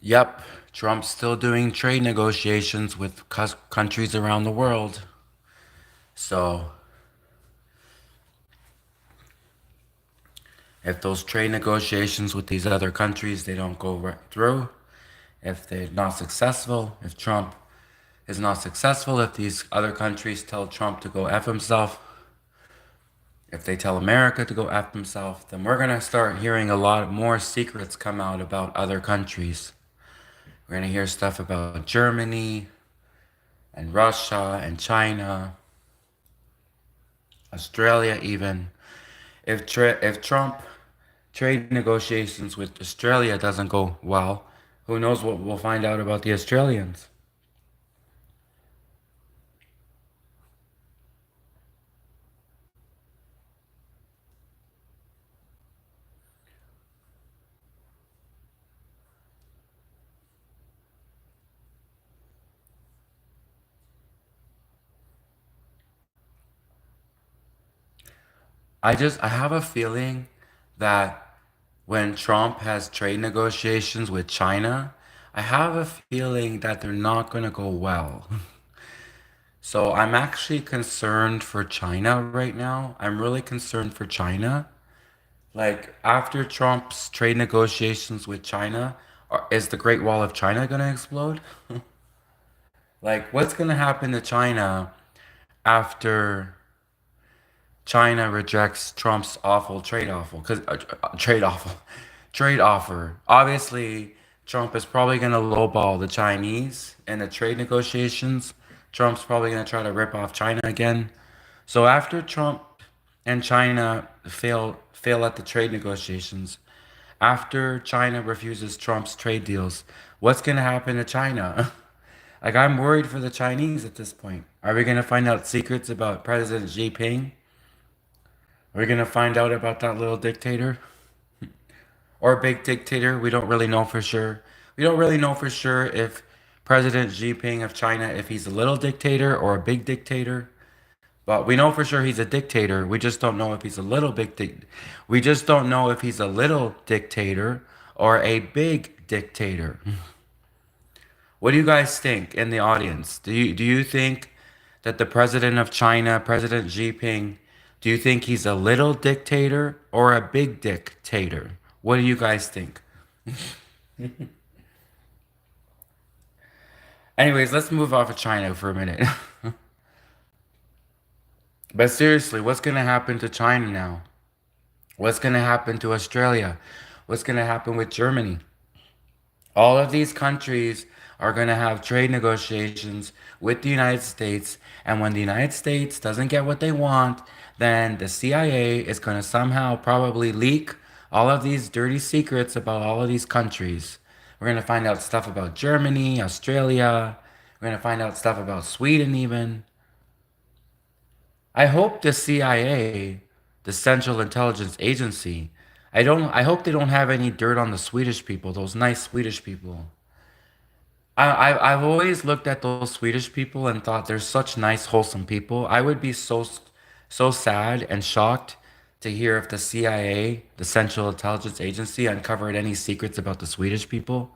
Yep, Trump's still doing trade negotiations with countries around the world. So, if those trade negotiations with these other countries they don't go through, if they're not successful, if Trump is not successful, if these other countries tell Trump to go F himself, if they tell America to go F himself, then we're gonna start hearing a lot more secrets come out about other countries. We're gonna hear stuff about Germany and Russia and China, Australia even. If Trump trade negotiations with Australia doesn't go well, who knows what we'll find out about the Australians. I have a feeling that when Trump has trade negotiations with China, I have a feeling that they're not going to go well. So I'm actually concerned for China right now. I'm really concerned for China. Like after Trump's trade negotiations with China, is the Great Wall of China going to explode? Like what's going to happen to China after China rejects Trump's awful trade offer? Because trade offer, trade offer. Obviously, Trump is probably going to lowball the Chinese in the trade negotiations. Trump's probably going to try to rip off China again. So after Trump and China fail at the trade negotiations, after China refuses Trump's trade deals, what's going to happen to China? Like I'm worried for the Chinese at this point. Are we going to find out secrets about President Xi Jinping? Are we going to find out about that little dictator or big dictator? We don't really know for sure. We don't really know for sure if President Xi Jinping of China, if he's a little dictator or a big dictator. But we know for sure he's a dictator. We just don't know if he's a little we just don't know if he's a little dictator or a big dictator. What do you guys think in the audience? Do you think that the president of China, President Xi Jinping, do you think he's a little dictator or a big dictator? What do you guys think? Anyways, let's move off of China for a minute. But seriously, what's going to happen to China now? What's going to happen to Australia? What's going to happen with Germany? All of these countries are going to have trade negotiations with the United States. And when the United States doesn't get what they want, then the CIA is going to somehow probably leak all of these dirty secrets about all of these countries. We're going to find out stuff about Germany, Australia. We're going to find out stuff about Sweden, even. I hope the CIA, the Central Intelligence Agency, I hope they don't have any dirt on the Swedish people, those nice Swedish people. I've always looked at those Swedish people and thought they're such nice, wholesome people. I would be so sad and shocked to hear if the CIA, the Central Intelligence Agency, uncovered any secrets about the Swedish people.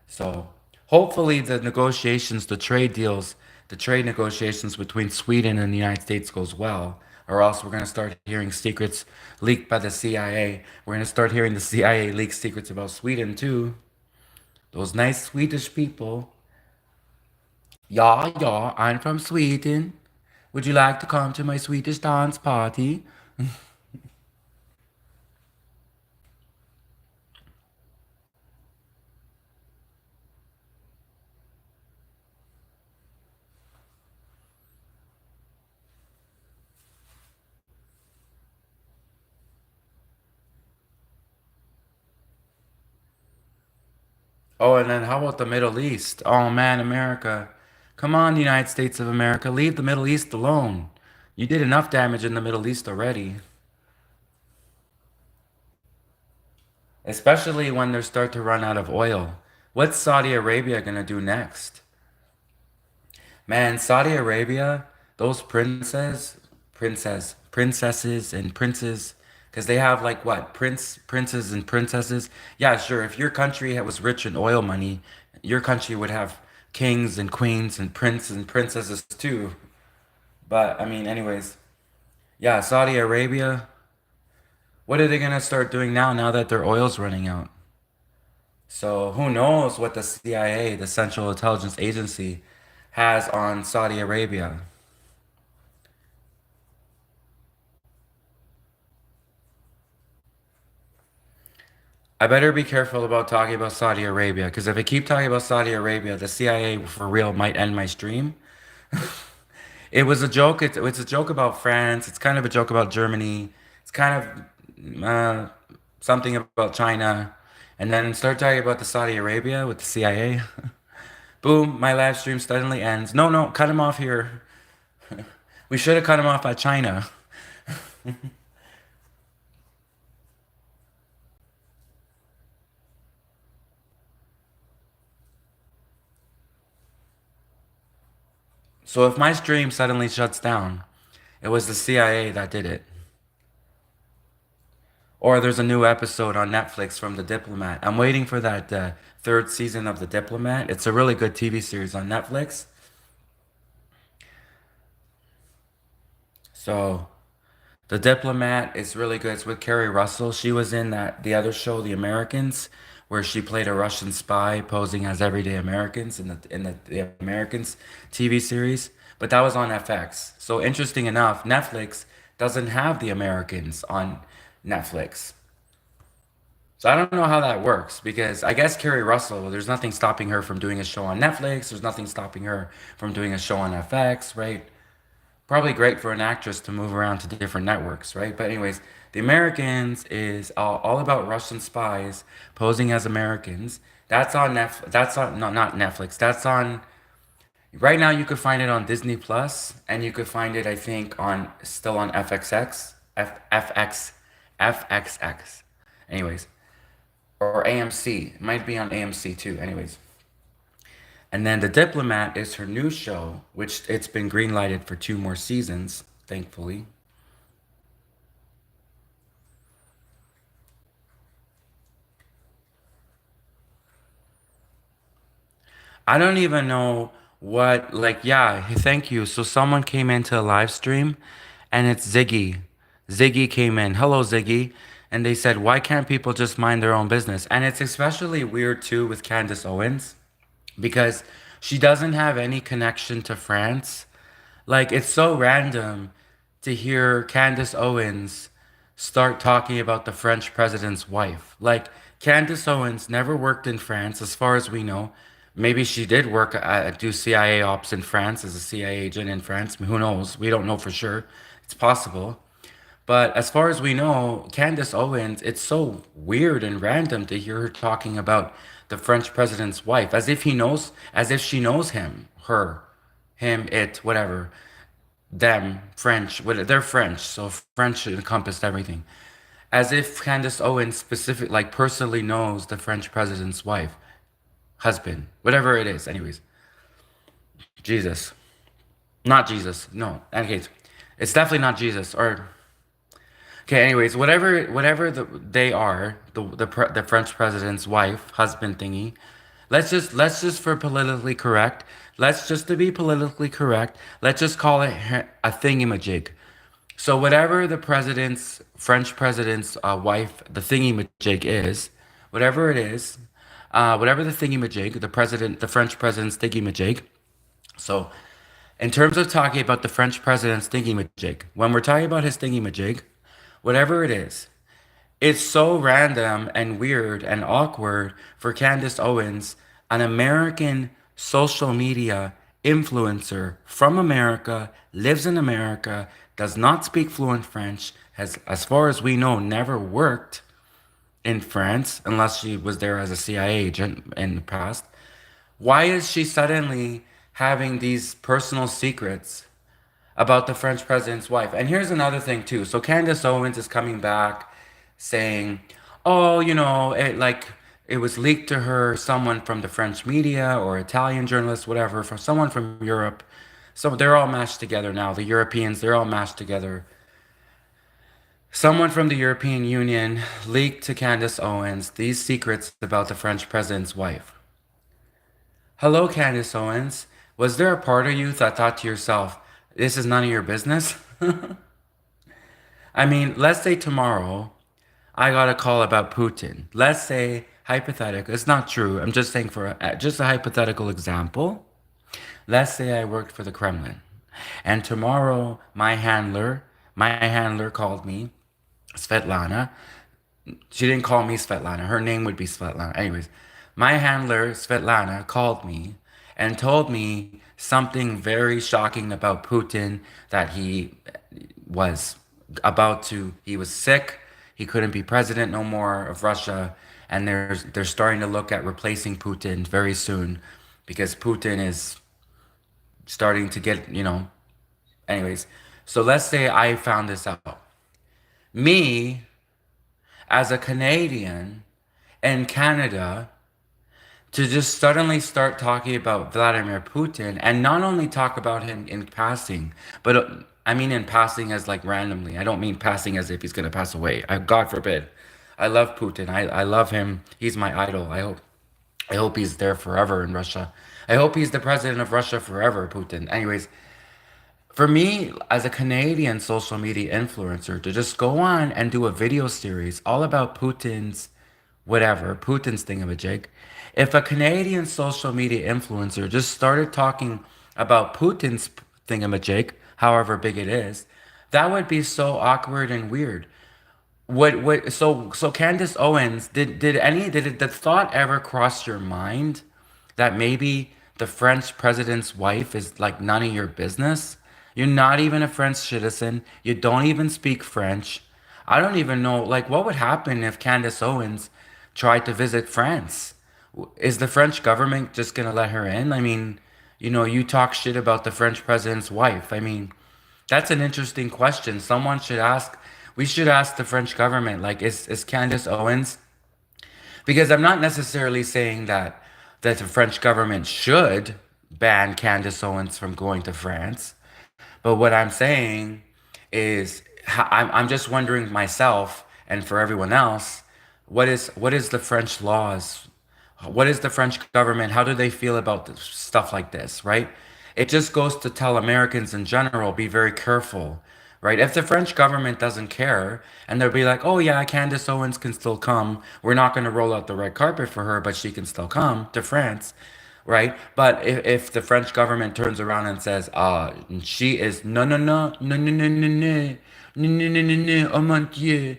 So hopefully the negotiations, the trade deals, the trade negotiations between Sweden and the United States goes well, or else we're gonna start hearing secrets leaked by the CIA. We're gonna start hearing the CIA leak secrets about Sweden too. Those nice Swedish people. Yeah, I'm from Sweden. Would you like to come to my Swedish dance party? Oh, and then how about the Middle East? Oh man, America. Come on, United States of America, leave the Middle East alone. You did enough damage in the Middle East already. Especially when they start to run out of oil. What's Saudi Arabia gonna do next? Man, Saudi Arabia, those princesses and princes, Because they have like what? Princes and princesses. Yeah, sure. If your country was rich in oil money, your country would have kings and queens and princes and princesses too. But I mean, anyways, yeah, Saudi Arabia. What are they gonna start doing now that their oil's running out? So who knows what the CIA, the Central Intelligence Agency, has on Saudi Arabia? I better be careful about talking about Saudi Arabia because if I keep talking about Saudi Arabia, the CIA for real might end my stream. It was a joke. It's a joke about France. It's kind of a joke about Germany. It's kind of something about China. And then start talking about the Saudi Arabia with the CIA. Boom, my live stream suddenly ends. No, no, cut him off here. We should have cut him off at China. So if my stream suddenly shuts down, it was the CIA that did it. Or there's a new episode on Netflix from The Diplomat. I'm waiting for that third season of The Diplomat. It's a really good TV series on Netflix. So The Diplomat is really good. It's with Carrie Russell. She was in that the other show, The Americans, where she played a Russian spy posing as everyday Americans in the Americans TV series. But that was on FX. So interesting enough, Netflix doesn't have The Americans on Netflix. So I don't know how that works because I guess Carrie Russell, there's nothing stopping her from doing a show on Netflix. There's nothing stopping her from doing a show on FX, right? Probably great for an actress to move around to different networks, right? But anyways, The Americans is all about Russian spies posing as Americans. That's on Netflix. That's on no, not Netflix. That's on right now. You could find it on Disney Plus, and you could find it, I think, on still on FXX, FX, FXX. Anyways, or AMC. It might be on AMC too. Anyways. And then The Diplomat is her new show, which it's been greenlighted for two more seasons, thankfully. I don't even know what, like, yeah, thank you. So someone came into a live stream and it's Ziggy. Ziggy came in. Hello, Ziggy. And they said, why can't people just mind their own business? And it's especially weird too with Candace Owens because she doesn't have any connection to France. Like, it's so random to hear Candace Owens start talking about the French president's wife. Like, Candace Owens never worked in France, as far as we know. Maybe she did work do CIA ops in France as a CIA agent in France. Who knows? We don't know for sure. It's possible. But as far as we know, Candace Owens, it's so weird and random to hear her talking about the French president's wife, as if he knows, as if she knows him, her, him, it, whatever, them, French, they're French, so French encompassed everything. As if Candace Owens specific, like personally knows the French president's wife, husband, whatever it is. Anyways, Jesus, not Jesus. No, anyways, it's definitely not Jesus. Or okay, anyways, whatever they are, the French president's wife, husband thingy. Let's just for politically correct. Let's just to be politically correct. Let's just call it a thingamajig. So whatever the president's French president's wife, the thingamajig is, whatever it is, whatever the thingamajig, the French president's thingamajig. So in terms of talking about the French president's thingamajig, when we're talking about his thingamajig, whatever it is, it's so random and weird and awkward for Candace Owens, an American social media influencer from America, lives in America, does not speak fluent French, has, as far as we know, never worked in France unless she was there as a CIA agent in the past. Why is she suddenly having these personal secrets about the French president's wife? And here's another thing too. So Candace Owens is coming back saying, "Oh, it was leaked to her, someone from the French media or Italian journalist, whatever, from someone from Europe." So they're all mashed together now. The Europeans, they're all mashed together. Someone from the European Union leaked to Candace Owens these secrets about the French president's wife. Hello, Candace Owens. Was there a part of you that thought to yourself, this is none of your business? I mean, let's say tomorrow I got a call about Putin. Let's say, hypothetical, it's not true. I'm just saying for just a hypothetical example. Let's say I worked for the Kremlin. And tomorrow my handler called me, Svetlana. She didn't call me Svetlana. Her name would be Svetlana. Anyways, my handler, Svetlana, called me and told me something very shocking about Putin that was he was sick, he couldn't be president no more of Russia, and they're starting to look at replacing Putin very soon because Putin is starting to get. Anyways, so let's say I found this out. Me, as a Canadian in Canada, to just suddenly start talking about Vladimir Putin and not only talk about him in passing, but I mean in passing as like randomly. I don't mean passing as if he's going to pass away. God forbid. I love Putin. I love him. He's my idol. I hope he's there forever in Russia. I hope he's the president of Russia forever, Putin. Anyways, for me, as a Canadian social media influencer, to just go on and do a video series all about Putin's thingamajig. If a Canadian social media influencer just started talking about Putin's thingamajig, however big it is, that would be so awkward and weird. So Candace Owens, did the thought ever cross your mind that maybe the French president's wife is like none of your business? You're not even a French citizen. You don't even speak French. I don't even know, like, what would happen if Candace Owens tried to visit France? Is the French government just gonna let her in? I mean, you talk shit about the French president's wife. I mean, that's an interesting question. We should ask the French government, like, is Candace Owens? Because I'm not necessarily saying that the French government should ban Candace Owens from going to France. But what I'm saying is, I'm just wondering myself and for everyone else, what is the French laws? What is the French government? How do they feel about stuff like this, right? It just goes to tell Americans in general, be very careful, right? If the French government doesn't care and they'll be like, oh yeah, Candace Owens can still come. We're not going to roll out the red carpet for her, but she can still come to France, right? But if the French government turns around and says, she is no, no, no, no, no, no, no, no. No, no, no, no, no, oh mon Dieu,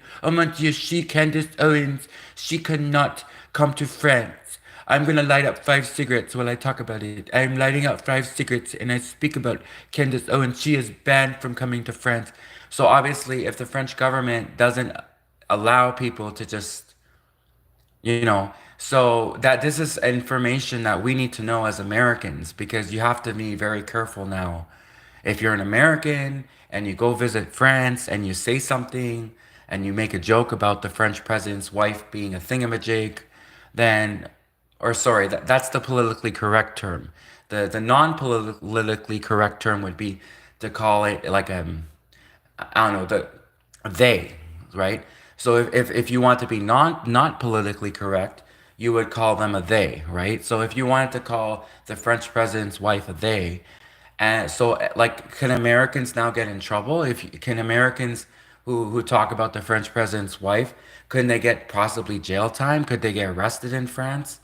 Candace Owens, she cannot come to France. I'm gonna light up 5 cigarettes while I talk about it. I'm lighting up 5 cigarettes and I speak about Candace Owens. She is banned from coming to France. So obviously, if the French government doesn't allow people to just so that this is information that we need to know as Americans because you have to be very careful now. If you're an American and you go visit France and you say something and you make a joke about the French president's wife being a thingamajig, then, or sorry, that's the politically correct term. The non-politically correct term would be to call it like I don't know, they, right? So if you want to be not politically correct, you would call them a they, right? So if you wanted to call the French president's wife a they, and so like, can Americans now get in trouble? If can Americans who talk about the French president's wife, couldn't they get possibly jail time? Could they get arrested in France?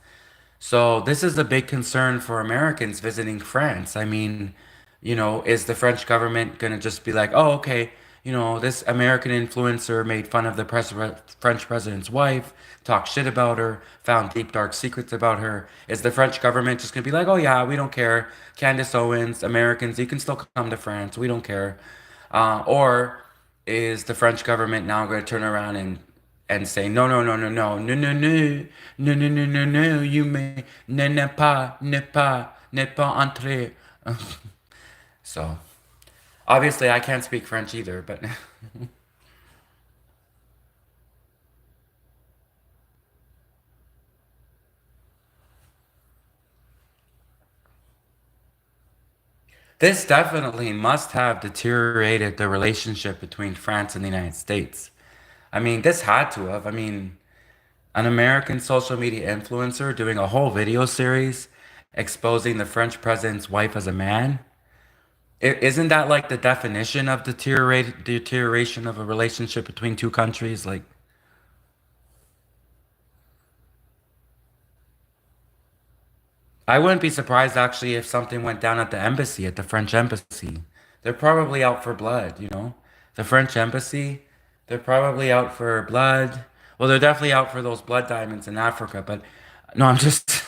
So this is a big concern for Americans visiting France. I mean, is the French government gonna just be like, oh, okay, this American influencer made fun of the French president's wife, talked shit about her, found deep dark secrets about her. Is the French government just gonna be like, oh yeah, we don't care, Candace Owens, Americans, you can still come to France, we don't care, or is the French government now going to turn around and say, no, no, no, no, no, no, no, no, no, no, no, no, no, you may, ne pas entrer. So, obviously, I can't speak French either, but this definitely must have deteriorated the relationship between France and the United States. I mean, this had to have. I mean, an American social media influencer doing a whole video series exposing the French president's wife as a man. Isn't that like the definition of deterioration of a relationship between two countries? Like, I wouldn't be surprised actually if something went down at the embassy, at the French embassy. They're probably out for blood, you know? The French embassy, they're probably out for blood. Well, they're definitely out for those blood diamonds in Africa, but no, I'm just,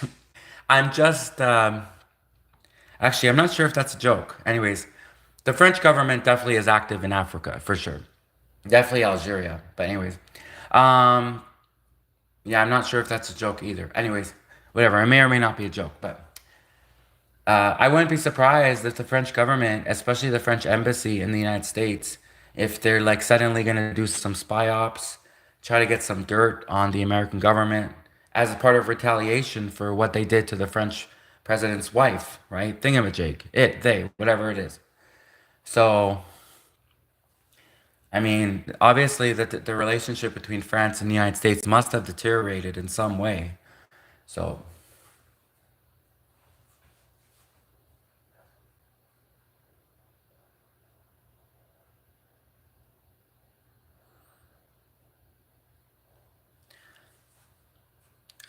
I'm just, actually, I'm not sure if that's a joke. Anyways, the French government definitely is active in Africa, for sure. Definitely Algeria. But anyways, um, yeah, I'm not sure if that's a joke either. Anyways, whatever. It may or may not be a joke, but I wouldn't be surprised if the French government, especially the French embassy in the United States, if they're like suddenly gonna do some spy ops, try to get some dirt on the American government as a part of retaliation for what they did to the French president's wife, right? Thingamajig, it, they, whatever it is. So, I mean, obviously, the relationship between France and the United States must have deteriorated in some way. So,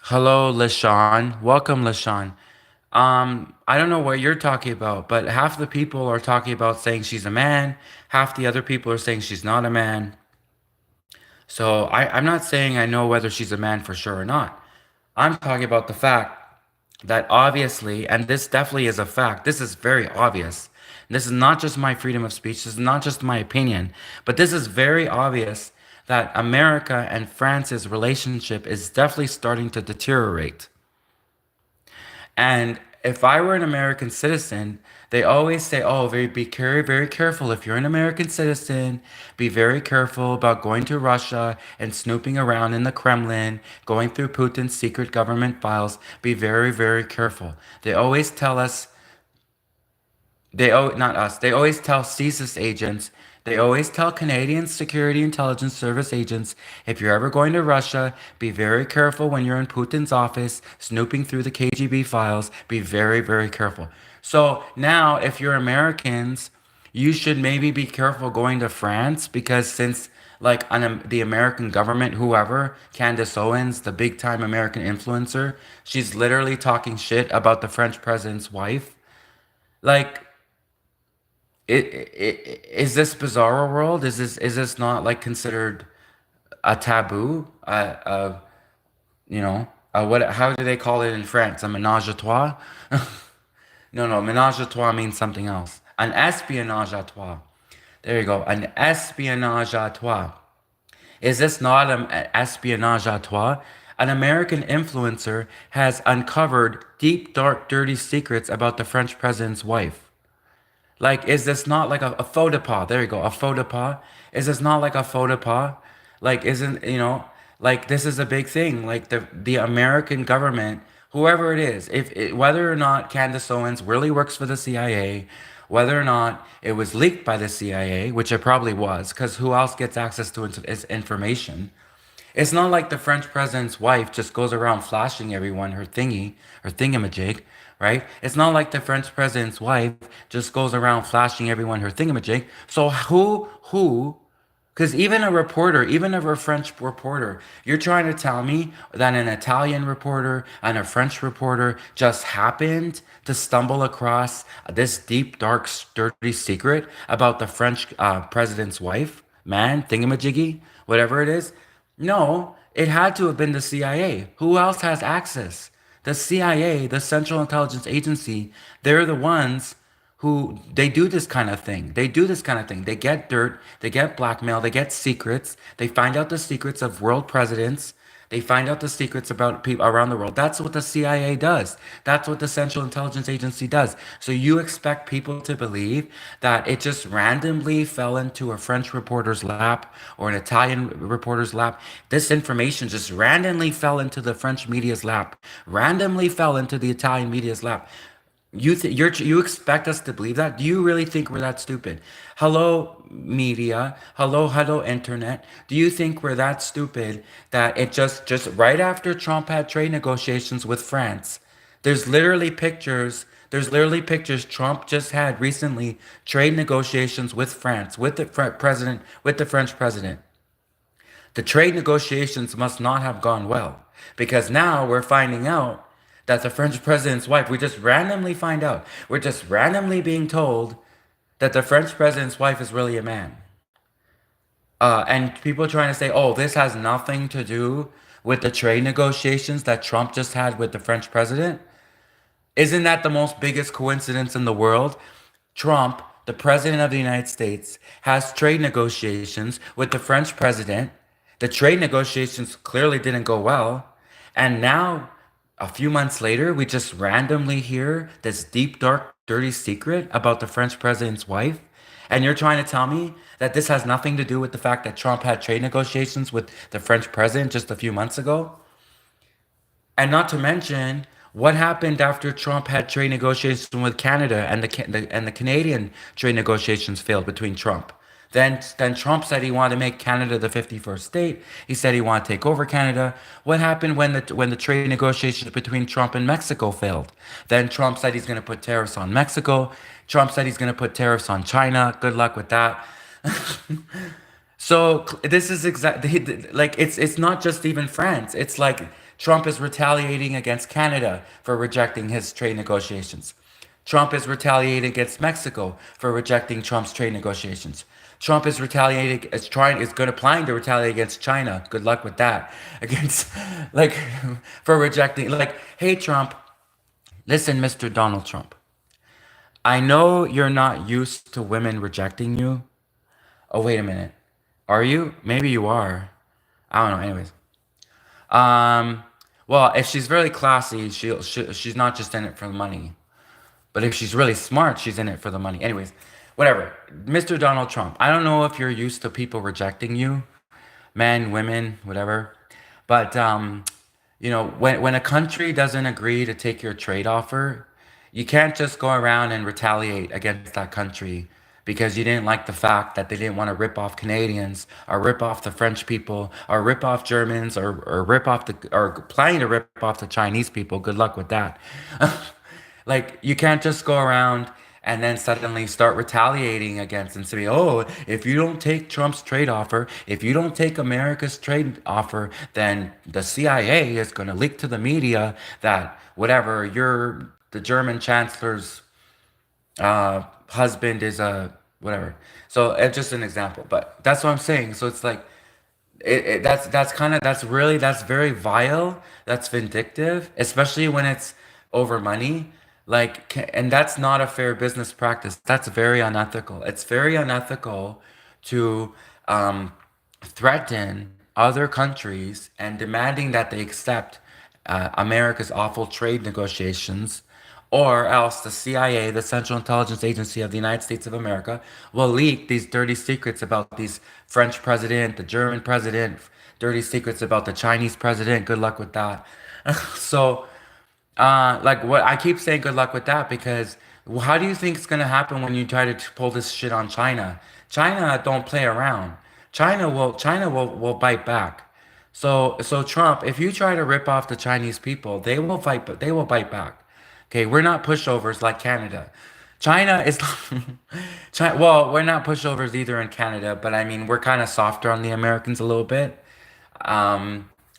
hello, LaShawn. Welcome, LaShawn. I don't know what you're talking about, but half the people are talking about saying she's a man, half the other people are saying she's not a man. So I'm not saying I know whether she's a man for sure or not. I'm talking about the fact that obviously, and this definitely is a fact, this is very obvious. This is not just my freedom of speech, this is not just my opinion, but this is very obvious that America and France's relationship is definitely starting to deteriorate. And if I were an American citizen, they always say, oh, be very, very careful. If you're an American citizen, be very careful about going to Russia and snooping around in the Kremlin, going through Putin's secret government files. Be very, very careful. They always tell us not us. They always tell CSIS agents. They always tell Canadian Security Intelligence Service agents, if you're ever going to Russia, be very careful when you're in Putin's office, snooping through the KGB files. Be very, very careful. So now, if you're Americans, you should maybe be careful going to France because since like the American government, whoever, Candace Owens, the big time American influencer, she's literally talking shit about the French president's wife. Like, is this bizarro world? Is this not like considered a taboo? You know, what? How do they call it in France? A ménage à trois? No, no, ménage à trois means something else. An espionnage à trois. There you go. An espionnage à trois. Is this not an espionnage à trois? An American influencer has uncovered deep, dark, dirty secrets about the French president's wife. Like, is this not like a faux pas? There you go, a faux pas. Is this not like a faux pas? Like, isn't, like this is a big thing. Like the American government, whoever it is, if it, whether or not Candace Owens really works for the CIA, whether or not it was leaked by the CIA, which it probably was, because who else gets access to its information? It's not like the French president's wife just goes around flashing everyone her thingy, her thingamajig, right? It's not like the French president's wife just goes around flashing everyone her thingamajig. So because even a reporter, even if a French reporter, you're trying to tell me that an Italian reporter and a French reporter just happened to stumble across this deep, dark, dirty secret about the French president's wife, man, thingamajiggy, whatever it is? No, it had to have been the CIA. Who else has access? The CIA, the Central Intelligence Agency, they're the ones who they do this kind of thing. They do this kind of thing. They get dirt, they get blackmail, they get secrets. They find out the secrets of world presidents. They find out the secrets about people around the world. That's what the CIA does. That's what the Central Intelligence Agency does. So you expect people to believe that it just randomly fell into a French reporter's lap or an Italian reporter's lap. This information just randomly fell into the French media's lap, randomly fell into the Italian media's lap. You expect us to believe that? Do you really think we're that stupid? Hello, media. Hello, internet. Do you think we're that stupid that it just right after Trump had trade negotiations with France, there's literally pictures. There's literally pictures Trump just had recently trade negotiations with France, with the president, with the French president. The trade negotiations must not have gone well because now we're finding out that the French president's wife, we just randomly find out, we're just randomly being told that the French president's wife is really a man. And people trying to say, oh, this has nothing to do with the trade negotiations that Trump just had with the French president. Isn't that the most biggest coincidence in the world? Trump, the president of the United States, has trade negotiations with the French president. The trade negotiations clearly didn't go well. And now, a few months later, we just randomly hear this deep, dark, dirty secret about the French president's wife. And you're trying to tell me that this has nothing to do with the fact that Trump had trade negotiations with the French president just a few months ago? And not to mention what happened after Trump had trade negotiations with Canada and the Canadian trade negotiations failed between Trump. Then Trump said he wanted to make Canada the 51st state. He said he wanted to take over Canada. What happened when the trade negotiations between Trump and Mexico failed? Then Trump said he's going to put tariffs on Mexico. Trump said he's going to put tariffs on China. Good luck with that. So this is exactly like it's not just even France. It's like Trump is retaliating against Canada for rejecting his trade negotiations. Trump is retaliating against Mexico for rejecting Trump's trade negotiations. Trump is retaliating is good planning to retaliate against China. Good luck with that. Against like for rejecting like, hey Trump, listen, Mr. Donald Trump. I know you're not used to women rejecting you. Oh, wait a minute. Are you? Maybe you are. I don't know. Anyways. Um, well, if she's very classy, she's not just in it for the money. But if she's really smart, she's in it for the money. Anyways, whatever. Mr. Donald Trump, I don't know if you're used to people rejecting you, men, women, whatever. But when a country doesn't agree to take your trade offer, you can't just go around and retaliate against that country because you didn't like the fact that they didn't want to rip off Canadians or rip off the French people or rip off Germans or rip off or planning to rip off the Chinese people. Good luck with that. Like you can't just go around and then suddenly start retaliating against and say, oh, if you don't take Trump's trade offer, if you don't take America's trade offer, then the CIA is going to leak to the media that whatever the German chancellor's husband is a whatever. So it's just an example, but that's what I'm saying. So it's like that's kind of that's very vile. That's vindictive, especially when it's over money. Like, and that's not a fair business practice. That's very unethical. It's very unethical to threaten other countries and demanding that they accept America's awful trade negotiations, or else the CIA, the Central Intelligence Agency of the United States of America, will leak these dirty secrets about these French president, the German president, dirty secrets about the Chinese president. Good luck with that. So, like what I keep saying, good luck with that because how do you think it's gonna happen when you try to pull this shit on China? China don't play around. China will bite back. So Trump, if you try to rip off the Chinese people, they will fight, but they will bite back. Okay, we're not pushovers like Canada. China is, China, well, we're not pushovers either in Canada, but I mean, we're kind of softer on the Americans a little bit.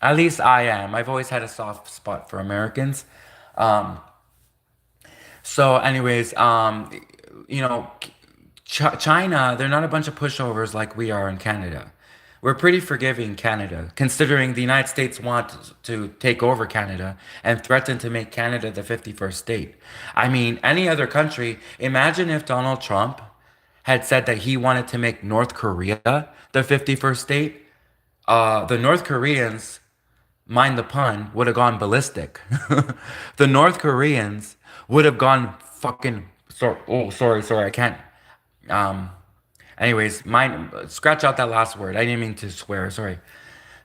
At least I am. I've always had a soft spot for Americans. Um, so, anyways, China, they're not a bunch of pushovers like we are in Canada. We're pretty forgiving Canada, considering the United States want to take over Canada and threaten to make Canada the 51st state. I mean, any other country, imagine if Donald Trump had said that he wanted to make North Korea the 51st state. The North Koreans, mind the pun, would have gone ballistic. The North Koreans would have gone fucking. Sorry, I can't. Um, Anyways, scratch out that last word. I didn't mean to swear. Sorry.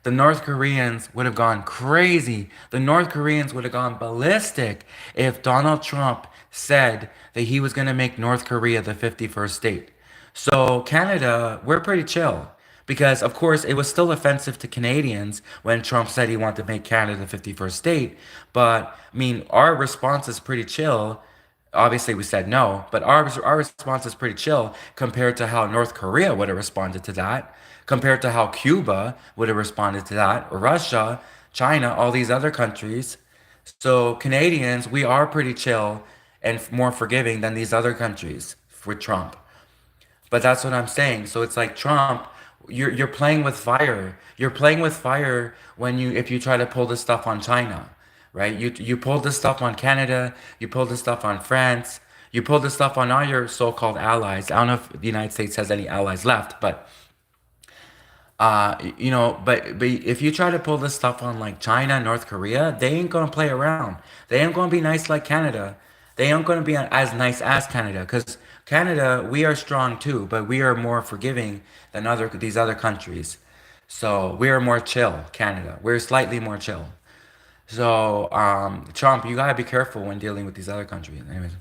the North Koreans would have gone crazy. The North Koreans would have gone ballistic if Donald Trump said that he was going to make North Korea the 51st state. So, Canada, we're pretty chill. Because, of course, it was still offensive to Canadians when Trump said he wanted to make Canada the 51st state. But, I mean, our response is pretty chill. Obviously, we said no, but our response is pretty chill compared to how North Korea would have responded to that, compared to how Cuba would have responded to that, Russia, China, all these other countries. So Canadians, we are pretty chill and more forgiving than these other countries with Trump. But that's what I'm saying. So it's like Trump, you're playing with fire. You're playing with fire when you if you try to pull this stuff on China, right? You pulled this stuff on Canada, you pulled this stuff on France, you pulled this stuff on all your so-called allies. I don't know if the United States has any allies left, but but if you try to pull this stuff on like China, North Korea, they ain't gonna play around. They ain't gonna be nice like Canada. They ain't gonna be as nice as Canada, because Canada, we are strong too, but we are more forgiving than other these other countries. So we are more chill, Canada. We're slightly more chill. So Trump, you gotta be careful when dealing with these other countries. Anyways.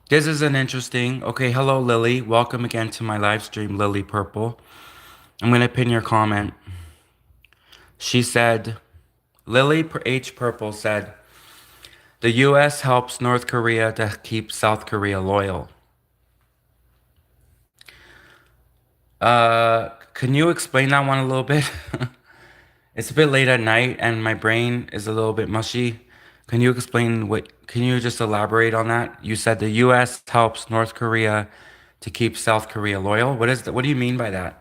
This is an interesting. Okay, hello Lily. Welcome again to my live stream, Lily Purple. I'm gonna pin your comment. She said, Lily H Purple said, the U.S. helps North Korea to keep South Korea loyal. Can you explain that one a little bit? It's a bit late at night and my brain is a little bit mushy. Can you explain can you just elaborate on that? You said the US helps North Korea to keep South Korea loyal. What do you mean by that?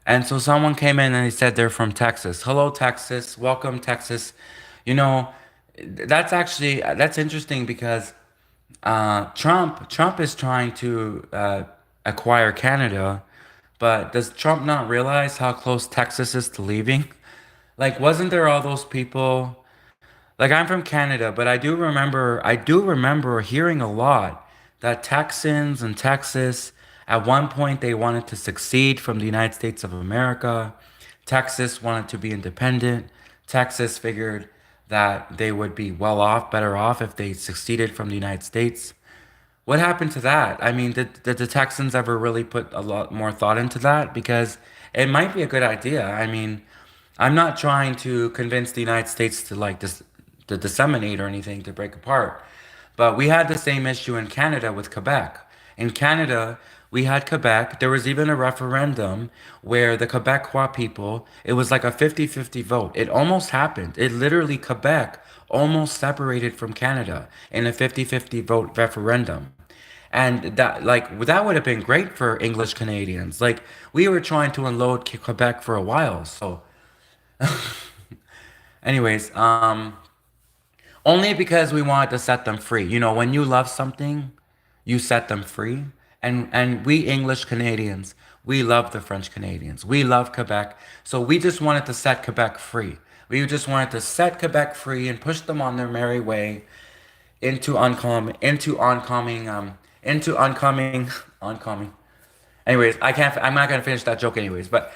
And so someone came in and they said they're from Texas. Hello, Texas. Welcome, Texas. You know, that's interesting because Trump is trying to acquire Canada, but does Trump not realize how close Texas is to leaving? Like, wasn't there all those people? Like, I'm from Canada, but I do remember hearing a lot that Texans and Texas, at one point, they wanted to succeed from the United States of America. Texas wanted to be independent. Texas figured that they would be well off, better off if they succeeded from the United States. What happened to that? I mean, did the Texans ever really put a lot more thought into that? Because it might be a good idea. I mean, I'm not trying to convince the United States to like this to disseminate or anything to break apart. But we had the same issue in Canada with Quebec. In Canada, we had Quebec. There was even a referendum where the Quebecois people, it was like a 50-50 vote. It almost happened. It literally, Quebec almost separated from Canada in a 50-50 vote referendum. And that would have been great for English Canadians. Like we were trying to unload Quebec for a while. So anyways, only because we wanted to set them free. You know, when you love something, you set them free. And we English Canadians, we love the French Canadians. We love Quebec. So we just wanted to set Quebec free. We just wanted to set Quebec free and push them on their merry way into oncoming oncoming. Anyways, I'm not gonna finish that joke anyways. But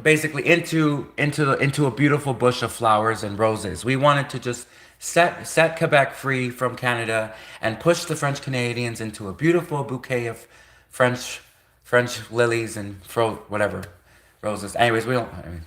basically, into a beautiful bush of flowers and roses. We wanted to just set Quebec free from Canada and push the French Canadians into a beautiful bouquet of French French lilies and whatever roses. Anyways, we don't. I mean,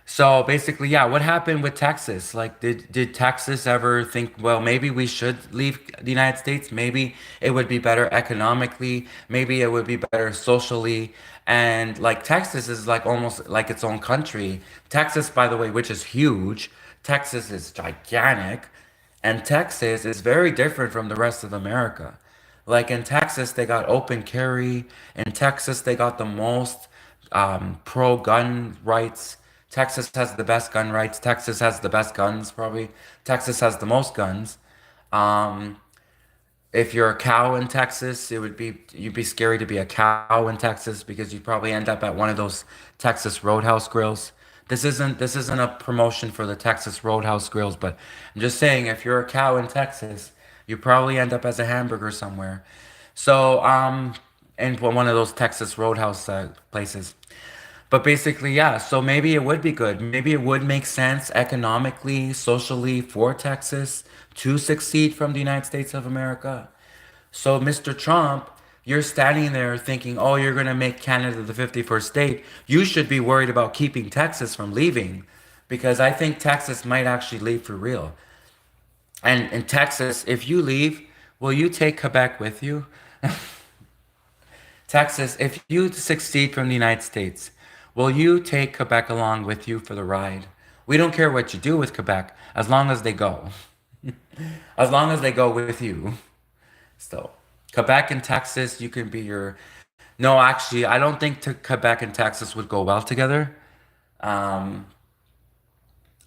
so basically, yeah, what happened with Texas? Like, did Texas ever think, well, maybe we should leave the United States? Maybe it would be better economically. Maybe it would be better socially. And like Texas is like almost like its own country. Texas, by the way, which is huge. Texas is gigantic, and Texas is very different from the rest of America. Like in Texas, they got open carry. In Texas, they got the most pro-gun rights. Texas has the best gun rights. Texas has the best guns, probably. Texas has the most guns. Um, if you're a cow in Texas, you'd be scary to be a cow in Texas because you'd probably end up at one of those Texas Roadhouse grills. This isn't a promotion for the Texas Roadhouse grills, but I'm just saying if you're a cow in Texas, you probably end up as a hamburger somewhere. So in one of those Texas Roadhouse places. But basically, yeah, so maybe it would be good. Maybe it would make sense economically, socially for Texas to succeed from the United States of America. So, Mr. Trump, you're standing there thinking, oh, you're going to make Canada the 51st state. You should be worried about keeping Texas from leaving because I think Texas might actually leave for real. And in Texas, if you leave, will you take Quebec with you? Texas, if you succeed from the United States, will you take Quebec along with you for the ride? We don't care what you do with Quebec as long as they go. As long as they go with you. So, Quebec and Texas, you can be your. No, actually, I don't think Quebec and Texas would go well together. Um,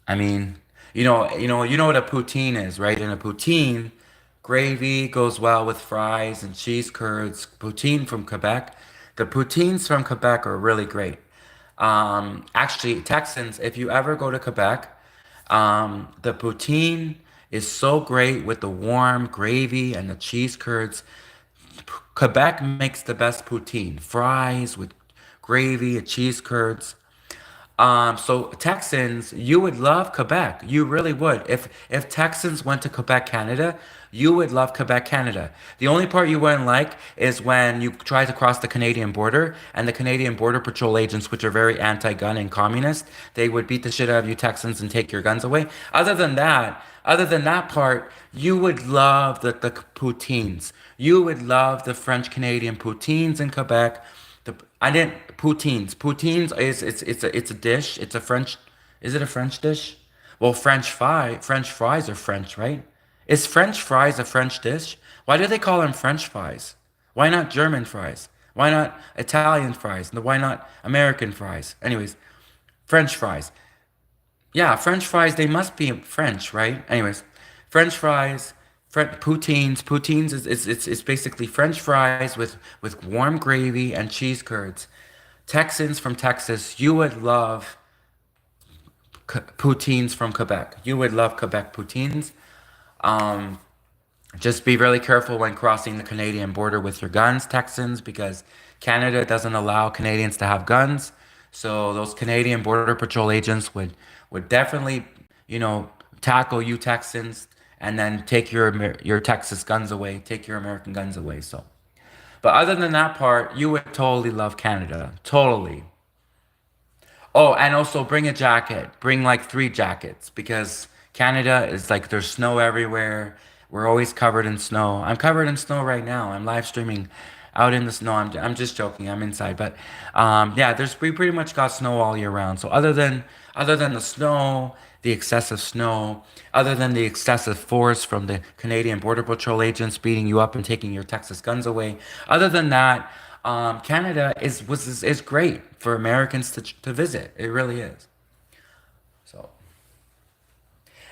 I mean, you know what a poutine is, right? And a poutine, gravy goes well with fries and cheese curds. Poutine from Quebec. The poutines from Quebec are really great. Actually, Texans, if you ever go to Quebec, the poutine is so great with the warm gravy and the cheese curds. Quebec makes the best poutine, fries with gravy and cheese curds. So Texans, you would love Quebec. You really would. If Texans went to Quebec, Canada, you would love Quebec, Canada. The only part you wouldn't like is when you try to cross the Canadian border and the Canadian Border Patrol agents, which are very anti-gun and communist, they would beat the shit out of you Texans and take your guns away. Other than that part, you would love the poutines. You would love the French Canadian poutines in Quebec. I didn't poutines. Poutines is it's a dish. It's a French. Is it a French dish? Well, French fries are French, right? Is French fries a French dish? Why do they call them French fries? Why not German fries? Why not Italian fries? Why not American fries? Anyways, French fries. Yeah, French fries, they must be French, right? Anyways, French fries, poutines. Poutines is basically French fries with warm gravy and cheese curds. Texans from Texas, you would love poutines from Quebec. You would love Quebec poutines. Um, just be really careful when crossing the Canadian border with your guns, Texans, because Canada doesn't allow Canadians to have guns. So those Canadian Border Patrol agents would definitely, tackle you Texans and then take your Texas guns away, take your American guns away. So, but other than that part, you would totally love Canada, totally. Oh, and also bring a jacket. Bring like three jackets because Canada is like there's snow everywhere. We're always covered in snow. I'm covered in snow right now. I'm live streaming out in the snow. I'm just joking. I'm inside, but yeah, we pretty much got snow all year round. So other than the snow, the excessive snow, other than the excessive force from the Canadian Border Patrol agents beating you up and taking your Texas guns away, other than that, Canada is great for Americans to visit. It really is. So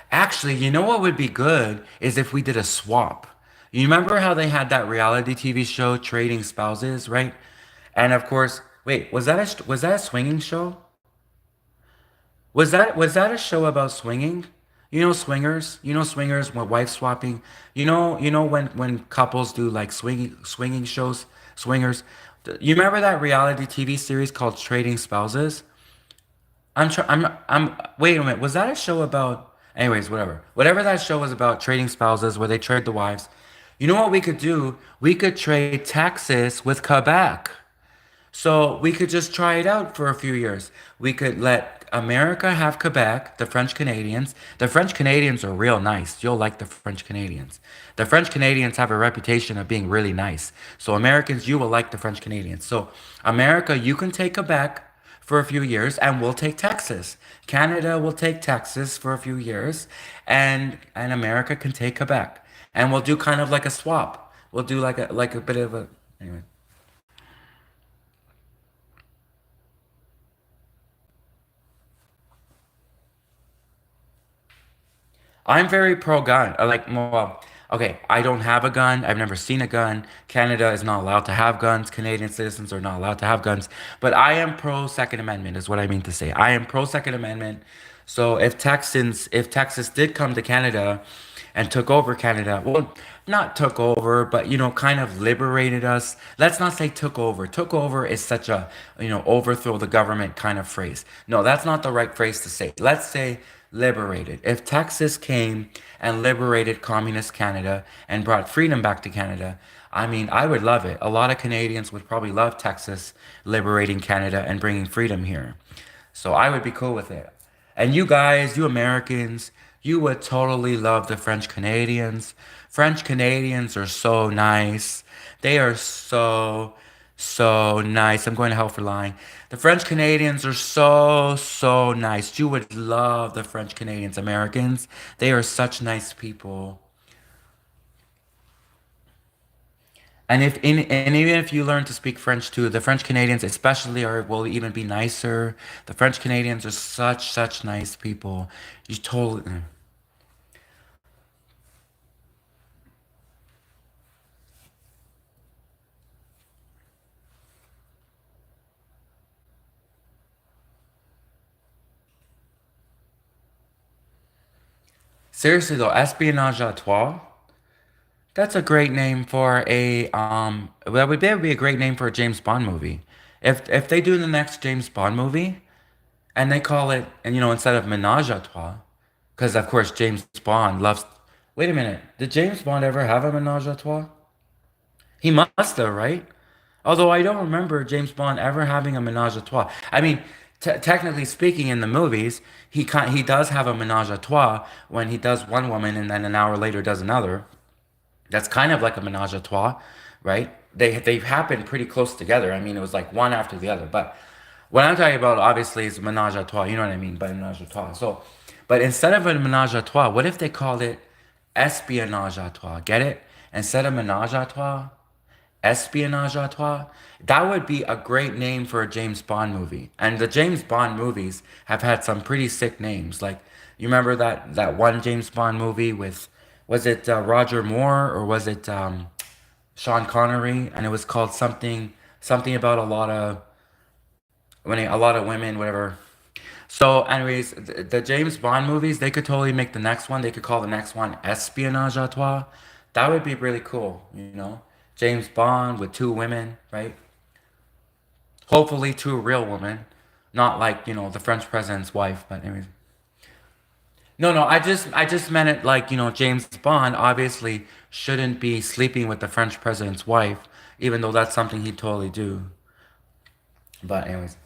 actually, you know what would be good is if we did a swap. You remember how they had that reality TV show Trading Spouses, right? And of course, wait, was that a swinging show? Was that a show about swinging? Swingers. Swingers when wife swapping. When couples do like swinging shows, swingers. You remember that reality TV series called Trading Spouses? Wait a minute. Was that a show about? Anyways, whatever. Whatever that show was about, trading spouses where they trade the wives. You know what we could do? We could trade Texas with Quebec. So we could just try it out for a few years. We could let America have Quebec, the French Canadians. The French Canadians are real nice. You'll like the French Canadians. The French Canadians have a reputation of being really nice. So Americans, you will like the French Canadians. So America, you can take Quebec for a few years and we'll take Texas. Canada will take Texas for a few years and America can take Quebec. And we'll do kind of like a swap. We'll do like a bit of a anyway. I'm very pro gun. Well, okay, I don't have a gun. I've never seen a gun. Canada is not allowed to have guns. Canadian citizens are not allowed to have guns. But I am pro Second Amendment, is what I mean to say. I am pro Second Amendment. So if Texas did come to Canada and took over Canada, well, not took over, but kind of liberated us. Let's not say took over. Took over is such a, overthrow the government kind of phrase. No, that's not the right phrase to say. Let's say liberated. If Texas came and liberated communist Canada and brought freedom back to Canada, I mean, I would love it. A lot of Canadians would probably love Texas liberating Canada and bringing freedom here. So I would be cool with it. And you guys, you Americans, you would totally love the French Canadians. French Canadians are so nice. They are so nice. I'm going to hell for lying. The French Canadians are so nice. You would love the French Canadians, Americans. They are such nice people. And even if you learn to speak French too, the French Canadians especially are will even be nicer. The French Canadians are such nice people. You totally seriously though, Espionage à Trois. That's a great name for a that would be a great name for a James Bond movie. If they do the next James Bond movie and they call it and instead of Menage à Trois, because of course James Bond loves. Wait a minute, did James Bond ever have a Menage à Trois? He must have, right? Although I don't remember James Bond ever having a menage a trois. I mean, technically speaking, in the movies, he does have a menage a trois when he does one woman and then an hour later does another. That's kind of like a menage a trois, right? They happen pretty close together. I mean, it was like one after the other. But what I'm talking about, obviously, is menage a trois. You know what I mean by menage a trois. So, but instead of a menage a trois, what if they called it espionage a trois? Get it? Instead of menage a trois, Espionage à Trois. That would be a great name for a James Bond movie. And the James Bond movies have had some pretty sick names. Like, you remember that one James Bond movie with, was it Roger Moore or was it Sean Connery? And it was called something about a lot of women, whatever. So, anyways, the James Bond movies, they could totally make the next one. They could call the next one Espionage à Trois. That would be really cool. James Bond with two women, right? Hopefully two real women. Not like the French president's wife, but anyways. No, I just meant it like James Bond obviously shouldn't be sleeping with the French president's wife, even though that's something he'd totally do. But anyways.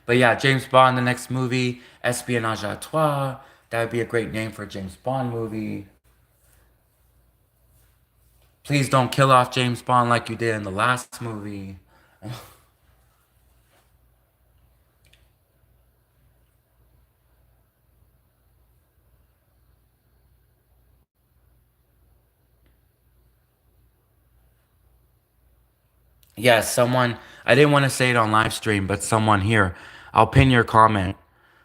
But yeah, James Bond, the next movie, Espionage à Trois. That would be a great name for a James Bond movie. Please don't kill off James Bond like you did in the last movie. Yes, someone, I didn't want to say it on live stream, but someone here, I'll pin your comment.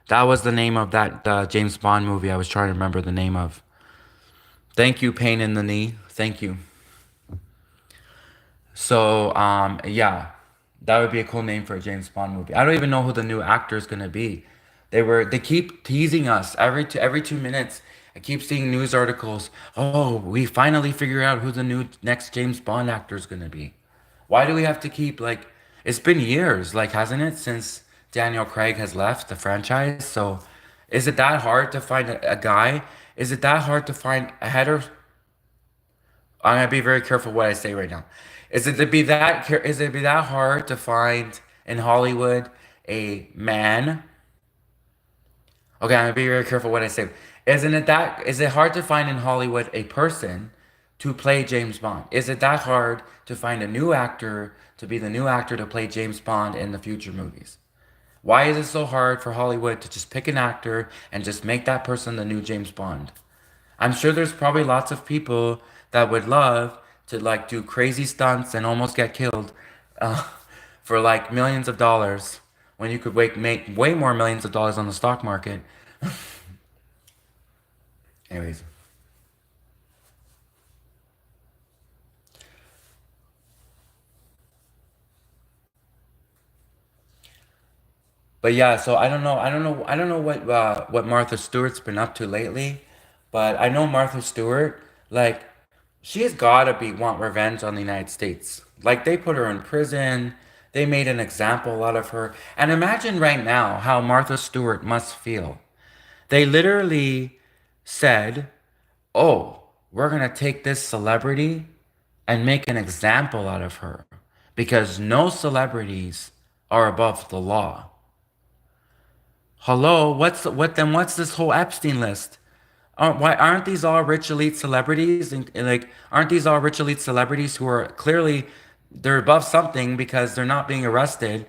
That was the name of that James Bond movie I was trying to remember the name of. Thank you, Pain in the Knee. Thank you. So, yeah, that would be a cool name for a James Bond movie. I don't even know who the new actor is gonna be. They keep teasing us every 2 minutes. I keep seeing news articles. Oh, we finally figure out who the new next James Bond actor is gonna be. Why do we have to keep like it's been years, like hasn't it, since Daniel Craig has left the franchise? So is it that hard to find a guy? Is it that hard to find a header? I'm gonna be very careful what I say right now. Is it be that hard to find in Hollywood a man? Okay, I'm gonna be very careful what I say. Is it hard to find in Hollywood a person to play James Bond? Is it that hard to find a new actor to be the new actor to play James Bond in the future movies? Why is it so hard for Hollywood to just pick an actor and just make that person the new James Bond? I'm sure there's probably lots of people that would love to like do crazy stunts and almost get killed uh, for like millions of dollars when you could make way more millions of dollars on the stock market. Anyways, but yeah, so I don't know what Martha Stewart's been up to lately, but I know Martha Stewart, like, she has gotta be want revenge on the United States. Like they put her in prison, they made an example out of her, and imagine right now how Martha Stewart must feel. They literally said, "Oh, we're gonna take this celebrity and make an example out of her because no celebrities are above the law." Hello, what's this whole Epstein list? Why aren't these all rich elite celebrities and like aren't these all rich elite celebrities who are clearly they're above something because they're not being arrested?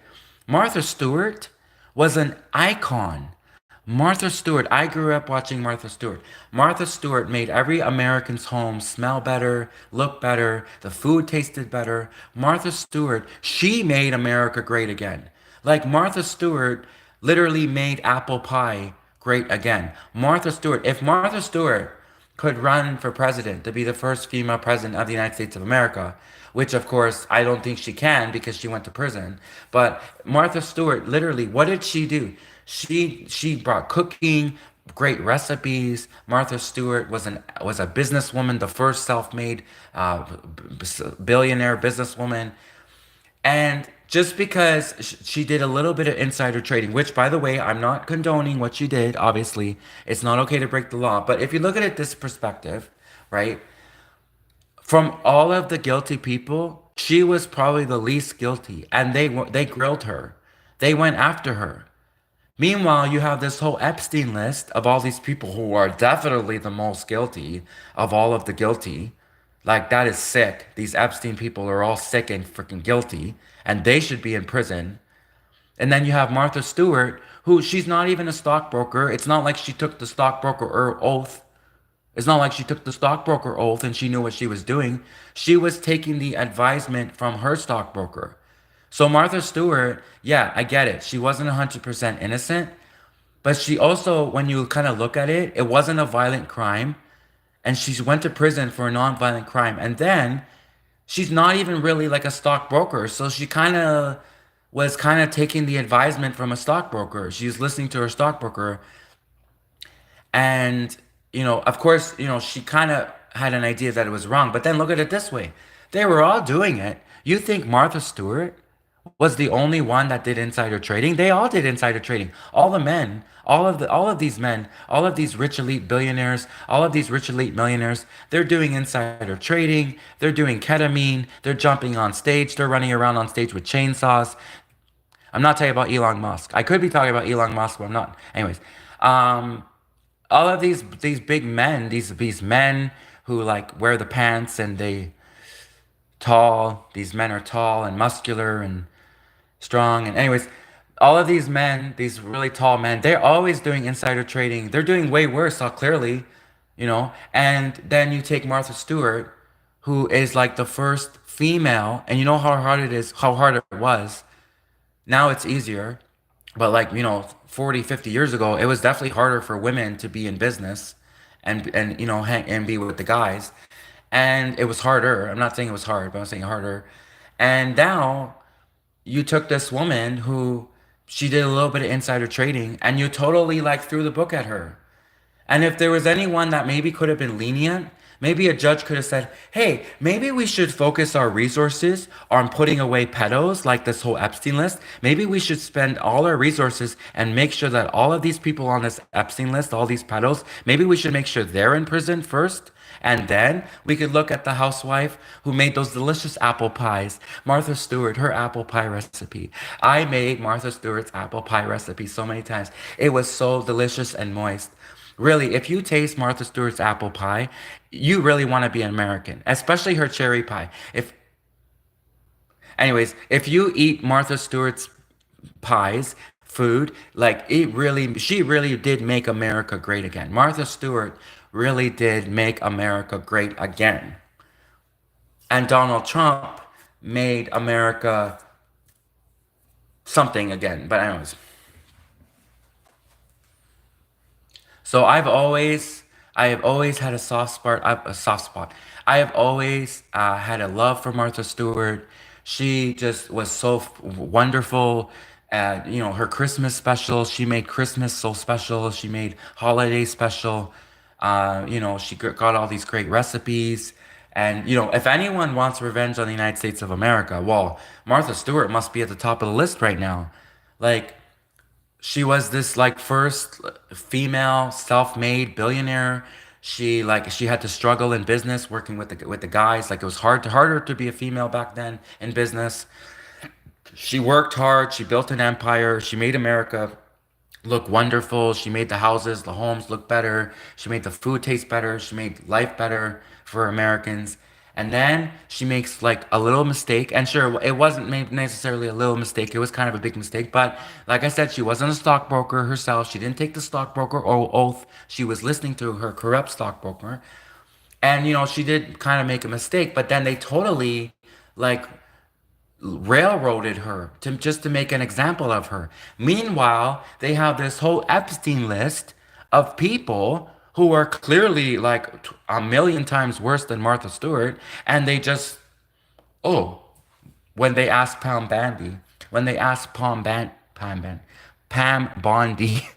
Martha Stewart was an icon. Martha Stewart, I grew up watching Martha Stewart. Martha Stewart made every American's home smell better, look better, the food tasted better. Martha Stewart, she made America great again. Like Martha Stewart literally made apple pie great again. Martha Stewart, if Martha Stewart could run for president to be the first female president of the United States of America, which of course I don't think she can because she went to prison. But Martha Stewart, literally, what did she do? She brought cooking, great recipes. Martha Stewart was a businesswoman, the first self-made billionaire businesswoman. And just because she did a little bit of insider trading, which by the way, I'm not condoning what she did, obviously. It's not okay to break the law. But if you look at it this perspective, right? From all of the guilty people, she was probably the least guilty. And they grilled her. They went after her. Meanwhile, you have this whole Epstein list of all these people who are definitely the most guilty of all of the guilty. Like, that is sick. These Epstein people are all sick and freaking guilty, and they should be in prison. And then you have Martha Stewart, who she's not even a stockbroker. It's not like she took the stockbroker oath. It's not like she took the stockbroker oath and she knew what she was doing. She was taking the advisement from her stockbroker. So Martha Stewart, yeah, I get it. She wasn't 100% innocent, but she also, when you kind of look at it, it wasn't a violent crime. And she went to prison for a non-violent crime. And then she's not even really like a stockbroker. So she kind of was kind of taking the advisement from a stockbroker. She was listening to her stockbroker. And, of course, she kind of had an idea that it was wrong. But then look at it this way. They were all doing it. You think Martha Stewart was the only one that did insider trading? They all did insider trading. All the men, all of these men, all of these rich elite billionaires, all of these rich elite millionaires, they're doing insider trading, they're doing ketamine, they're jumping on stage, they're running around on stage with chainsaws. I'm not talking about Elon Musk. I could be talking about Elon Musk, but I'm not. Anyways, um, all of these big men, these men who like wear the pants and they tall. These men are tall and muscular and strong. And anyways, all of these men, these really tall men, they're always doing insider trading. They're doing way worse, clearly, And then you take Martha Stewart, who is like the first female, and you know how hard it is, how hard it was. Now it's easier, but like, 40, 50 years ago, it was definitely harder for women to be in business and hang and be with the guys. And it was harder. I'm not saying it was hard, but I'm saying harder. And now you took this woman who she did a little bit of insider trading and you totally like threw the book at her. And if there was anyone that maybe could have been lenient, Maybe a judge could have said, hey, maybe we should focus our resources on putting away pedos like this whole Epstein list. Maybe we should spend all our resources and make sure that all of these people on this Epstein list, all these pedos, maybe we should make sure they're in prison first. And then we could look at the housewife who made those delicious apple pies. Martha Stewart, her apple pie recipe. I made Martha Stewart's apple pie recipe so many times. It was so delicious and moist. Really, if you taste Martha Stewart's apple pie, you really want to be an American, especially her cherry pie. Anyways, if you eat Martha Stewart's pies, food, like she really did make America great again. Martha Stewart really did make America great again. And Donald Trump made America something again. But anyways, so I have always had a soft spot. A soft spot. I have always had a love for Martha Stewart. She just was so wonderful. Her Christmas special. She made Christmas so special. She made holiday special. She got all these great recipes. And if anyone wants revenge on the United States of America, well, Martha Stewart must be at the top of the list right now. Like, she was this like first female self-made billionaire. She had to struggle in business working with the guys. Like, it was harder to be a female back then in business. She worked hard, she built an empire, she made America look wonderful. She made the houses, the homes look better. She made the food taste better. She made life better for Americans. And then she makes like a little mistake. And sure, it wasn't necessarily a little mistake. It was kind of a big mistake. But like I said, she wasn't a stockbroker herself. She didn't take the stockbroker oath. She was listening to her corrupt stockbroker. And she did kind of make a mistake. But then they totally like railroaded her to make an example of her. Meanwhile, they have this whole Epstein list of people who are clearly like a million times worse than Martha Stewart, and they just oh, when they asked Pam Bondi, when they asked Pam Bondi,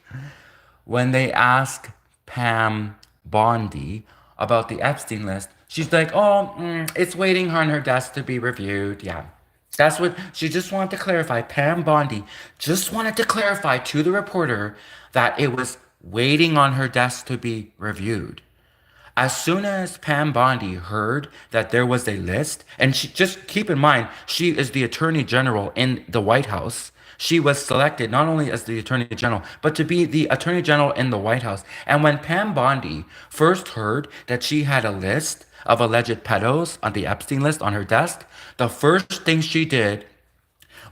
when they asked Pam Bondi about the Epstein list, she's like, "Oh, it's waiting on her desk to be reviewed." Yeah. That's what she just wanted to clarify. Pam Bondi just wanted to clarify to the reporter that it was waiting on her desk to be reviewed. As soon as Pam Bondi heard that there was a list, and she just keep in mind, she is the Attorney General in the White House. She was selected not only as the Attorney General, but to be the Attorney General in the White House. And when Pam Bondi first heard that she had a list of alleged pedos on the Epstein list on her desk, the first thing she did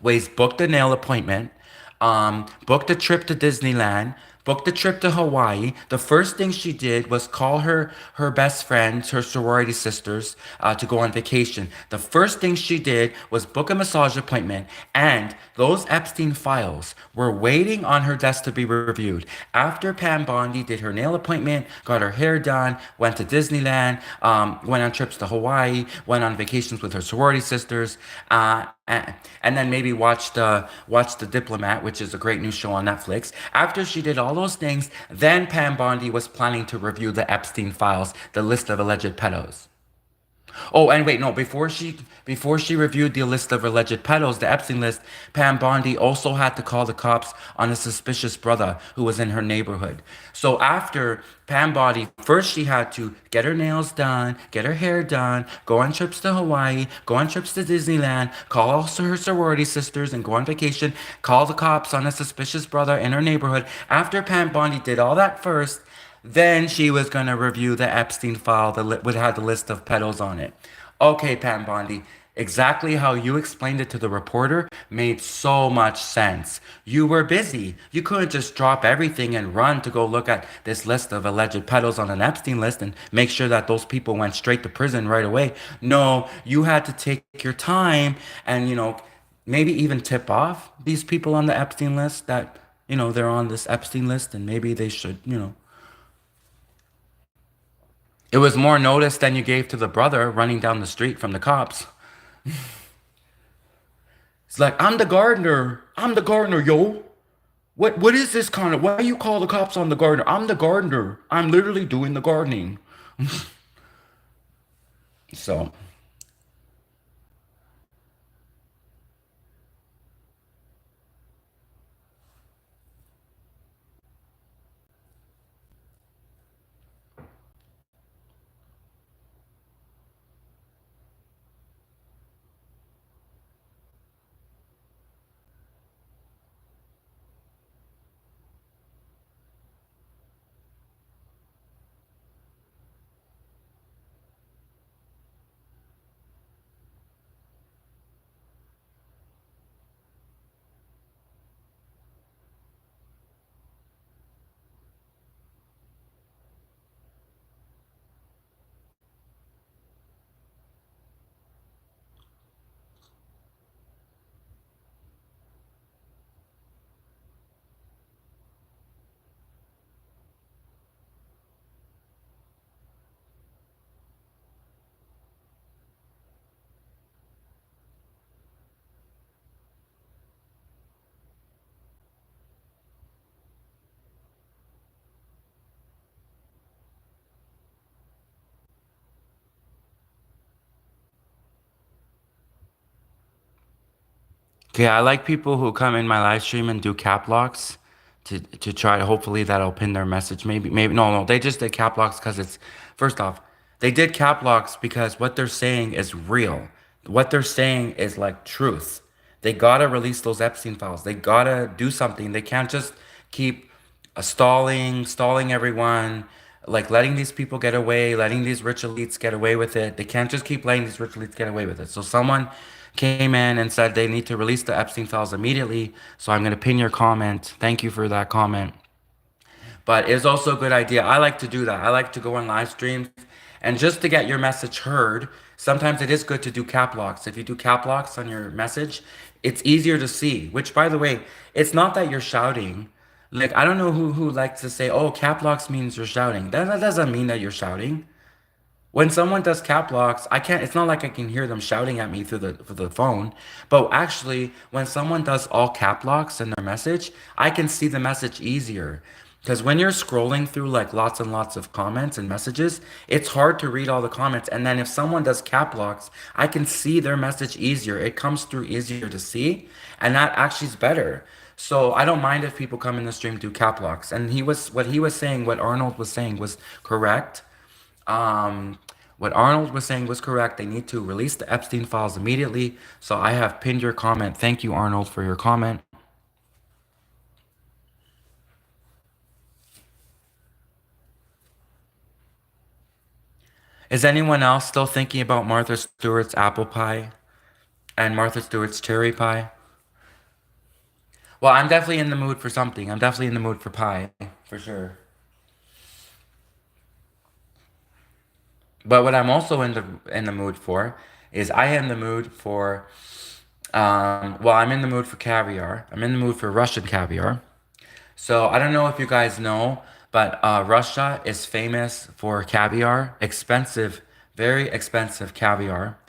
was book the nail appointment, booked the trip to Disneyland, booked the trip to Hawaii. The first thing she did was call her best friends, her sorority sisters, to go on vacation. The first thing she did was book a massage appointment, and those Epstein files were waiting on her desk to be reviewed. After Pam Bondi did her nail appointment, got her hair done, went to Disneyland, went on trips to Hawaii, went on vacations with her sorority sisters, and then maybe watch the Diplomat, which is a great new show on Netflix. After she did all those things, then Pam Bondi was planning to review the Epstein files, the list of alleged pedos. Oh, and wait, no, before she reviewed the list of alleged pedos, the Epstein list, Pam Bondi also had to call the cops on a suspicious brother who was in her neighborhood. So after Pam Bondi, first she had to get her nails done, get her hair done, go on trips to Hawaii, go on trips to Disneyland, call also her sorority sisters and go on vacation, call the cops on a suspicious brother in her neighborhood. After Pam Bondi did all that first, then she was going to review the Epstein file that would have the list of pedos on it. Okay, Pam Bondi, exactly how you explained it to the reporter made so much sense. You were busy. You couldn't just drop everything and run to go look at this list of alleged pedos on an Epstein list and make sure that those people went straight to prison right away. No, you had to take your time and, maybe even tip off these people on the Epstein list that, they're on this Epstein list and maybe they should. It was more notice than you gave to the brother running down the street from the cops. It's like, I'm the gardener. I'm the gardener, yo. What is this kind of, why do you call the cops on the gardener? I'm the gardener. I'm literally doing the gardening. So, okay, I like people who come in my live stream and do cap locks to try to hopefully that'll pin their message. Maybe no, they just did cap locks because it's first off, they did cap locks because what they're saying is real. What they're saying is like truth. They gotta release those Epstein files. They gotta do something. They can't just keep stalling everyone, like letting these people get away, letting these rich elites get away with it. They can't just keep letting these rich elites get away with it. So someone came in and said they need to release the Epstein files immediately. So I'm gonna pin your comment. Thank you for that comment. But it's also a good idea. I like to do that. I like to go on live streams and just to get your message heard. Sometimes it is good to do cap locks. If you do cap locks on your message, it's easier to see. Which, by the way, it's not that you're shouting. Like I don't know who likes to say, "Oh, cap locks means you're shouting." That doesn't mean that you're shouting. When someone does cap locks, I can't, it's not like I can hear them shouting at me through the phone. But actually, when someone does all cap locks in their message, I can see the message easier. Because when you're scrolling through like lots and lots of comments and messages, it's hard to read all the comments. And then if someone does cap locks, I can see their message easier. It comes through easier to see, and that actually is better. So I don't mind if people come in the stream do cap locks. And what he was saying, what Arnold was saying was correct. Um, what Arnold was saying was correct. They need to release the Epstein files immediately. So I have pinned your comment. Thank you, Arnold, for your comment. Is anyone else still thinking about Martha Stewart's apple pie and Martha Stewart's cherry pie? Well, I'm definitely in the mood for something. I'm definitely in the mood for pie, for sure. But what I'm also in the mood for is I am in the mood for well, I'm in the mood for caviar. I'm in the mood for Russian caviar. So I don't know if you guys know, but Russia is famous for caviar, expensive, very expensive caviar.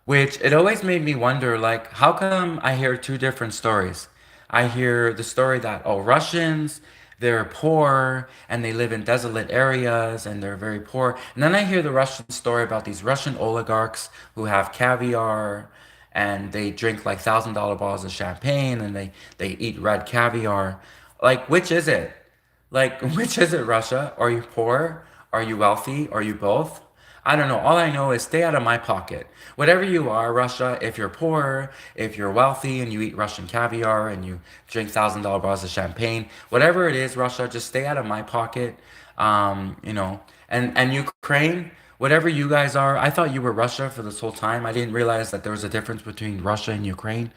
Which it always made me wonder, like, how come I hear two different stories? I hear the story that, oh, Russians, they're poor and they live in desolate areas and they're very poor. And then I hear the Russian story about these Russian oligarchs who have caviar and they drink like $1,000 bottles of champagne and they eat red caviar. Like, which is it? Like, which is it, Russia? Are you poor? Are you wealthy? Are you both? I don't know. All I know is stay out of my pocket. Whatever you are, Russia, if you're poor, if you're wealthy and you eat Russian caviar and you drink $1,000 bottles of champagne, whatever it is, Russia, just stay out of my pocket. And Ukraine, whatever you guys are, I thought you were Russia for this whole time. I didn't realize that there was a difference between Russia and Ukraine.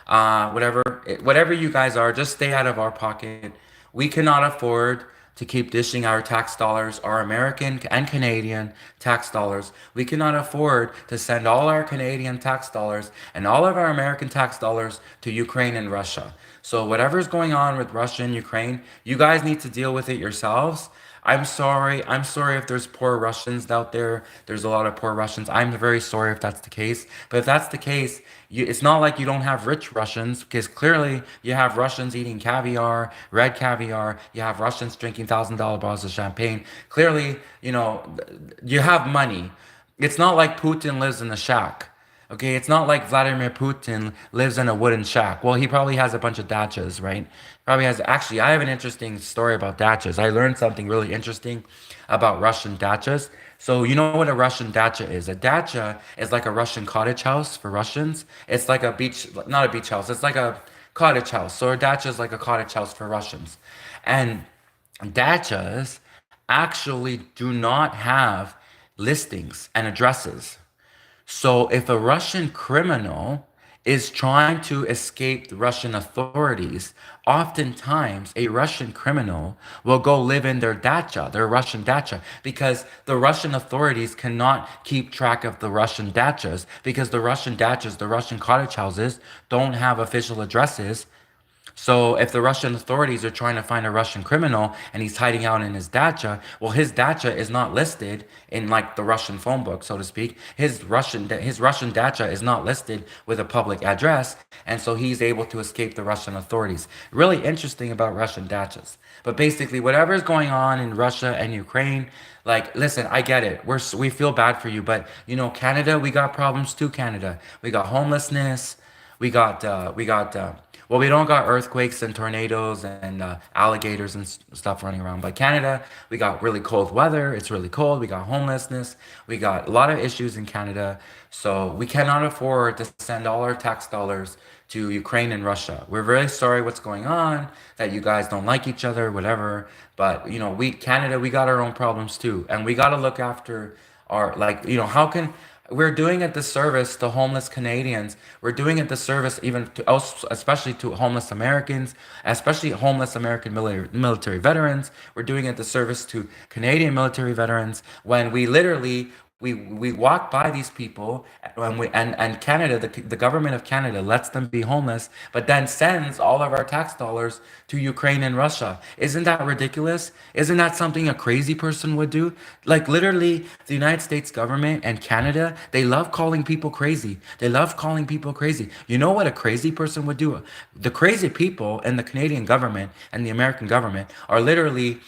Whatever you guys are, just stay out of our pocket. We cannot afford to keep dishing our tax dollars, our American and Canadian tax dollars. We cannot afford to send all our Canadian tax dollars and all of our American tax dollars to Ukraine and Russia. So whatever's going on with Russia and Ukraine, you guys need to deal with it yourselves. I'm sorry. I'm sorry if there's poor Russians out there. There's a lot of poor Russians. I'm very sorry if that's the case. But if that's the case, it's not like you don't have rich Russians, because clearly you have Russians eating caviar, red caviar. You have Russians drinking $1,000 bottles of champagne. Clearly, you have money. It's not like Putin lives in a shack. Okay, it's not like Vladimir Putin lives in a wooden shack. Well, he probably has a bunch of dachas, right? Probably has. Actually, I have an interesting story about dachas. I learned something really interesting about Russian dachas. So, you know what a Russian dacha is? A dacha is like a Russian cottage house for Russians. It's like a beach, not a beach house. It's like a cottage house. So, a dacha is like a cottage house for Russians. And dachas actually do not have listings and addresses. So if a Russian criminal is trying to escape the Russian authorities, oftentimes a Russian criminal will go live in their dacha, their Russian dacha, because the Russian authorities cannot keep track of the Russian dachas because the Russian dachas, the Russian cottage houses, don't have official addresses. So if the Russian authorities are trying to find a Russian criminal and he's hiding out in his dacha, well, his dacha is not listed in like the Russian phone book, so to speak. His Russian dacha is not listed with a public address, and so he's able to escape the Russian authorities. Really interesting about Russian dachas. But basically, whatever is going on in Russia and Ukraine, like, listen, I get it. We feel bad for you, but Canada, we got problems too. Canada, we got homelessness. We got well, we don't got earthquakes and tornadoes and alligators and stuff running around. But Canada, we got really cold weather. It's really cold. We got homelessness. We got a lot of issues in Canada. So we cannot afford to send all our tax dollars to Ukraine and Russia. We're very sorry what's going on, that you guys don't like each other, whatever. But we Canada, we got our own problems too, and we got to look after our, like, how can we're doing a disservice to homeless Canadians. We're doing a disservice even to us, especially to homeless Americans, especially homeless American military veterans. We're doing a disservice to Canadian military veterans when we literally we walk by these people and Canada, the government of Canada lets them be homeless, but then sends all of our tax dollars to Ukraine and Russia. Isn't that ridiculous? Isn't that something a crazy person would do? Like, literally, the United States government and Canada, they love calling people crazy. They love calling people crazy. You know what a crazy person would do? The crazy people in the Canadian government and the American government are literally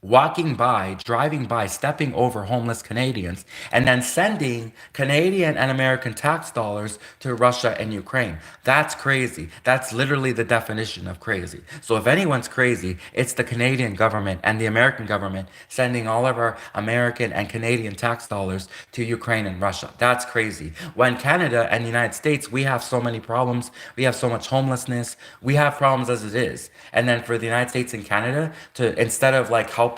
walking by, driving by, stepping over homeless Canadians, and then sending Canadian and American tax dollars to Russia and Ukraine. That's crazy. That's literally the definition of crazy. So if anyone's crazy, it's the Canadian government and the American government sending all of our American and Canadian tax dollars to Ukraine and Russia. That's crazy. When Canada and the United States, we have so many problems. We have so much homelessness. We have problems as it is. And then for the United States and Canada to, instead of like helping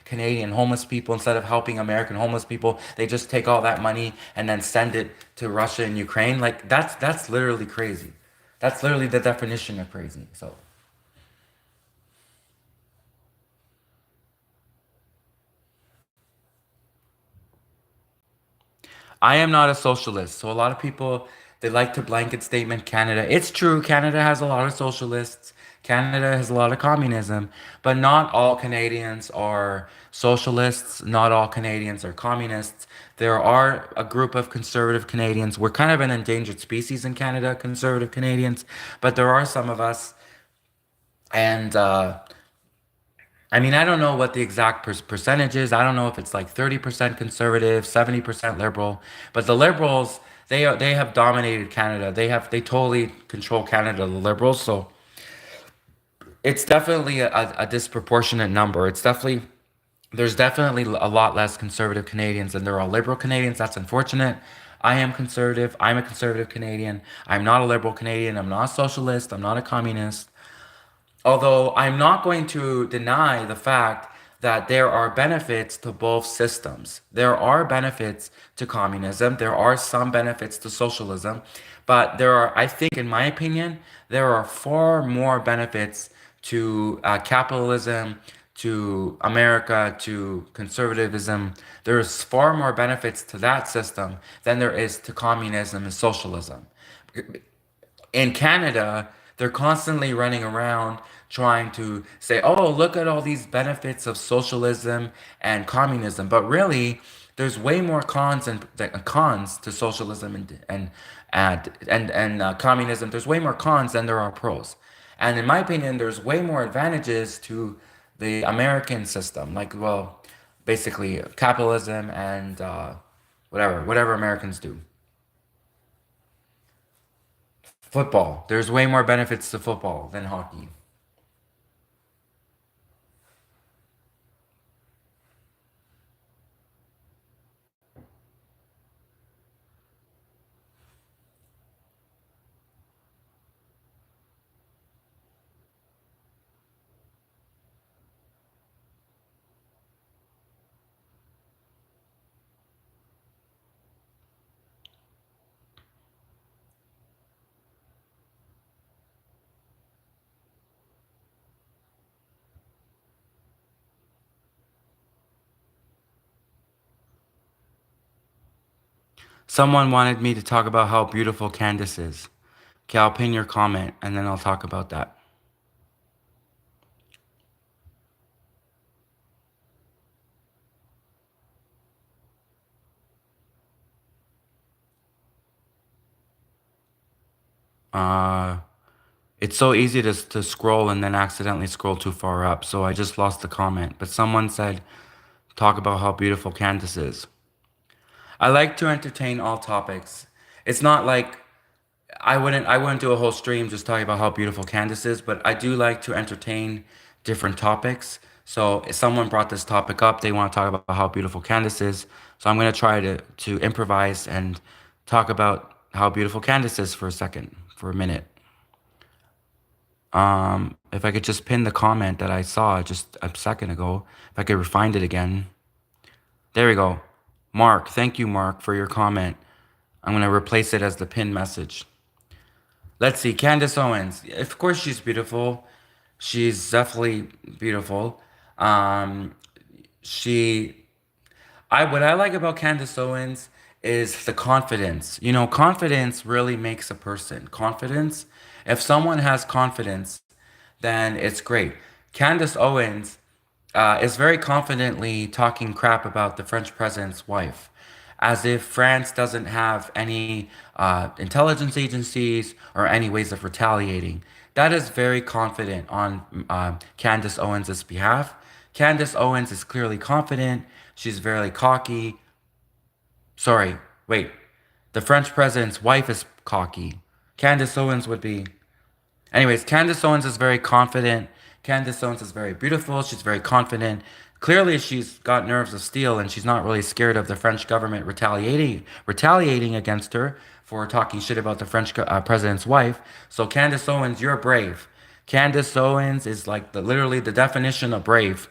Canadian homeless people, instead of helping American homeless people, they just take all that money and then send it to Russia and Ukraine. Like, that's literally crazy. That's literally the definition of crazy. So I am not a socialist. So a lot of people, they like to blanket statement Canada. It's true, Canada has a lot of socialists. Canada has a lot of communism, but not all Canadians are socialists. Not all Canadians are communists. There are a group of conservative Canadians. We're kind of an endangered species in Canada, conservative Canadians, but there are some of us. And I mean, I don't know what the exact percentage is. I don't know if it's like 30% conservative, 70% liberal. But the liberals, they have dominated Canada. They totally control Canada, the liberals. So it's definitely a disproportionate number. There's definitely a lot less conservative Canadians than there are liberal Canadians. That's unfortunate. I am conservative. I'm a conservative Canadian. I'm not a liberal Canadian. I'm not a socialist. I'm not a communist. Although I'm not going to deny the fact that there are benefits to both systems. There are benefits to communism, there are some benefits to socialism, but I think, in my opinion, there are far more benefits to capitalism, to America, to conservatism. There's far more benefits to that system than there is to communism and socialism. In Canada, they're constantly running around trying to say, oh, look at all these benefits of socialism and communism. But really, there's way more cons to socialism and communism. There's way more cons than there are pros. And in my opinion, there's way more advantages to the American system, like, well, basically capitalism and Whatever Americans do. Football. There's way more benefits to football than hockey. Someone wanted me to talk about how beautiful Candace is. Okay, I'll pin your comment and then I'll talk about that. Uh, it's so easy to scroll and then accidentally scroll too far up, so I just lost the comment. But someone said, talk about how beautiful Candace is. I like to entertain all topics. It's not like I wouldn't do a whole stream just talking about how beautiful Candace is, but I do like to entertain different topics. So if someone brought this topic up, they want to talk about how beautiful Candace is. So I'm gonna try to improvise and talk about how beautiful Candace is for a second, for a minute. If I could just pin the comment that I saw just a second ago, if I could find it again. There we go. Mark, thank you, Mark, for your comment. I'm gonna replace it as the pin message. Let's see, Candace Owens. Of course, she's beautiful. She's definitely beautiful. Um, she, what I like about Candace Owens is the confidence. You know, confidence really makes a person. Confidence. If someone has confidence, then it's great. Candace Owens is very confidently talking crap about the French president's wife, as if France doesn't have any intelligence agencies or any ways of retaliating. That is very confident on Candace Owens' behalf. Candace Owens is clearly confident. She's very cocky. Sorry, wait. The French president's wife is cocky. Candace Owens would be. Anyways, Candace Owens is very confident. Candace Owens is very beautiful. She's very confident. Clearly, she's got nerves of steel, and she's not really scared of the French government retaliating against her for talking shit about the French president's wife. So, Candace Owens, you're brave. Candace Owens is like literally the definition of brave,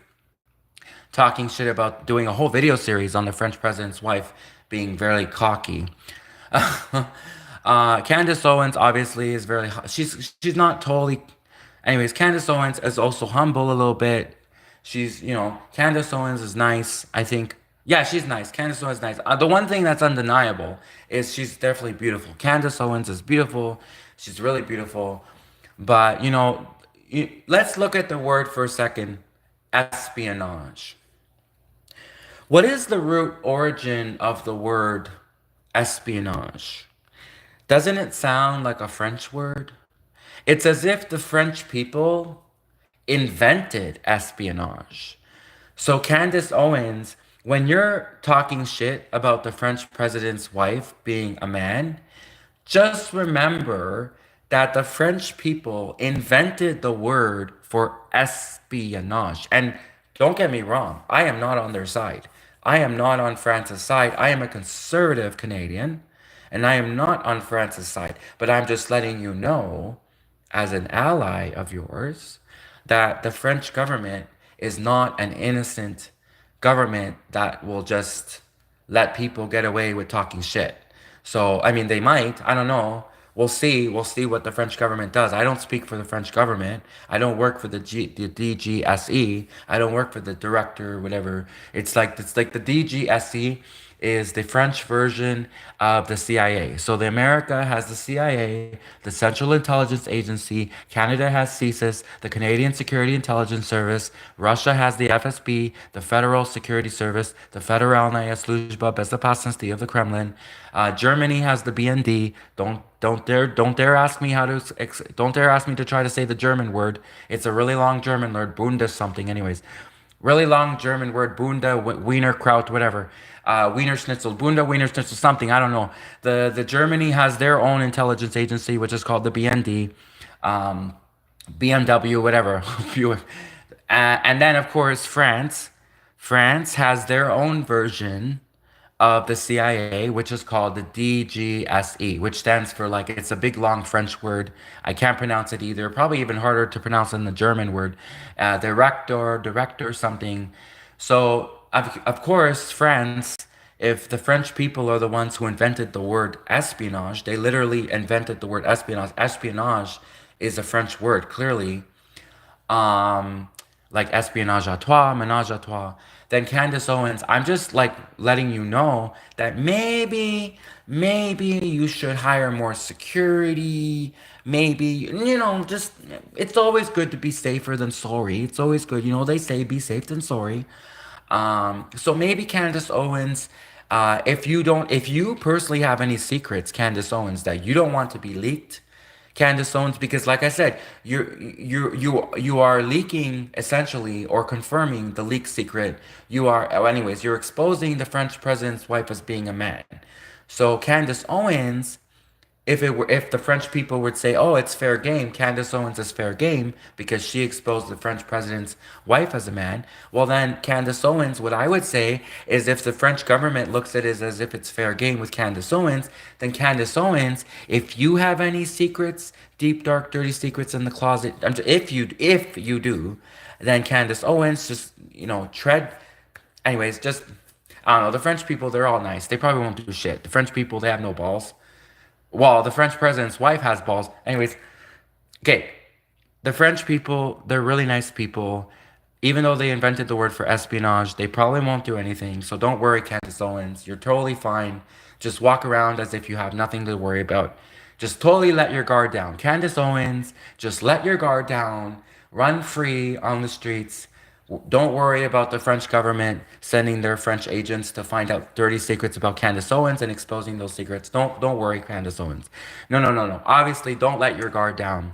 talking shit about doing a whole video series on the French president's wife being very cocky. Candace Owens obviously is very. She's not totally. Anyways, Candace Owens is also humble a little bit. She's, Candace Owens is nice. I think. Yeah, she's nice. Candace Owens is nice. The one thing that's undeniable is she's definitely beautiful. Candace Owens is beautiful. She's really beautiful. But let's look at the word for a second. Espionage. What is the root origin of the word espionage? Doesn't it sound like a French word? It's as if the French people invented espionage. So, Candace Owens, when you're talking shit about the French president's wife being a man, just remember that the French people invented the word for espionage. And don't get me wrong, I am not on their side. I am not on France's side. I am a conservative Canadian, and I am not on France's side. But I'm just letting you know, as an ally of yours, that the French government is not an innocent government that will just let people get away with talking shit. So, I mean, they might. I don't know. We'll see. We'll see what the French government does. I don't speak for the French government. I don't work for the DGSE. I don't work for the director, whatever. It's like the DGSE is the French version of the CIA. So the America has the CIA, the Central Intelligence Agency. Canada has CSIS, the Canadian Security Intelligence Service. Russia has the FSB, the Federal Security Service, the Federalная служба безопасности of the Kremlin. Germany has the BND. Don't dare ask me don't dare ask me to try to say the German word. It's a really long German word, Bundes something. Anyways, Really long German word, Bunda, Wiener Kraut, whatever. Wiener Schnitzel, Bunda, Wiener Schnitzel, something, I don't know. The Germany has their own intelligence agency, which is called the BND, um, BMW, whatever. And then, of course, France. France has their own version of the CIA, which is called the DGSE, which stands for like, it's a big long French word. I can't pronounce it either. Probably even harder to pronounce than the German word. Director, something. So, of course, France, if the French people are the ones who invented the word espionage, they literally invented the word espionage. Espionage is a French word, clearly, um, like espionage à trois, ménage à trois, then Candace Owens, I'm just like letting you know that maybe you should hire more security. Maybe, just it's always good to be safer than sorry. It's always good. They say be safe than sorry. So maybe Candace Owens, if you personally have any secrets, Candace Owens, that you don't want to be leaked, Candace Owens, because like I said, you are leaking essentially or confirming the leak secret. Anyways, you're exposing the French president's wife as being a man. So Candace Owens, if the French people would say, "Oh, it's fair game," Candace Owens is fair game because she exposed the French president's wife as a man. Well, then Candace Owens, what I would say is, if the French government looks at it as if it's fair game with Candace Owens, then Candace Owens, if you have any secrets, deep, dark, dirty secrets in the closet, if you do, then Candace Owens, just tread. Anyways, just I don't know. The French people, they're all nice. They probably won't do shit. The French people, they have no balls. Well, the French president's wife has balls. Anyways, okay. The French people, they're really nice people. Even though they invented the word for espionage, they probably won't do anything. So don't worry, Candace Owens. You're totally fine. Just walk around as if you have nothing to worry about. Just totally let your guard down. Candace Owens, just let your guard down. Run free on the streets. Don't worry about the French government sending their French agents to find out dirty secrets about Candace Owens and exposing those secrets. Don't worry, Candace Owens. No, no, no, no. Obviously, don't let your guard down.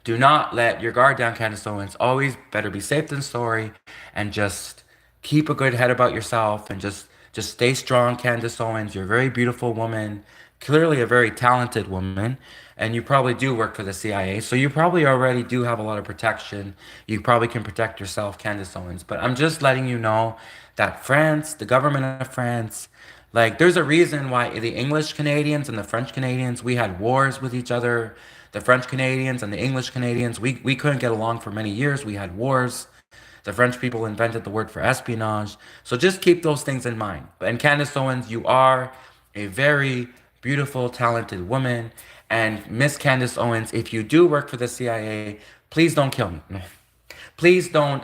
Do not let your guard down, Candace Owens. Always better be safe than sorry, and just keep a good head about yourself, and just stay strong, Candace Owens. You're a very beautiful woman, clearly a very talented woman, and you probably do work for the CIA, so you probably already do have a lot of protection. You probably can protect yourself, Candace Owens. But I'm just letting you know that France, the government of France, like, there's a reason why the English Canadians and the French Canadians, we had wars with each other. The French Canadians and the English Canadians, we couldn't get along for many years. We had wars. The French people invented the word for espionage. So just keep those things in mind. And Candace Owens, you are a very beautiful, talented woman. And Miss Candace Owens, if you do work for the CIA, please don't kill me. Please don't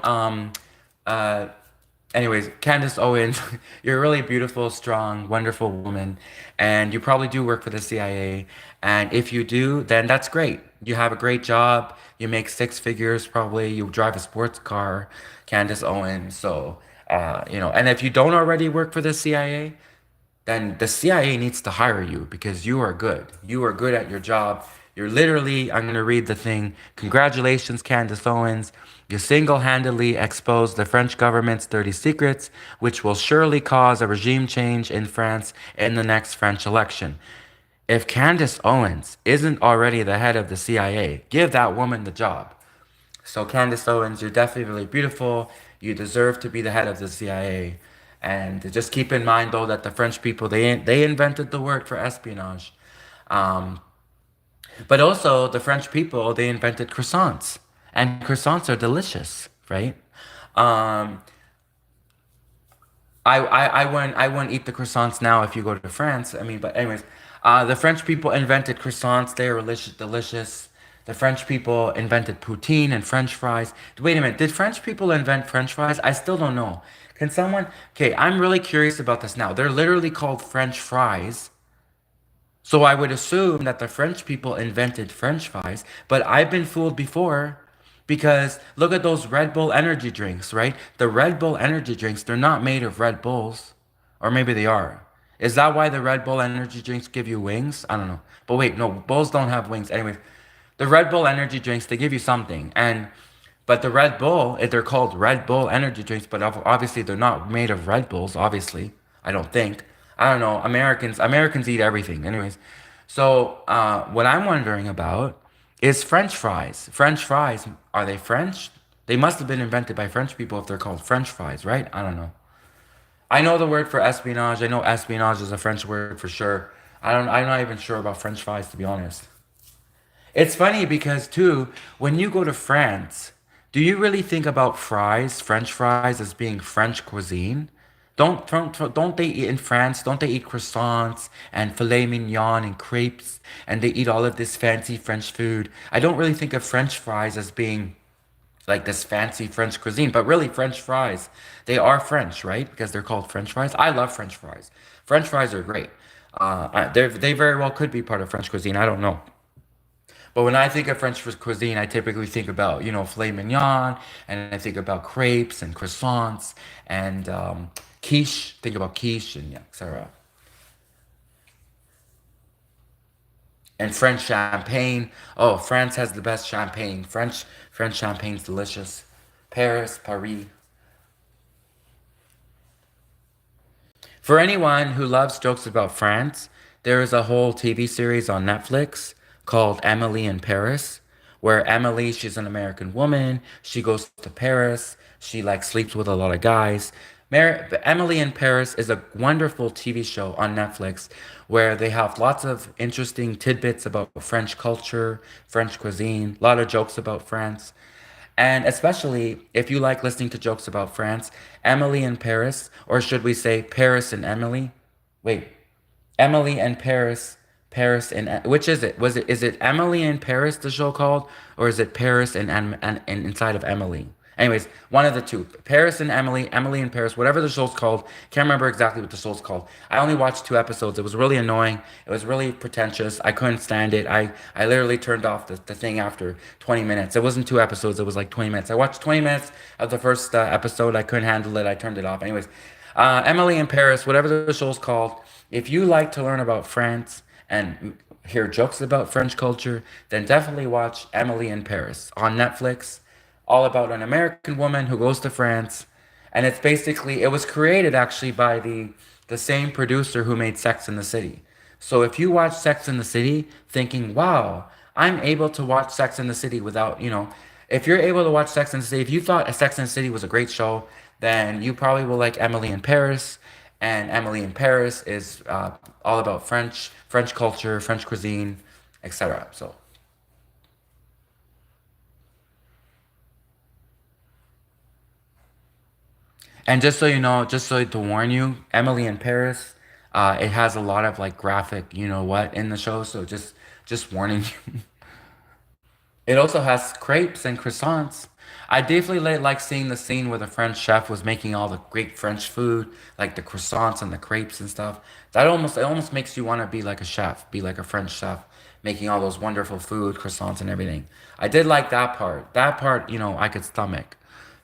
uh anyways, Candace Owens, you're a really beautiful, strong, wonderful woman, and you probably do work for the CIA. And if you do, then that's great. You have a great job. You make six figures, probably. You drive a sports car, Candace Owens. So, and if you don't already work for the CIA, then the CIA needs to hire you because you are good. You are good at your job. You're literally, I'm going to read the thing. Congratulations, Candace Owens. You single-handedly exposed the French government's dirty secrets, which will surely cause a regime change in France in the next French election. If Candace Owens isn't already the head of the CIA, give that woman the job. So Candace Owens, you're definitely really beautiful. You deserve to be the head of the CIA. And just keep in mind, though, that the French people, they invented the word for espionage. Um, but also, the French people, they invented croissants. And croissants are delicious, right? Um, I wouldn't eat the croissants now if you go to France. I mean, but anyways, the French people invented croissants. They are delicious. The French people invented poutine and French fries. Wait a minute, did French people invent French fries? I still don't know. Can someone? Okay, I'm really curious about this now. They're literally called French fries. So I would assume that the French people invented French fries, but I've been fooled before because look at those Red Bull energy drinks, right? The Red Bull energy drinks, they're not made of Red Bulls. Or maybe they are. Is that why the Red Bull energy drinks give you wings? I don't know. But wait, no, Bulls don't have wings. Anyways, the Red Bull energy drinks, they give you something. But the Red Bull, they're called Red Bull energy drinks, but obviously they're not made of Red Bulls, obviously. I don't think. I don't know. Americans eat everything. Anyways, so what I'm wondering about is French fries. French fries, are they French? They must have been invented by French people if they're called French fries, right? I don't know. I know the word for espionage. I know espionage is a French word for sure. I'm not even sure about French fries to be honest. It's funny because too, when you go to France, do you really think about fries, French fries, as being French cuisine? Don't they eat in France? Don't they eat croissants and filet mignon and crepes and they eat all of this fancy French food? I don't really think of French fries as being like this fancy French cuisine, but really French fries, they are French, right? Because they're called French fries. I love French fries. French fries are great. They very well could be part of French cuisine. I don't know. But when I think of French cuisine, I typically think about, filet mignon, and I think about crepes and croissants and quiche. Think about quiche and yeah, etc. And French champagne. Oh, France has the best champagne. French champagne's delicious. Paris. For anyone who loves jokes about France, there is a whole TV series on Netflix called Emily in Paris, where Emily, she's an American woman, she goes to Paris, she like sleeps with a lot of guys. Emily in Paris is a wonderful TV show on Netflix where they have lots of interesting tidbits about French culture, French cuisine, a lot of jokes about France. And especially if you like listening to jokes about France, Emily in Paris, or should we say Paris and Emily? Wait, Emily and Paris, Paris and which is it? Is it Emily in Paris the show called, or is it Paris and inside of Emily? Anyways, one of the two. Paris and Emily, Emily in Paris, whatever the show's called. Can't remember exactly what the show's called. I only watched 2 episodes. It was really annoying. It was really pretentious. I couldn't stand it. I literally turned off the thing after 20 minutes. It wasn't 2 episodes. It was like 20 minutes. I watched 20 minutes of the first episode. I couldn't handle it. I turned it off. Anyways, Emily in Paris, whatever the show's called. If you like to learn about France and hear jokes about French culture, then definitely watch Emily in Paris on Netflix. All about an American woman who goes to France, and it was created actually by the same producer who made Sex in the City. So if you watch Sex in the City thinking, wow, I'm able to watch Sex in the City without, if you're able to watch Sex in the City, if you thought Sex in the City was a great show, then you probably will like Emily in Paris. And Emily in Paris is all about French culture, French cuisine, etc. So, and just so you know, just so to warn you, Emily in Paris, it has a lot of like graphic, in the show. So just warning you. It also has crepes and croissants. I definitely like seeing the scene where the French chef was making all the great French food, like the croissants and the crepes and stuff. It almost makes you want to be like a chef, be like a French chef, making all those wonderful food, croissants and everything. I did like that part. That part, I could stomach.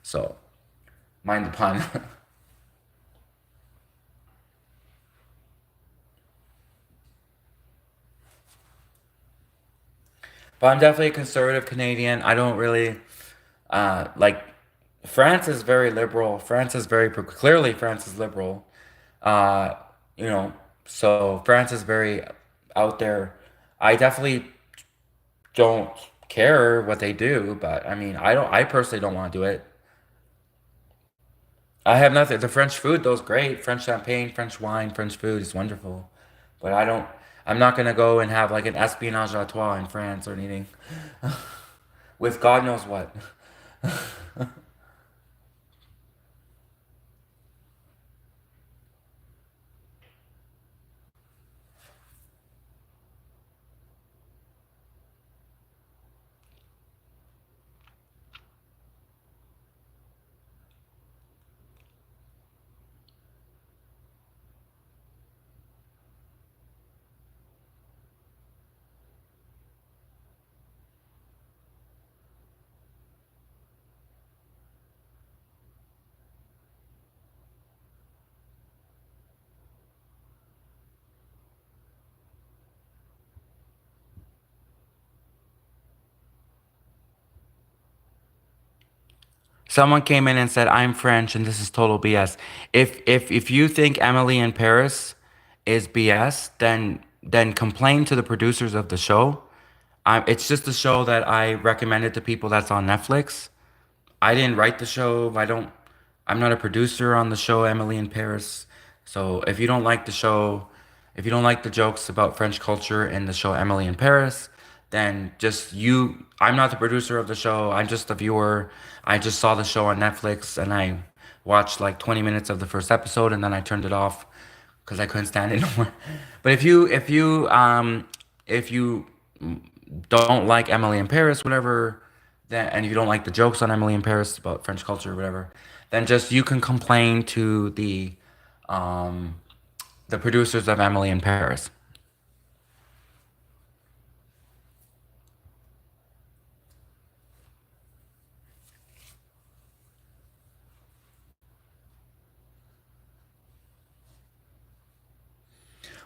So, mind the pun. But I'm definitely a conservative Canadian. I don't really like France is very liberal. France is clearly France is liberal. Uh, you know, so France is very out there. I definitely don't care what they do, but I mean, I personally don't want to do it. I have nothing. The French food, those great. French champagne, French wine, French food is wonderful. But I'm not gonna go and have like an espionage à trois in France or anything with God knows what. Someone came in and said, "I'm French, and this is total BS." If you think Emily in Paris is BS, then complain to the producers of the show. It's just a show that I recommended to people that's on Netflix. I didn't write the show. I'm not a producer on the show Emily in Paris. So if you don't like the show, if you don't like the jokes about French culture in the show Emily in Paris, then just I'm not the producer of the show. I'm just a viewer. I just saw the show on Netflix and I watched like 20 minutes of the first episode and then I turned it off because I couldn't stand it no more. But if you don't like Emily in Paris, whatever, then and if you don't like the jokes on Emily in Paris about French culture or whatever, then just you can complain to um the producers of Emily in Paris.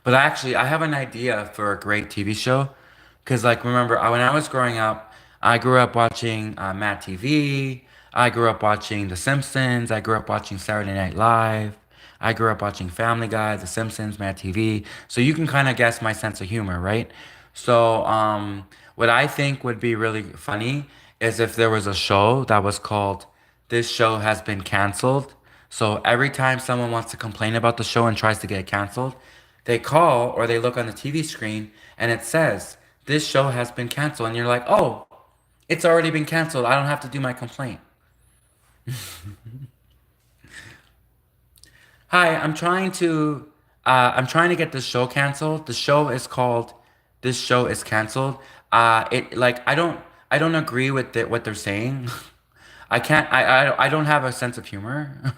But actually, I have an idea for a great TV show. Because, like, remember, when I was growing up, I grew up watching Mad TV. I grew up watching The Simpsons. I grew up watching Saturday Night Live. I grew up watching Family Guy, The Simpsons, Mad TV. So you can kind of guess my sense of humor, right? So, what I think would be really funny is if there was a show that was called This Show Has Been Canceled. So every time someone wants to complain about the show and tries to get it canceled, they call or they look on the TV screen and it says, This show has been canceled. And you're like, oh, it's already been canceled. I don't have to do my complaint. Hi, I'm trying to get this show canceled. The show is called This Show is Canceled. It like I don't agree with what they're saying. I don't have a sense of humor.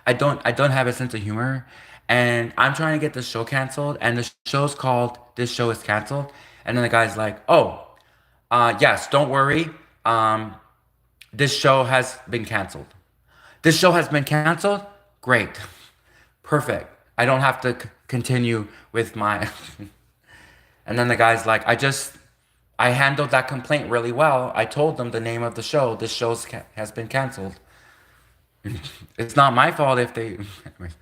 I don't have a sense of humor, and I'm trying to get this show canceled. And the show's called This Show is Canceled. And then the guy's like, "Oh, yes, don't worry. Um, this show has been canceled. This show has been canceled. Great, perfect. I don't have to continue with my." And then the guy's like, I handled that complaint really well. I told them the name of the show. This show has been canceled. It's not my fault if they. Anyways.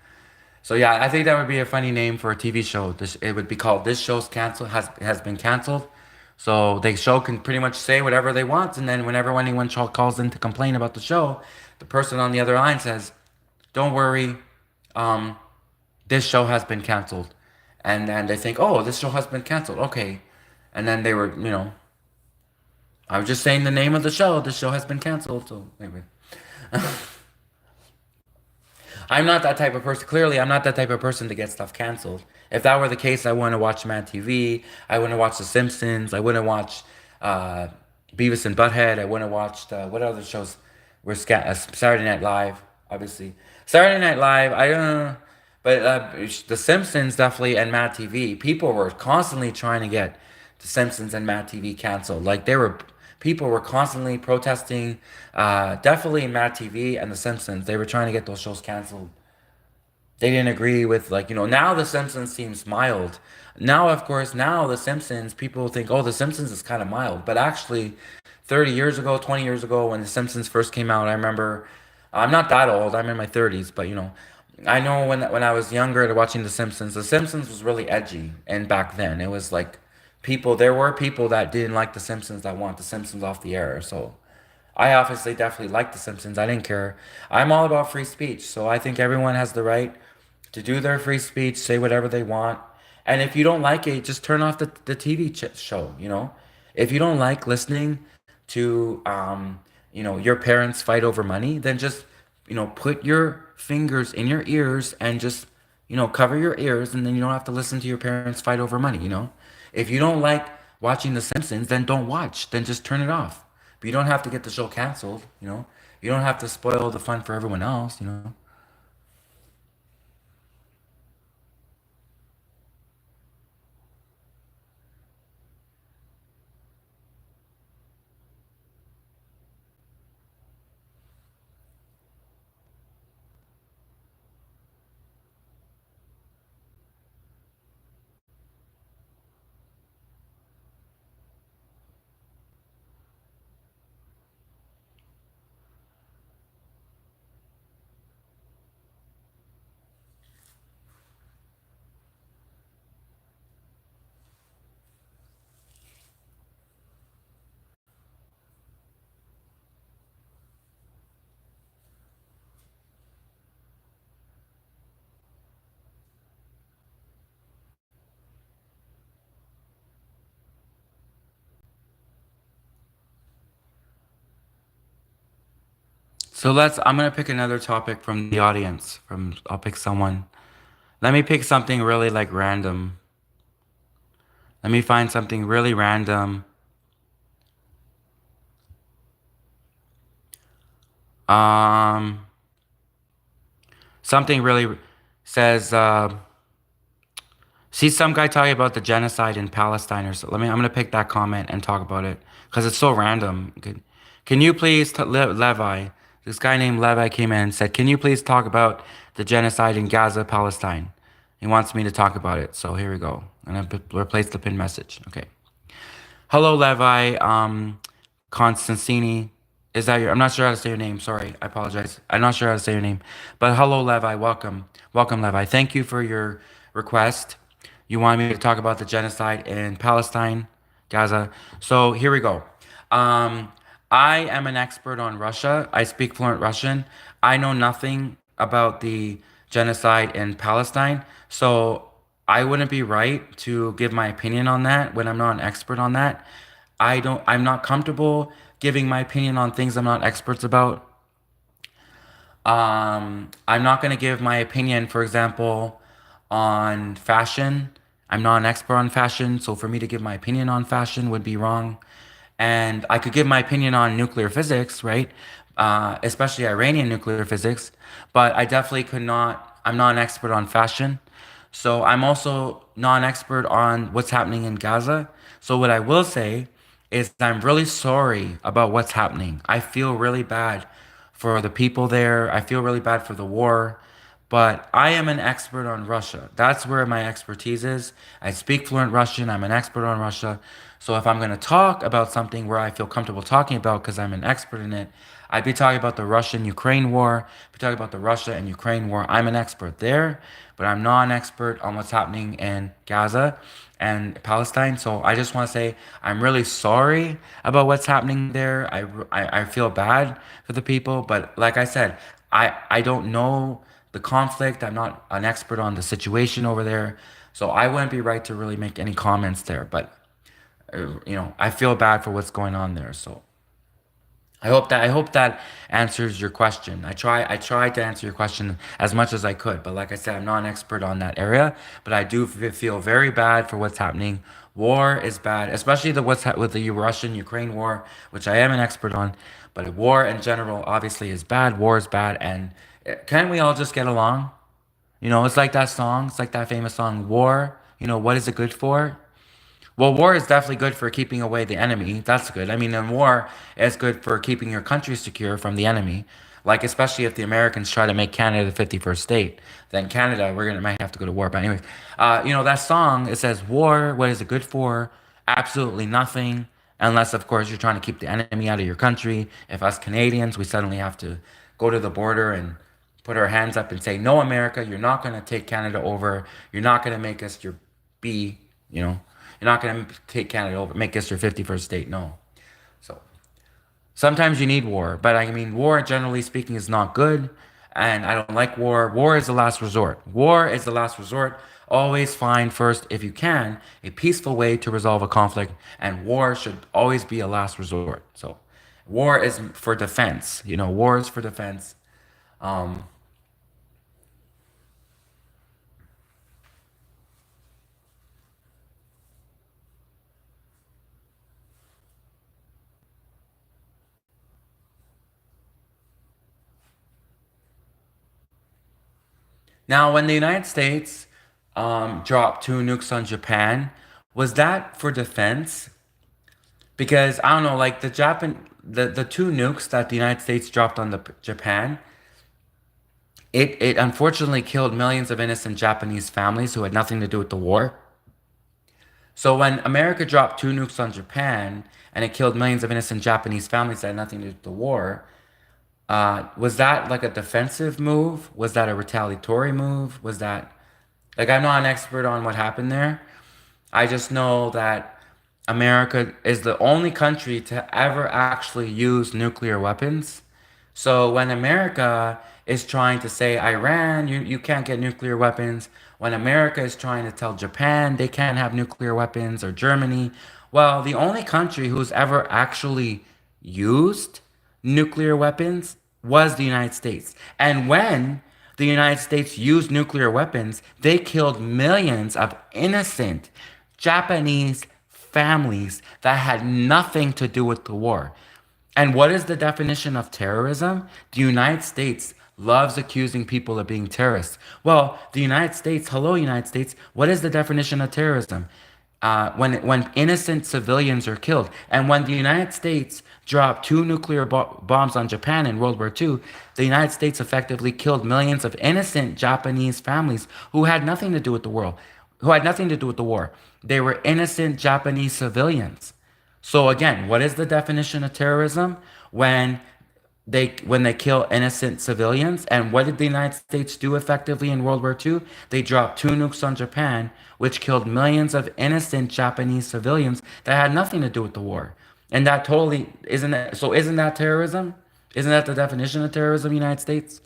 So yeah, I think that would be a funny name for a TV show. It would be called "This Show's Canceled has been canceled." So the show can pretty much say whatever they want, and then whenever anyone calls in to complain about the show, the person on the other line says, "Don't worry, um, this show has been canceled," and then they think, "Oh, this show has been canceled." Okay, and then they were, I was just saying the name of the show. This show has been canceled. So anyway. I'm not that type of person. Clearly, I'm not that type of person to get stuff canceled. If that were the case, I wouldn't watch Mad TV. I wouldn't watch The Simpsons. I wouldn't watch uh, Beavis and Butthead. I wouldn't watch what other shows were Saturday Night Live, obviously. Saturday Night Live, I don't know. But The Simpsons definitely and Mad TV. People were constantly trying to get The Simpsons and Mad TV canceled. Like people were constantly protesting. Definitely Mad TV and The Simpsons. They were trying to get those shows canceled. They didn't agree with now The Simpsons seems mild. Now, of course, now The Simpsons, people think, oh, The Simpsons is kind of mild. But actually, 30 years ago, 20 years ago, when The Simpsons first came out, I remember, I'm not that old, I'm in my 30s, but I know when I was younger watching The Simpsons was really edgy. And back then, it was like, there were people that didn't like The Simpsons that want The Simpsons off the air. So I obviously definitely like The Simpsons. I didn't care. I'm all about free speech. So I think everyone has the right to do their free speech, say whatever they want. And if you don't like it, just turn off the TV show. If you don't like listening to, your parents fight over money, then just, put your fingers in your ears and just, cover your ears and then you don't have to listen to your parents fight over money. If you don't like watching The Simpsons, then don't watch. Then just turn it off. But you don't have to get the show canceled. You don't have to spoil the fun for everyone else. So I'm gonna pick another topic from the audience. I'll pick someone. Let me pick something really like random. Let me find something really random. Um, something really says, see some guy talking about the genocide in Palestine or so. I'm gonna pick that comment and talk about it because it's so random. Can you please, Levi, this guy named Levi came in and said, can you please talk about the genocide in Gaza, Palestine? He wants me to talk about it. So here we go. I'm gonna replace the pin message. Okay. Hello, Levi. Constantini. Is that your? I'm not sure how to say your name. Sorry, I apologize. I'm not sure how to say your name. But hello, Levi. Welcome, welcome, Levi. Thank you for your request. You want me to talk about the genocide in Palestine, Gaza. So here we go. Um, I am an expert on Russia. I speak fluent Russian. I know nothing about the genocide in Palestine. So I wouldn't be right to give my opinion on that when I'm not an expert on that. I'm not comfortable giving my opinion on things I'm not experts about. I'm not going to give my opinion, for example, on fashion. I'm not an expert on fashion, so for me to give my opinion on fashion would be wrong. And I could give my opinion on nuclear physics, right? Especially Iranian nuclear physics, but I definitely could not, I'm not an expert on fashion. So I'm also not an expert on what's happening in Gaza. So what I will say is I'm really sorry about what's happening. I feel really bad for the people there. I feel really bad for the war. But I am an expert on Russia. That's where my expertise is. I speak fluent Russian. I'm an expert on Russia. So if I'm going to talk about something where I feel comfortable talking about because I'm an expert in it, I'd be talking about the Russian-Ukraine war. I'd be talking about the Russia and Ukraine war. I'm an expert there, but I'm not an expert on what's happening in Gaza and Palestine. So I just want to say I'm really sorry about what's happening there. I feel bad for the people, but like I said, I don't know the conflict. I'm not an expert on the situation over there, so I wouldn't be right to really make any comments there. But I feel bad for what's going on there. So I hope that answers your question. I tried to answer your question as much as I could, but like I said, I'm not an expert on that area. But I do feel very bad for what's happening. War is bad, especially with the Russian-Ukraine war, which I am an expert on. But war in general obviously is bad. War is bad, and can't we all just get along? It's like that song. It's like that famous song, "War." What is it good for? Well, war is definitely good for keeping away the enemy. That's good. I mean, in war, it's good for keeping your country secure from the enemy. Like, especially if the Americans try to make Canada the 51st state, then Canada, might have to go to war. But anyways, that song, it says, "War, what is it good for? Absolutely nothing. Unless, of course, you're trying to keep the enemy out of your country. If us Canadians, we suddenly have to go to the border and put our hands up and say, no, America, you're not going to take Canada over. You're not going to make us your B, you know. You're not going to take Canada over, make us your 51st state. No. So sometimes you need war, but I mean, war, generally speaking, is not good. And I don't like war. War is the last resort. War is the last resort. Always find first, if you can, a peaceful way to resolve a conflict. And war should always be a last resort. So war is for defense. War is for defense. Um, Now, when the United States dropped two nukes on Japan, was that for defense? Because I don't know, like the two nukes that the United States dropped on the Japan, it unfortunately killed millions of innocent Japanese families who had nothing to do with the war. So when America dropped two nukes on Japan and it killed millions of innocent Japanese families that had nothing to do with the war, was that like a defensive move? Was that a retaliatory move? Was that like I'm not an expert on what happened there. I just know that America is the only country to ever actually use nuclear weapons. So when America is trying to say, Iran, you can't get nuclear weapons, when America is trying to tell Japan they can't have nuclear weapons or Germany, well, the only country who's ever actually used nuclear weapons was the United States. And when the United States used nuclear weapons, they killed millions of innocent Japanese families that had nothing to do with the war. And what is the definition of terrorism? The United States loves accusing people of being terrorists. Well, the United States, hello, United States, what is the definition of terrorism? When innocent civilians are killed, and when the United States dropped two nuclear bombs on Japan in World War II, the United States effectively killed millions of innocent Japanese families who had nothing to do with the world, who had nothing to do with the war. They were innocent Japanese civilians. So again, what is the definition of terrorism? When they kill innocent civilians. And what did the United States do effectively in World War II? They dropped two nukes on Japan, which killed millions of innocent Japanese civilians that had nothing to do with the war. And that totally isn't that, so isn't that terrorism? Isn't that the definition of terrorism, United States?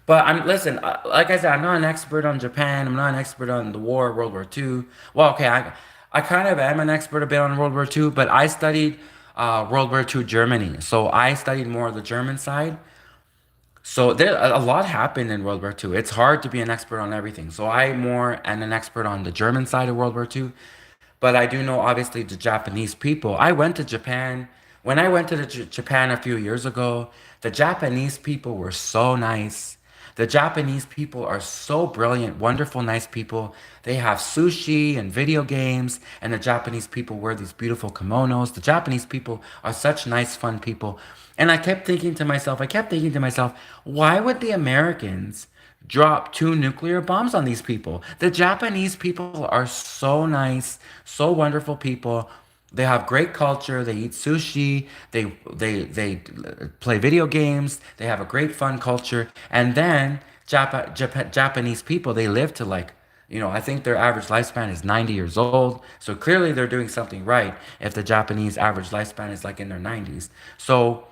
But I'm listen, like I said, I'm not an expert on Japan. I'm not an expert on the war, World War II. Well, okay, I kind of am an expert a bit on World War II, but I studied World War II Germany, so I studied more of the German side. So there a lot happened in World War II. It's hard to be an expert on everything. So I more am an expert on the German side of World War II, but I do know obviously the Japanese people. I went to Japan. When I went to Japan a few years ago, the Japanese people were so nice. The Japanese people are so brilliant, wonderful, nice people. They have sushi and video games, and the Japanese people wear these beautiful kimonos. The Japanese people are such nice, fun people. And I kept thinking to myself, why would the Americans drop two nuclear bombs on these people? The Japanese people are so nice, so wonderful people. They have great culture. They eat sushi. They play video games. They have a great fun culture. And then Japanese people, they live to like, I think their average lifespan is 90 years old. So clearly they're doing something right if the Japanese average lifespan is like in their 90s. So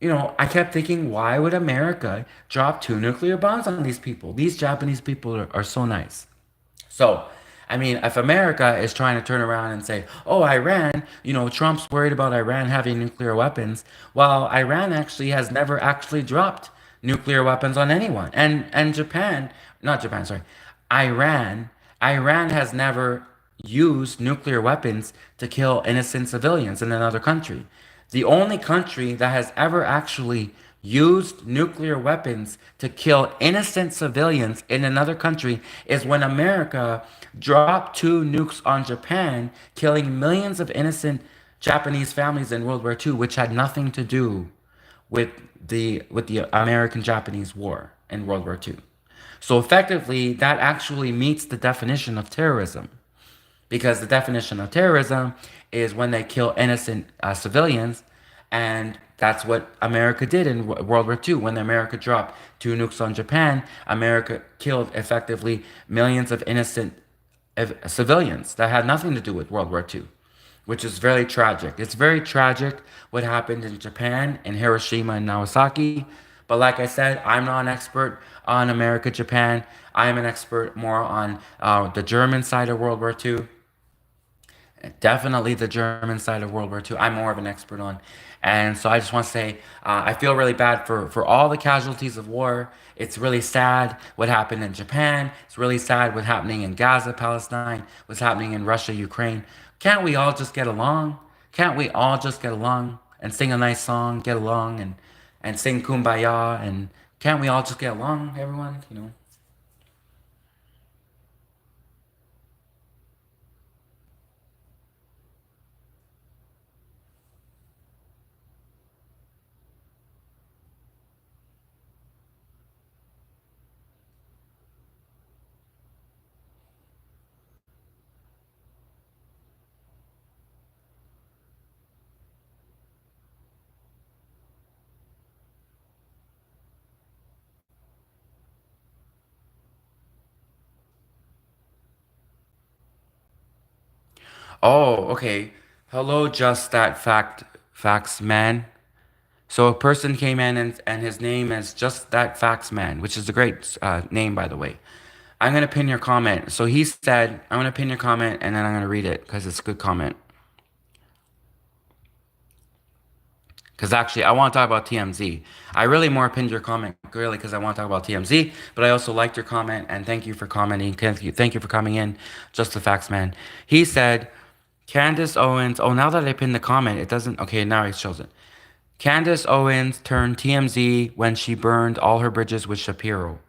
I kept thinking, why would America drop two nuclear bombs on these people? These Japanese people are so nice. So, I mean, if America is trying to turn around and say, oh, Iran, Trump's worried about Iran having nuclear weapons, well, Iran actually has never actually dropped nuclear weapons on anyone. And Japan, not Japan, sorry, Iran, Iran has never used nuclear weapons to kill innocent civilians in another country. The only country that has ever actually used nuclear weapons to kill innocent civilians in another country is when America dropped two nukes on Japan, killing millions of innocent Japanese families in World War II, which had nothing to do with the American Japanese War in World War II. So effectively, that actually meets the definition of terrorism because the definition of terrorism is when they kill innocent civilians, and that's what America did in World War II. When America dropped two nukes on Japan, America killed effectively millions of innocent civilians that had nothing to do with World War II, which is very tragic. It's very tragic what happened in Japan, in Hiroshima and Nagasaki. But like I said, I'm not an expert on America, Japan. I am an expert more on the German side of World War II. Definitely the German side of World War II. I'm more of an expert on. And so I just want to say, I feel really bad for all the casualties of war. It's really sad what happened in Japan. It's really sad what's happening in Gaza, Palestine, what's happening in Russia, Ukraine. Can't we all just get along? Can't we all just get along and sing a nice song, get along and sing Kumbaya? And can't we all just get along, everyone? Oh, okay. Hello, just that facts man. So a person came in and his name is just that facts man, which is a great name by the way. I'm gonna pin your comment. So he said, I'm gonna pin your comment and then I'm gonna read it because it's a good comment. Because actually, I want to talk about TMZ. I really more pinned your comment really because I want to talk about TMZ, but I also liked your comment and thank you for commenting. Thank you for coming in. Just the facts, man. He said, Candace Owens. Oh, now that I pinned the comment, it doesn't. Okay, now it shows it. Candace Owens turned TMZ when she burned all her bridges with Shapiro.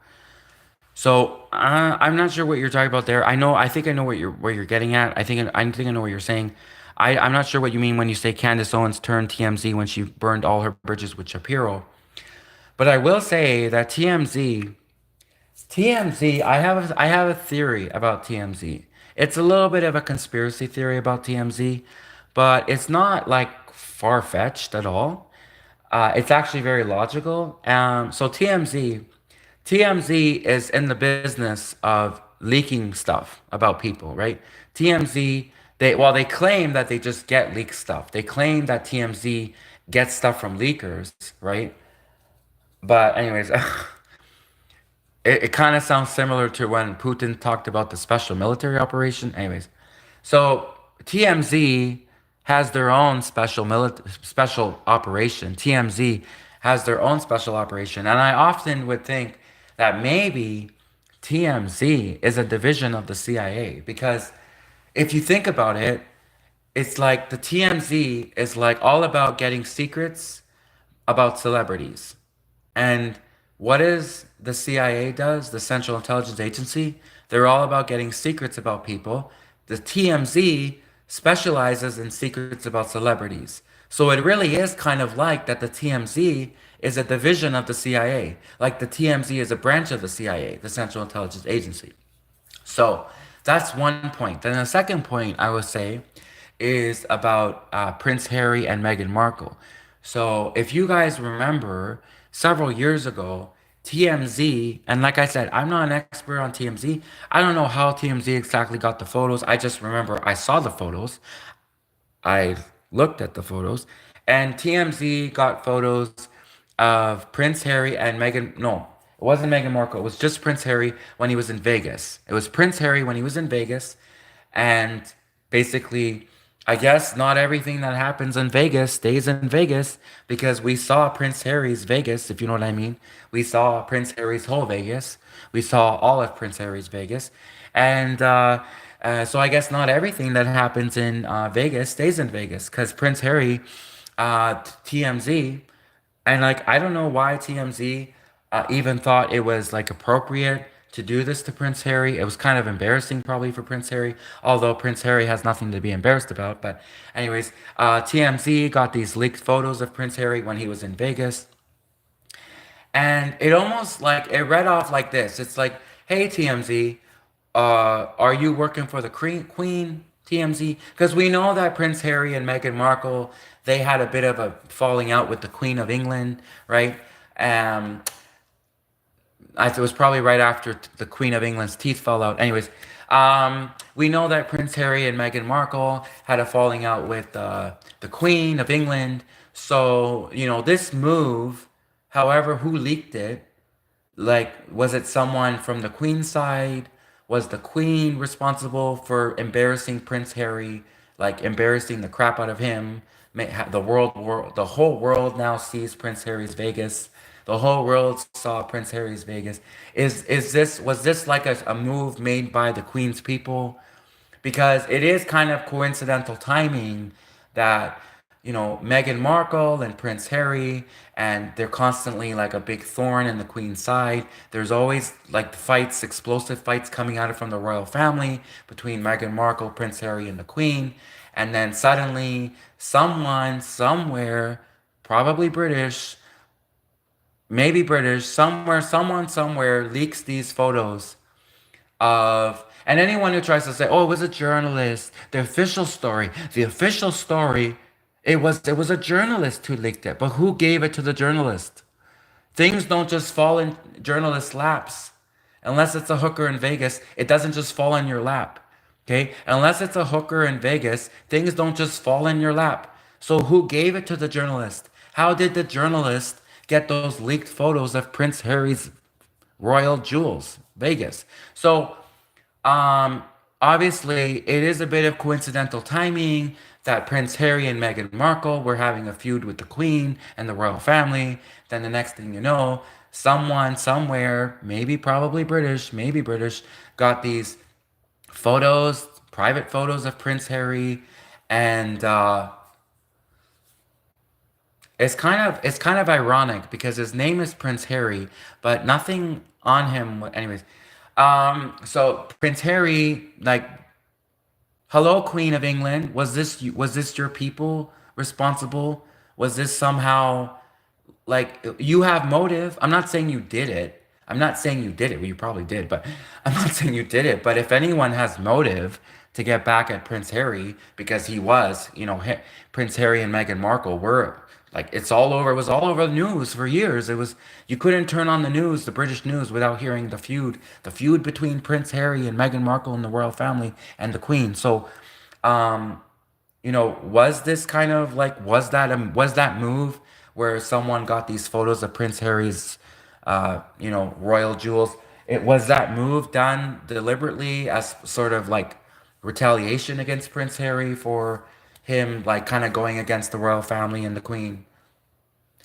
So I'm not sure what you're talking about there. I know. I think I know what you're where you're getting at. I think I know what you're saying. I'm not sure what you mean when you say Candace Owens turned TMZ when she burned all her bridges with Shapiro. But I will say that TMZ. I have a theory about TMZ. It's a little bit of a conspiracy theory about TMZ, but it's not like far fetched at all. It's actually very logical. So TMZ is in the business of leaking stuff about people, right? TMZ, they claim that they just get leaked stuff. They claim that TMZ gets stuff from leakers, right? But anyways, it kind of sounds similar to when Putin talked about the special military operation. Anyways, so TMZ has their own special operation. TMZ has their own special operation, and I often would think that maybe TMZ is a division of the CIA because if you think about it, it's like the TMZ is like all about getting secrets about celebrities. And what is the CIA does, the Central Intelligence Agency? They're all about getting secrets about people. The TMZ specializes in secrets about celebrities. So it really is kind of like that the TMZ is a division of the CIA. Like the TMZ is a branch of the CIA, the Central Intelligence Agency. So that's one point. Then the second point I would say is about Prince Harry and Meghan Markle. So if you guys remember, several years ago, TMZ, and like I said, I'm not an expert on TMZ. I don't know how TMZ exactly got the photos. I just remember I saw the photos. I looked at the photos, and TMZ got photos of Prince Harry and Meghan. No, it wasn't Meghan Markle. It was just Prince Harry when he was in Vegas. It was Prince Harry when he was in Vegas, and basically, I guess not everything that happens in Vegas stays in Vegas because we saw Prince Harry's Vegas, if you know what I mean. We saw Prince Harry's whole Vegas. We saw all of Prince Harry's Vegas. And so I guess not everything that happens in Vegas stays in Vegas because Prince Harry, TMZ, and like I don't know why TMZ even thought it was like appropriate to do this to Prince Harry. It was kind of embarrassing probably for Prince Harry, although Prince Harry has nothing to be embarrassed about. But anyways, TMZ got these leaked photos of Prince Harry when he was in Vegas. And it almost like it read off like this. It's like, hey TMZ, are you working for the Queen, TMZ? Because we know that Prince Harry and Meghan Markle, they had a bit of a falling out with the Queen of England, right? Um, it was probably right after the Queen of England's teeth fell out. Anyways, we know that Prince Harry and Meghan Markle had a falling out with the Queen of England. So, this move, however, who leaked it, like, was it someone from the Queen's side? Was the Queen responsible for embarrassing Prince Harry, like embarrassing the crap out of him? The whole world now sees Prince Harry's Vegas. The whole world saw Prince Harry's Vegas. Was this like a move made by the Queen's people? Because it is kind of coincidental timing that Meghan Markle and Prince Harry, and they're constantly like a big thorn in the Queen's side. There's always like fights, explosive fights coming out of from the royal family between Meghan Markle, Prince Harry, and the Queen, and then suddenly someone somewhere, probably British, maybe British, somewhere, someone somewhere leaks these photos of, and anyone who tries to say, "Oh, it was a journalist," the official story, it was a journalist who leaked it. But who gave it to the journalist? Things don't just fall in journalists' laps. Unless it's a hooker in Vegas, it doesn't just fall in your lap. Okay? Unless it's a hooker in Vegas, things don't just fall in your lap. So who gave it to the journalist? How did the journalist get those leaked photos of Prince Harry's royal jewels, Vegas? So, obviously, it is a bit of coincidental timing that Prince Harry and Meghan Markle were having a feud with the Queen and the royal family. Then the next thing you know, someone somewhere, maybe probably British, maybe British, got these photos, private photos of Prince Harry, and it's kind of ironic because his name is Prince Harry, but nothing on him. Anyways, so Prince Harry, like, hello, Queen of England. Was this your people responsible? Was this somehow like you have motive? I'm not saying you did it. I'm not saying you did it. Well, you probably did, but I'm not saying you did it. But if anyone has motive to get back at Prince Harry because he was, Prince Harry and Meghan Markle were like it's all over. It was all over the news for years. It was you couldn't turn on the news, the British news, without hearing the feud between Prince Harry and Meghan Markle and the royal family and the Queen. So, um, was this kind of like was that move where someone got these photos of Prince Harry's royal jewels? It was that move done deliberately as sort of like retaliation against Prince Harry for him like kind of going against the royal family and the Queen.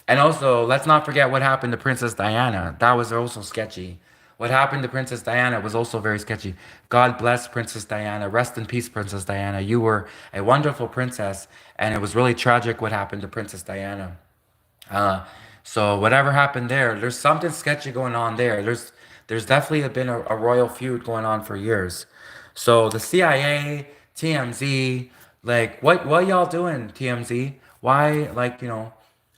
And also, let's not forget what happened to Princess Diana. That was also sketchy. What happened to Princess Diana was also very sketchy. God bless Princess Diana. Rest in peace, Princess Diana. You were a wonderful princess, and it was really tragic what happened to Princess Diana. Uh, so whatever happened there, there's something sketchy going on there. There's definitely been a royal feud going on for years. So the CIA, TMZ, like what y'all doing, TMZ? Why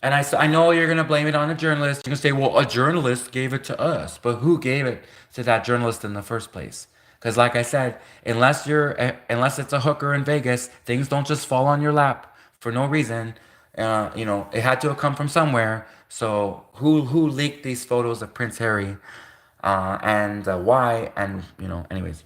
and I know you're gonna blame it on a journalist. You're gonna say, well, a journalist gave it to us, but who gave it to that journalist in the first place? Because like I said, unless it's a hooker in Vegas, things don't just fall on your lap for no reason. It had to have come from somewhere. So who leaked these photos of Prince Harry, and why? And anyways.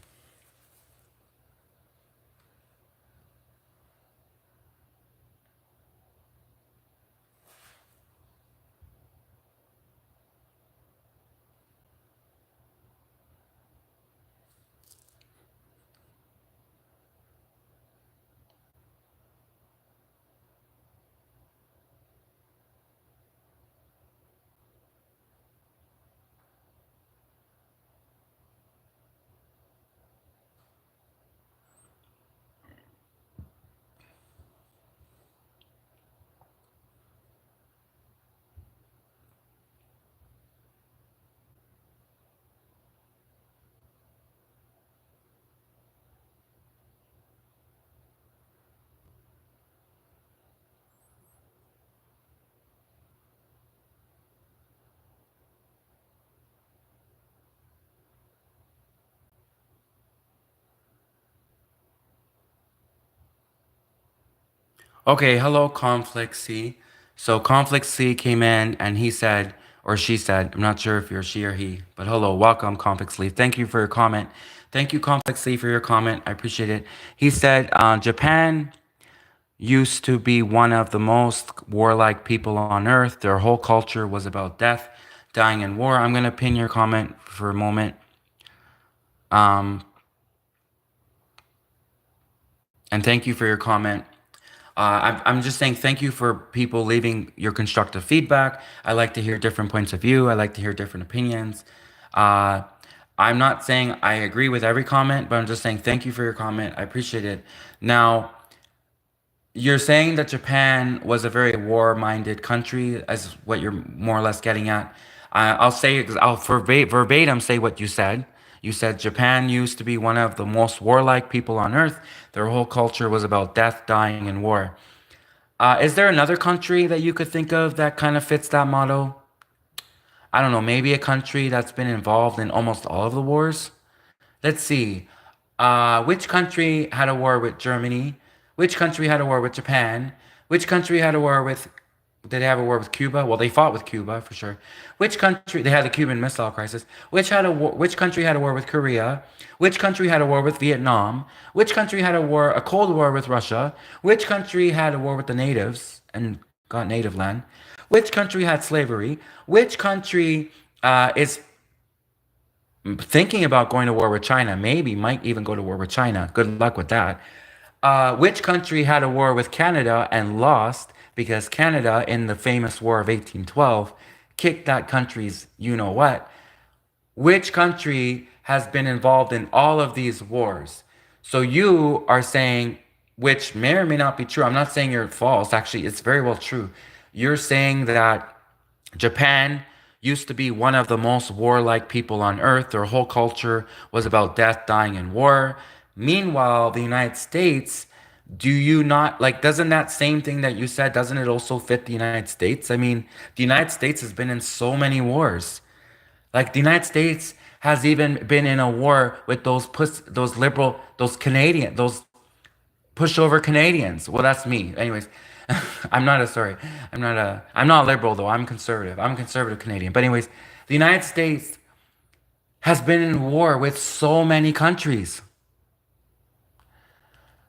Okay, hello, Conflict C. So Conflict C came in and he said, or she said, I'm not sure if you're she or he, but hello, welcome, Conflict C. Thank you for your comment. Thank you, Conflict C, for your comment. I appreciate it. He said, Japan used to be one of the most warlike people on earth. Their whole culture was about death, dying, in war. I'm going to pin your comment for a moment. Um, and thank you for your comment. I'm just saying thank you for people leaving your constructive feedback. I like to hear different points of view. I like to hear different opinions. Uh, I'm not saying I agree with every comment, but I'm just saying thank you for your comment. I appreciate it. Now, you're saying that Japan was a very war-minded country, as what you're more or less getting at. I'll verbatim say what you said. You said Japan used to be one of the most warlike people on earth. Their whole culture was about death, dying, and war. Is there another country that you could think of that kind of fits that motto? I don't know, maybe a country that's been involved in almost all of the wars? Let's see. Which country had a war with Germany? Which country had a war with Japan? Which country had a war with? Did they have a war with Cuba? Well, they fought with Cuba for sure. Which country? They had the Cuban Missile Crisis. Which country had a war with Korea? Which country had a war with Vietnam? Which country had a Cold War with Russia? Which country had a war with the natives and got native land? Which country had slavery? Which country is thinking about going to war with China, maybe might even go to war with China. Good luck with that. Which country had a war with Canada and lost because Canada, in the famous War of 1812, kicked that country's you know what? Which country has been involved in all of these wars? So you are saying, which may or may not be true. I'm not saying you're false. Actually, it's very well true. You're saying that Japan used to be one of the most warlike people on earth. Their whole culture was about death, dying, and war. Meanwhile, the United States, do you not like, doesn't that same thing that you said, doesn't it also fit the United States? I mean, the United States has been in so many wars. Like the United States has even been in a war with those liberal, those Canadian, those pushover Canadians. Well, that's me. Anyways, I'm not liberal though. I'm conservative. I'm a conservative Canadian. But anyways, the United States has been in war with so many countries.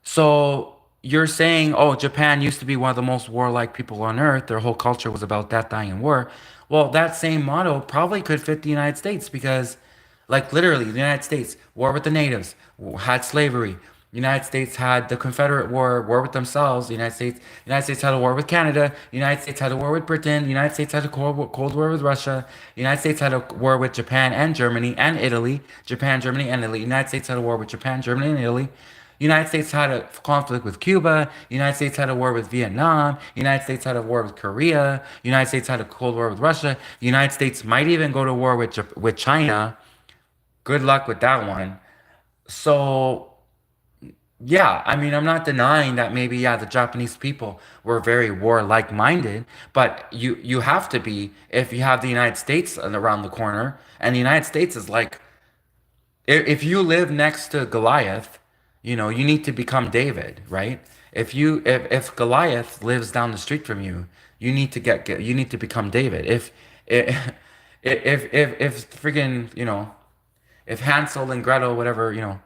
So you're saying, oh, Japan used to be one of the most warlike people on earth. Their whole culture was about death, dying, and war. Well, that same motto probably could fit the United States because, like, literally, the United States, war with the natives, had slavery. The United States had the Confederate War, war with themselves. The United States had a war with Canada. The United States had a war with Britain. The United States had a Cold War with Russia. The United States had a war with Japan and Germany and Italy. Japan, Germany, and Italy. The United States had a war with Japan, Germany, and Italy. United States had a conflict with Cuba. United States had a war with Vietnam. United States had a war with Korea. United States had a Cold War with Russia. The United States might even go to war with with China. Good luck with that one. So yeah, I mean, I'm not denying that maybe yeah, the Japanese people were very warlike minded, but you have to be if you have the United States around the corner, and the United States is like if you live next to Goliath, you need to become David, right? If Goliath lives down the street from you, you need to become David. If freaking, if Hansel and Gretel, whatever,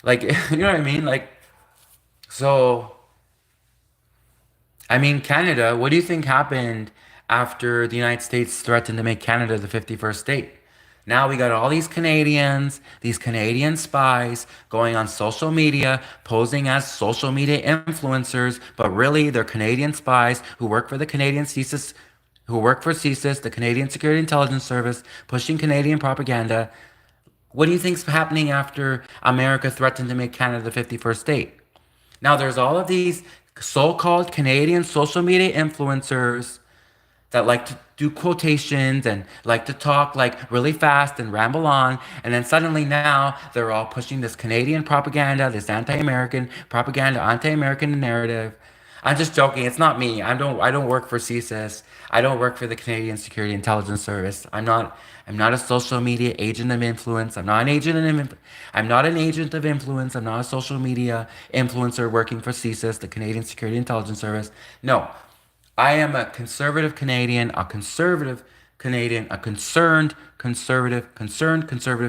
like you know what I mean? Like so I mean, Canada, what do you think happened after the United States threatened to make Canada the 51st state? Now we got all these Canadian spies going on social media, posing as social media influencers, but really they're Canadian spies who work for the Canadian CSIS, who work for CSIS, the Canadian Security Intelligence Service, pushing Canadian propaganda. What do you think's happening after America threatened to make Canada the 51st state? Now there's all of these so-called Canadian social media influencers that like to do quotations and like to talk like really fast and ramble on, and then suddenly now they're all pushing this Canadian propaganda, this anti-American propaganda, anti-American narrative. I'm just joking. It's not me. I don't work for CSIS. I don't work for the Canadian Security Intelligence Service. I'm not a social media agent of influence. I'm not an agent of influence. I'm not a social media influencer working for CSIS, the Canadian Security Intelligence Service. No. I am a conservative Canadian, a concerned conservative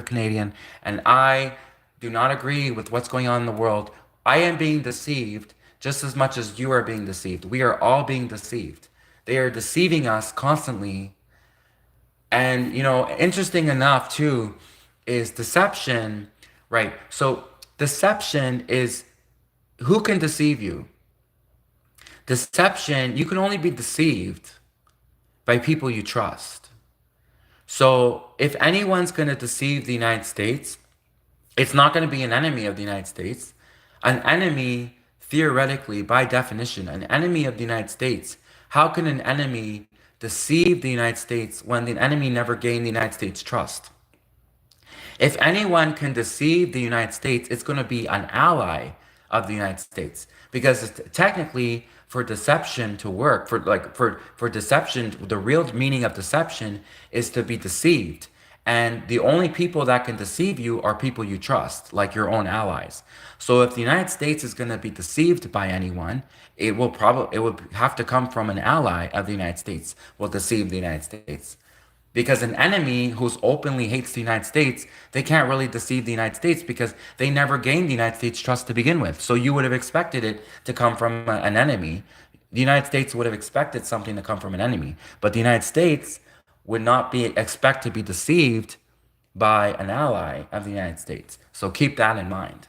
Canadian, and I do not agree with what's going on in the world. I am being deceived just as much as you are being deceived. We are all being deceived. They are deceiving us constantly. And, interesting enough, too, is deception, right? So, deception is who can deceive you? Deception, you can only be deceived by people you trust. So if anyone's going to deceive the United States, it's not going to be an enemy of the United States. An enemy, theoretically, by definition, an enemy of the United States, how can an enemy deceive the United States when the enemy never gained the United States' trust? If anyone can deceive the United States, it's going to be an ally of the United States, because technically for deception to work, for deception, the real meaning of deception is to be deceived. And the only people that can deceive you are people you trust, like your own allies. So if the United States is going to be deceived by anyone, it will have to come from an ally of the United States will deceive the United States. Because an enemy who's openly hates the United States, they can't really deceive the United States because they never gained the United States trust to begin with. So you would have expected it to come from an enemy. The United States would have expected something to come from an enemy. But the United States would not be expect to be deceived by an ally of the United States. So keep that in mind.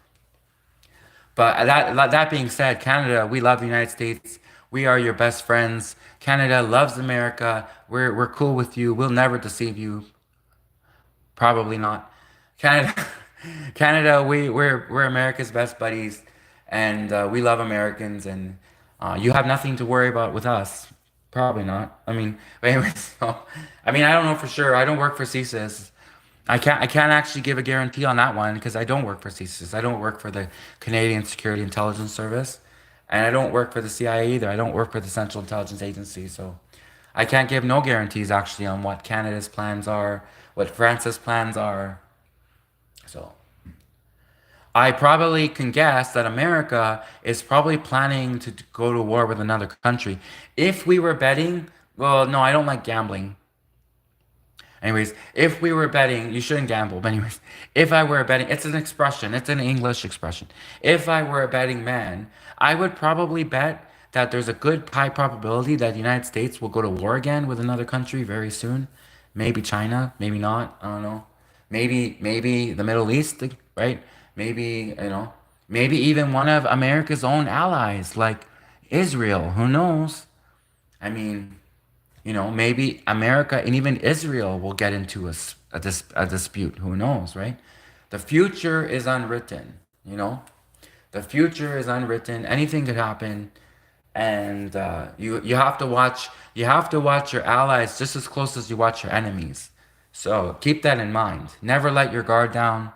But that being said, Canada, we love the United States. We are your best friends. Canada loves America. We're cool with you. We'll never deceive you. Probably not. Canada, Canada, we're America's best buddies, and we love Americans. And you have nothing to worry about with us. Probably not. I mean, but anyways, so, I mean, I don't know for sure. I don't work for CSIS. I can't actually give a guarantee on that one because I don't work for CSIS. I don't work for the Canadian Security Intelligence Service, and I don't work for the CIA either. I don't work for the Central Intelligence Agency, so I can't give no guarantees actually on what Canada's plans are, what France's plans are. So I probably can guess that America is probably planning to go to war with another country. If we were betting, well, no, I don't like gambling. Anyways, if we were betting, you shouldn't gamble. But anyways, if I were a betting, it's an expression. It's an English expression. If I were a betting man, I would probably bet that there's a good high probability that the United States will go to war again with another country very soon. Maybe China, maybe not. I don't know. Maybe the Middle East, right? Maybe, maybe even one of America's own allies, like Israel. Who knows? I mean, maybe America and even Israel will get into a dispute. Who knows, right? The future is unwritten, you know? The future is unwritten. Anything could happen. And you have to watch your allies just as close as you watch your enemies. So keep that in mind. Never let your guard down.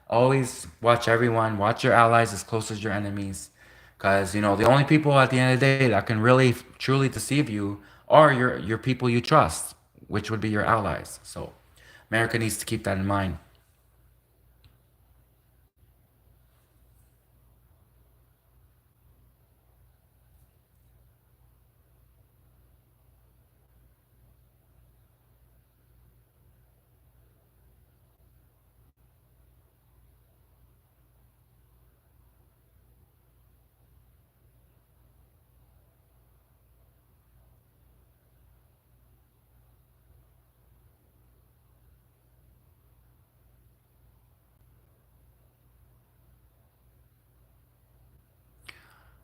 Always watch everyone. Watch your allies as close as your enemies. Because, the only people at the end of the day that can really, truly deceive you are your people you trust, which would be your allies. So America needs to keep that in mind.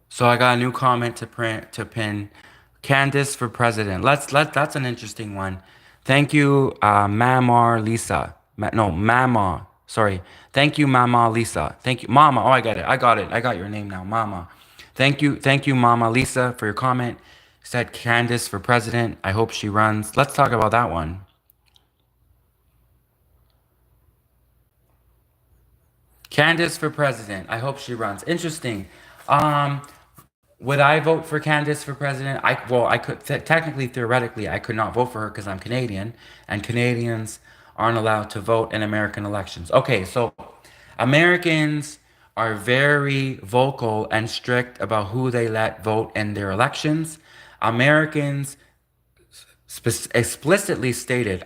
So I got a new comment to pin. Candace for president. That's an interesting one. Thank you, Mamar Lisa. No, Mama. Sorry. Thank you, Mama Lisa. Thank you, Mama. Oh, I get it. I got it. I got your name now, Mama. Thank you, Mama Lisa, for your comment. Said Candace for president. I hope she runs. Let's talk about that one. Candace for president. I hope she runs. Interesting. Um, Would I vote for Candace for president? I could technically, theoretically, I could not vote for her because I'm Canadian, and Canadians aren't allowed to vote in American elections. Okay, so Americans are very vocal and strict about who they let vote in their elections. Americans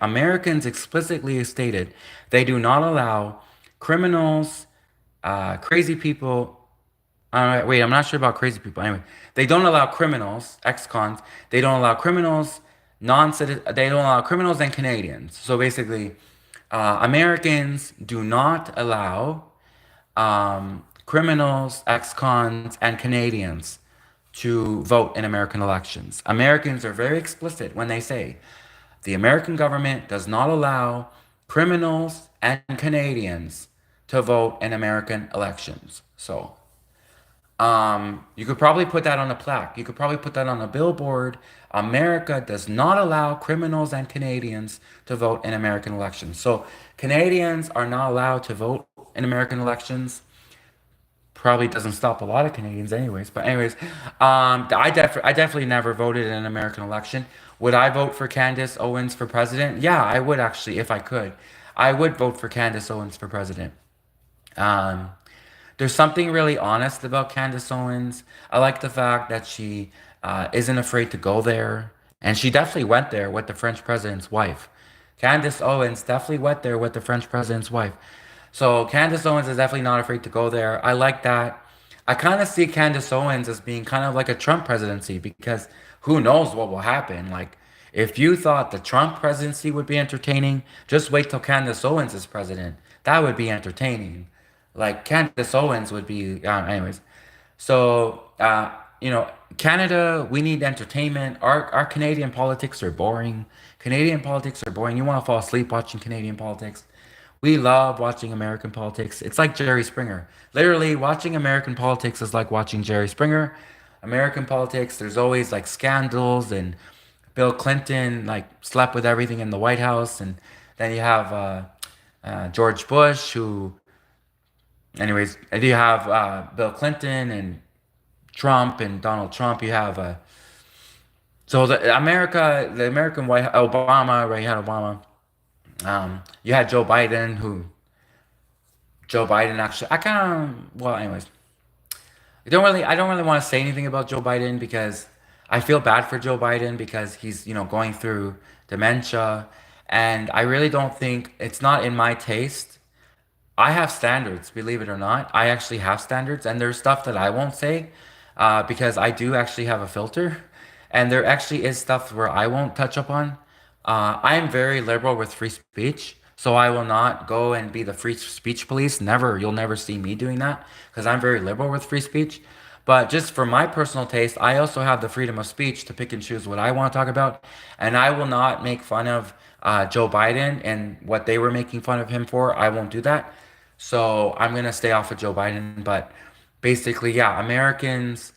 Americans explicitly stated they do not allow criminals, crazy people. Wait, I'm not sure about crazy people. Anyway, they don't allow criminals, ex-cons. They don't allow criminals, non-citizen. They don't allow criminals and Canadians. So basically, Americans do not allow criminals, ex-cons, and Canadians to vote in American elections. Americans are very explicit when they say the American government does not allow criminals and Canadians to vote in American elections. So. You could probably put that on a plaque. You could probably put that on a billboard. America does not allow criminals and Canadians to vote in American elections. So Canadians are not allowed to vote in American elections. Probably doesn't stop a lot of Canadians anyways. But anyways, I definitely never voted in an American election. Would I vote for Candace Owens for president? Yeah, I would actually, if I could. I would vote for Candace Owens for president. Um, there's something really honest about Candace Owens. I like the fact that she isn't afraid to go there. And she definitely went there with the French president's wife. Candace Owens definitely went there with the French president's wife. So Candace Owens is definitely not afraid to go there. I like that. I kind of see Candace Owens as being kind of like a Trump presidency because who knows what will happen. Like If you thought the Trump presidency would be entertaining, just wait till Candace Owens is president. That would be entertaining. Like Candace Owens would be, anyways. So, you know, Canada, we need entertainment. Our Canadian politics are boring. Canadian politics are boring. You want to fall asleep watching Canadian politics. We love watching American politics. It's like Jerry Springer. Literally, watching American politics is like watching Jerry Springer. American politics, there's always like scandals, and Bill Clinton like slept with everything in the White House, and then you have George Bush, who, anyways, and you have Bill Clinton and Trump and Donald Trump. You have so the American White Obama, right? You had Obama. You had Joe Biden, who Joe Biden actually. I kind of well, anyways. I don't really want to say anything about Joe Biden because I feel bad for Joe Biden because he's, going through dementia, and I really don't think it's not in my taste. I have standards, believe it or not. I actually have standards, and there's stuff that I won't say because I do actually have a filter, and there actually is stuff where I won't touch upon. I am very liberal with free speech, so I will not go and be the free speech police. Never, you'll never see me doing that because I'm very liberal with free speech. But just for my personal taste, I also have the freedom of speech to pick and choose what I want to talk about, and I will not make fun of Joe Biden and what they were making fun of him for. I won't do that. So I'm gonna stay off of Joe Biden. But basically, yeah, Americans.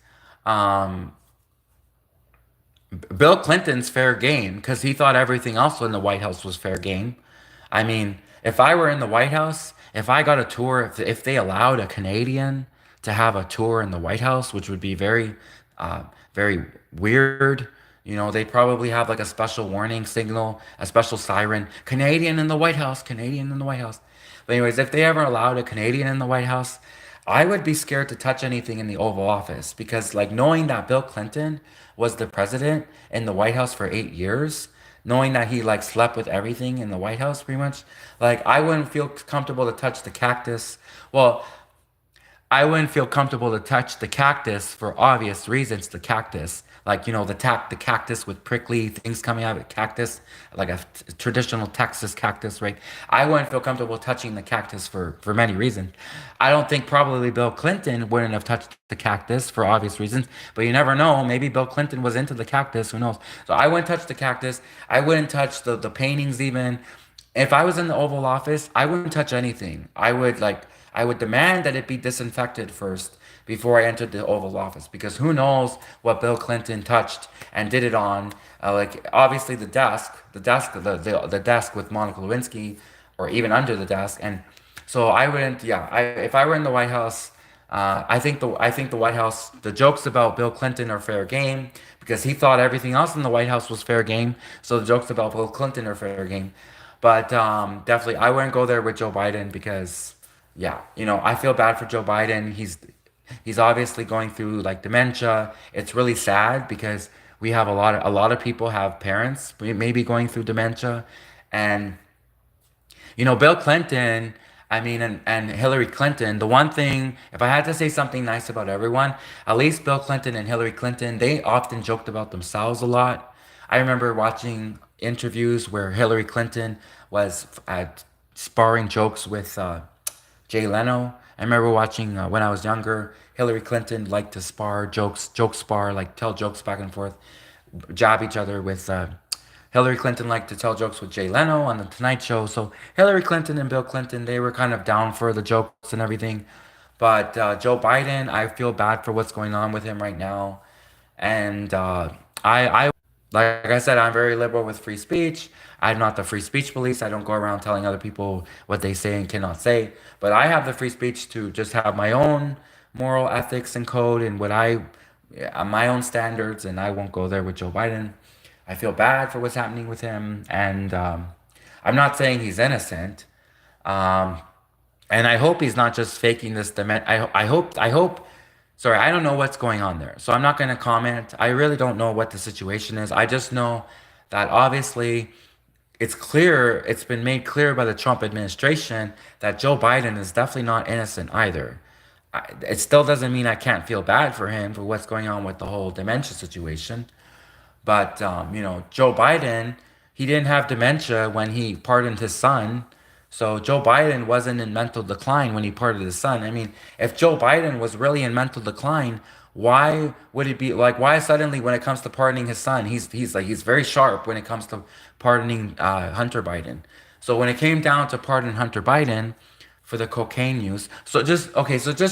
Um, Bill Clinton's fair game because he thought everything else in the White House was fair game. I mean, if I were in the White House, if I got a tour, if they allowed a Canadian to have a tour in the White House, which would be very, uh, very weird, they'd probably have like a special warning signal, a special siren, Canadian in the White House, Canadian in the White House. But anyways, if they ever allowed a Canadian in the White House, I would be scared to touch anything in the Oval Office because, like, knowing that Bill Clinton was the president in the White House for 8 years, knowing that he like slept with everything in the White House, pretty much, like, I wouldn't feel comfortable to touch the cactus. Well, I wouldn't feel comfortable to touch the cactus for obvious reasons. The cactus, like, the cactus with prickly things coming out of the cactus, like a traditional Texas cactus, right? I wouldn't feel comfortable touching the cactus for many reasons. I don't think probably Bill Clinton wouldn't have touched the cactus for obvious reasons, but you never know. Maybe Bill Clinton was into the cactus. Who knows? So I wouldn't touch the cactus. I wouldn't touch the paintings even. If I was in the Oval Office, I wouldn't touch anything. I would demand that it be disinfected first before I entered the Oval Office because who knows what Bill Clinton touched and did it on. Like, obviously the desk with Monica Lewinsky, or even under the desk. And so I wouldn't. Yeah, if I were in the White House, I think the White House, the jokes about Bill Clinton are fair game because he thought everything else in the White House was fair game. So the jokes about Bill Clinton are fair game. But definitely, I wouldn't go there with Joe Biden because, yeah, I feel bad for Joe Biden. He's obviously going through like dementia. It's really sad because we have a lot of people have parents maybe going through dementia, and Bill Clinton, I mean, and Hillary Clinton, the one thing, if I had to say something nice about everyone, at least Bill Clinton and Hillary Clinton, they often joked about themselves a lot. I remember watching interviews where Hillary Clinton was at sparring jokes with Jay Leno. I remember watching when I was younger, Hillary Clinton liked to spar jokes, joke spar, like tell jokes back and forth, jab each other with Hillary Clinton liked to tell jokes with Jay Leno on the Tonight Show. So Hillary Clinton and Bill Clinton, they were kind of down for the jokes and everything. But Joe Biden, I feel bad for what's going on with him right now. And like I said, I'm very liberal with free speech. I'm not the free speech police. I don't go around telling other people what they say and cannot say. But I have the free speech to just have my own moral ethics and code and my own standards. And I won't go there with Joe Biden. I feel bad for what's happening with him, and I'm not saying he's innocent. Um, and I hope he's not just faking this dement. I hope. Sorry, I don't know what's going on there, so I'm not going to comment. I really don't know what the situation is. I just know that obviously it's clear. It's been made clear by the Trump administration that Joe Biden is definitely not innocent either. It still doesn't mean I can't feel bad for him for what's going on with the whole dementia situation. But Joe Biden, he didn't have dementia when he pardoned his son. So Joe Biden wasn't in mental decline when he pardoned his son. I mean, if Joe Biden was really in mental decline, why would it be like why suddenly when it comes to pardoning his son, he's very sharp when it comes to pardoning Hunter Biden. So when it came down to pardon Hunter Biden, for the cocaine use. So just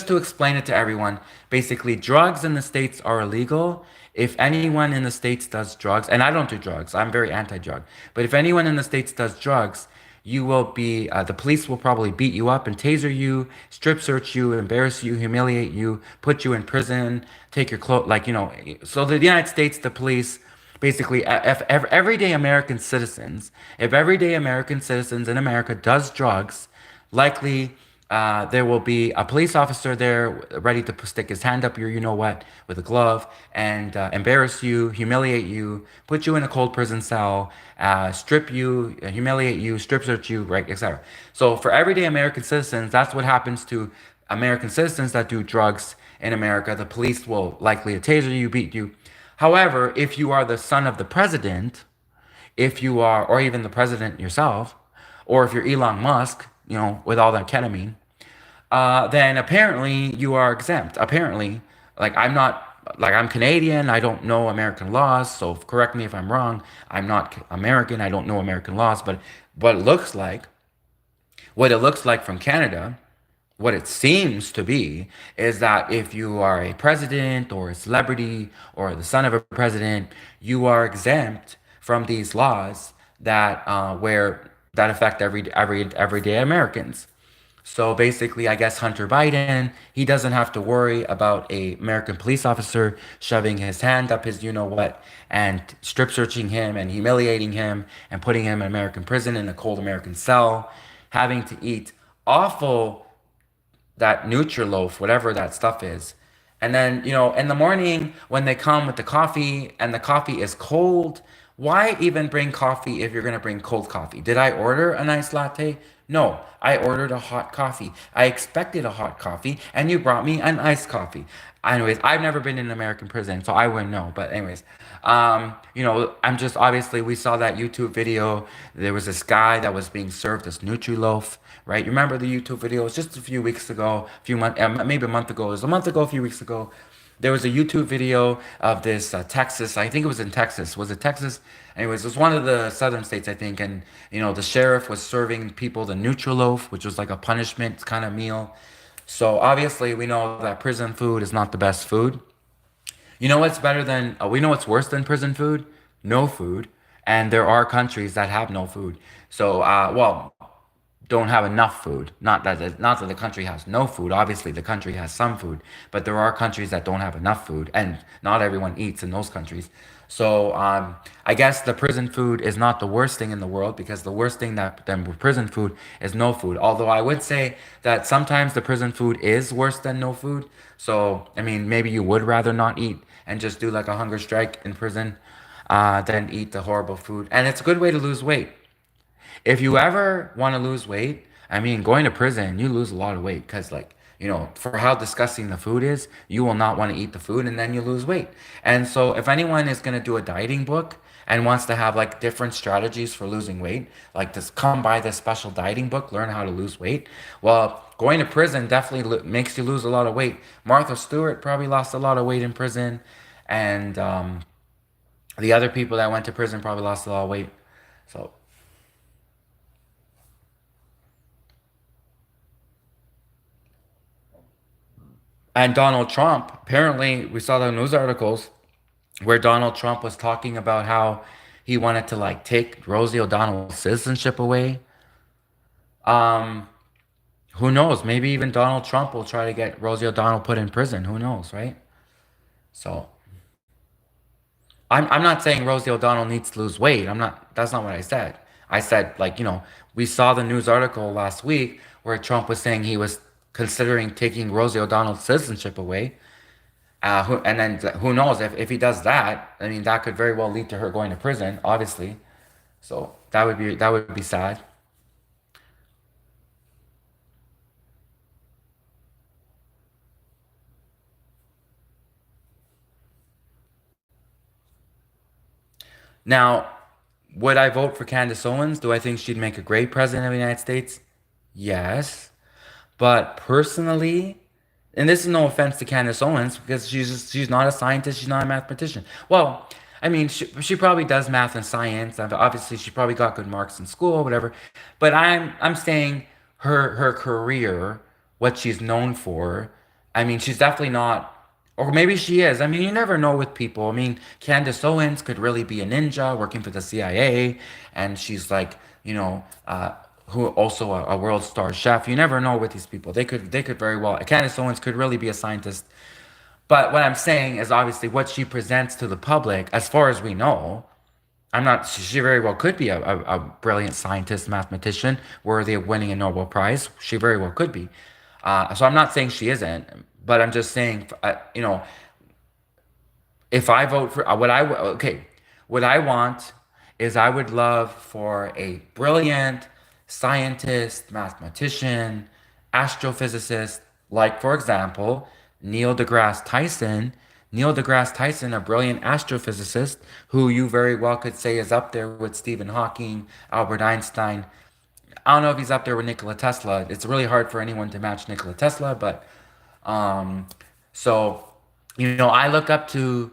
to explain it to everyone, basically drugs in the States are illegal. If anyone in the States does drugs, and I don't do drugs, I'm very anti-drug, but if anyone in the States does drugs, you will be, the police will probably beat you up and taser you, strip search you, embarrass you, humiliate you, put you in prison, take your clothes, so the United States, the police, basically, if everyday American citizens, if everyday American citizens in America does drugs, likely there will be a police officer there ready to stick his hand up your you know what with a glove and embarrass you, humiliate you, put you in a cold prison cell, strip you, humiliate you, strip search you, right, etc. So for everyday American citizens, that's what happens to American citizens that do drugs in America. The police will likely taser you, beat you. However, if you are the son of the president, if you are, or even the president yourself, or if you're Elon Musk, with all that ketamine, then apparently you are exempt. Apparently, I'm Canadian. I don't know American laws, so correct me if I'm wrong. I'm not American. I don't know American laws, but what it looks like, what it looks like from Canada, what it seems to be is that if you are a president or a celebrity or the son of a president, you are exempt from these laws that affect everyday Americans. So basically, I guess Hunter Biden, he doesn't have to worry about a American police officer shoving his hand up his you know what and strip searching him and humiliating him and putting him in American prison in a cold American cell, having to eat awful that Nutriloaf, whatever that stuff is. And then, in the morning when they come with the coffee and the coffee is cold, why even bring coffee if you're going to bring cold coffee? Did I order a nice latte? No, I ordered a hot coffee. I expected a hot coffee and you brought me an iced coffee. Anyways, I've never been in an American prison, so I wouldn't know. But anyways, I'm just obviously we saw that YouTube video. There was this guy that was being served this Nutriloaf, right? You remember the YouTube video? It was just a few weeks ago, a few months, maybe a month ago. It was a month ago, a few weeks ago. There was a YouTube video of this Texas. I think it was in Texas. Was it Texas? Anyways, it was one of the southern states, I think. And the sheriff was serving people the Nutriloaf, which was like a punishment kind of meal. So obviously, we know that prison food is not the best food. You know what's better than, we know what's worse than prison food? No food. And there are countries that have no food. So, don't have enough food. Not that the country has no food. Obviously, the country has some food, but there are countries that don't have enough food, and not everyone eats in those countries. So I guess the prison food is not the worst thing in the world because the worst thing than prison food is no food. Although I would say that sometimes the prison food is worse than no food. So I mean, maybe you would rather not eat and just do like a hunger strike in prison than eat the horrible food. And it's a good way to lose weight. If you ever want to lose weight, I mean, going to prison, you lose a lot of weight because, for how disgusting the food is, you will not want to eat the food and then you lose weight. And so, if anyone is going to do a dieting book and wants to have like different strategies for losing weight, like this, come buy this special dieting book, learn how to lose weight. Well, going to prison definitely makes you lose a lot of weight. Martha Stewart probably lost a lot of weight in prison, and the other people that went to prison probably lost a lot of weight. So. And Donald Trump, apparently, we saw the news articles where Donald Trump was talking about how he wanted to like take Rosie O'Donnell's citizenship away. Um, who knows? Maybe even Donald Trump will try to get Rosie O'Donnell put in prison. Who knows, right? So I'm not saying Rosie O'Donnell needs to lose weight. That's not what I said. I said, we saw the news article last week where Trump was saying he was considering taking Rosie O'Donnell's citizenship away. And then who knows if he does that? I mean, that could very well lead to her going to prison, obviously. So that would be sad. Now, would I vote for Candace Owens? Do I think she'd make a great president of the United States? Yes. But personally, and this is no offense to Candace Owens because she's not a scientist, she's not a mathematician. Well, I mean, she probably does math and science. Obviously, she probably got good marks in school, whatever. But I'm saying her career, what she's known for. I mean, she's definitely not, or maybe she is. I mean, you never know with people. I mean, Candace Owens could really be a ninja working for the CIA, and she's like, who also a world star chef. You never know with these people. They could very well. Candace Owens could really be a scientist. But what I'm saying is obviously what she presents to the public, as far as we know, I'm not. She very well could be a brilliant scientist, mathematician, worthy of winning a Nobel Prize. She very well could be. So I'm not saying she isn't, but I'm just saying, if I vote for what I want is I would love for a brilliant scientist, mathematician, astrophysicist, like for example, Neil deGrasse Tyson. Neil deGrasse Tyson, a brilliant astrophysicist who you very well could say is up there with Stephen Hawking, Albert Einstein. I don't know if he's up there with Nikola Tesla. It's really hard for anyone to match Nikola Tesla, but um, so I look up to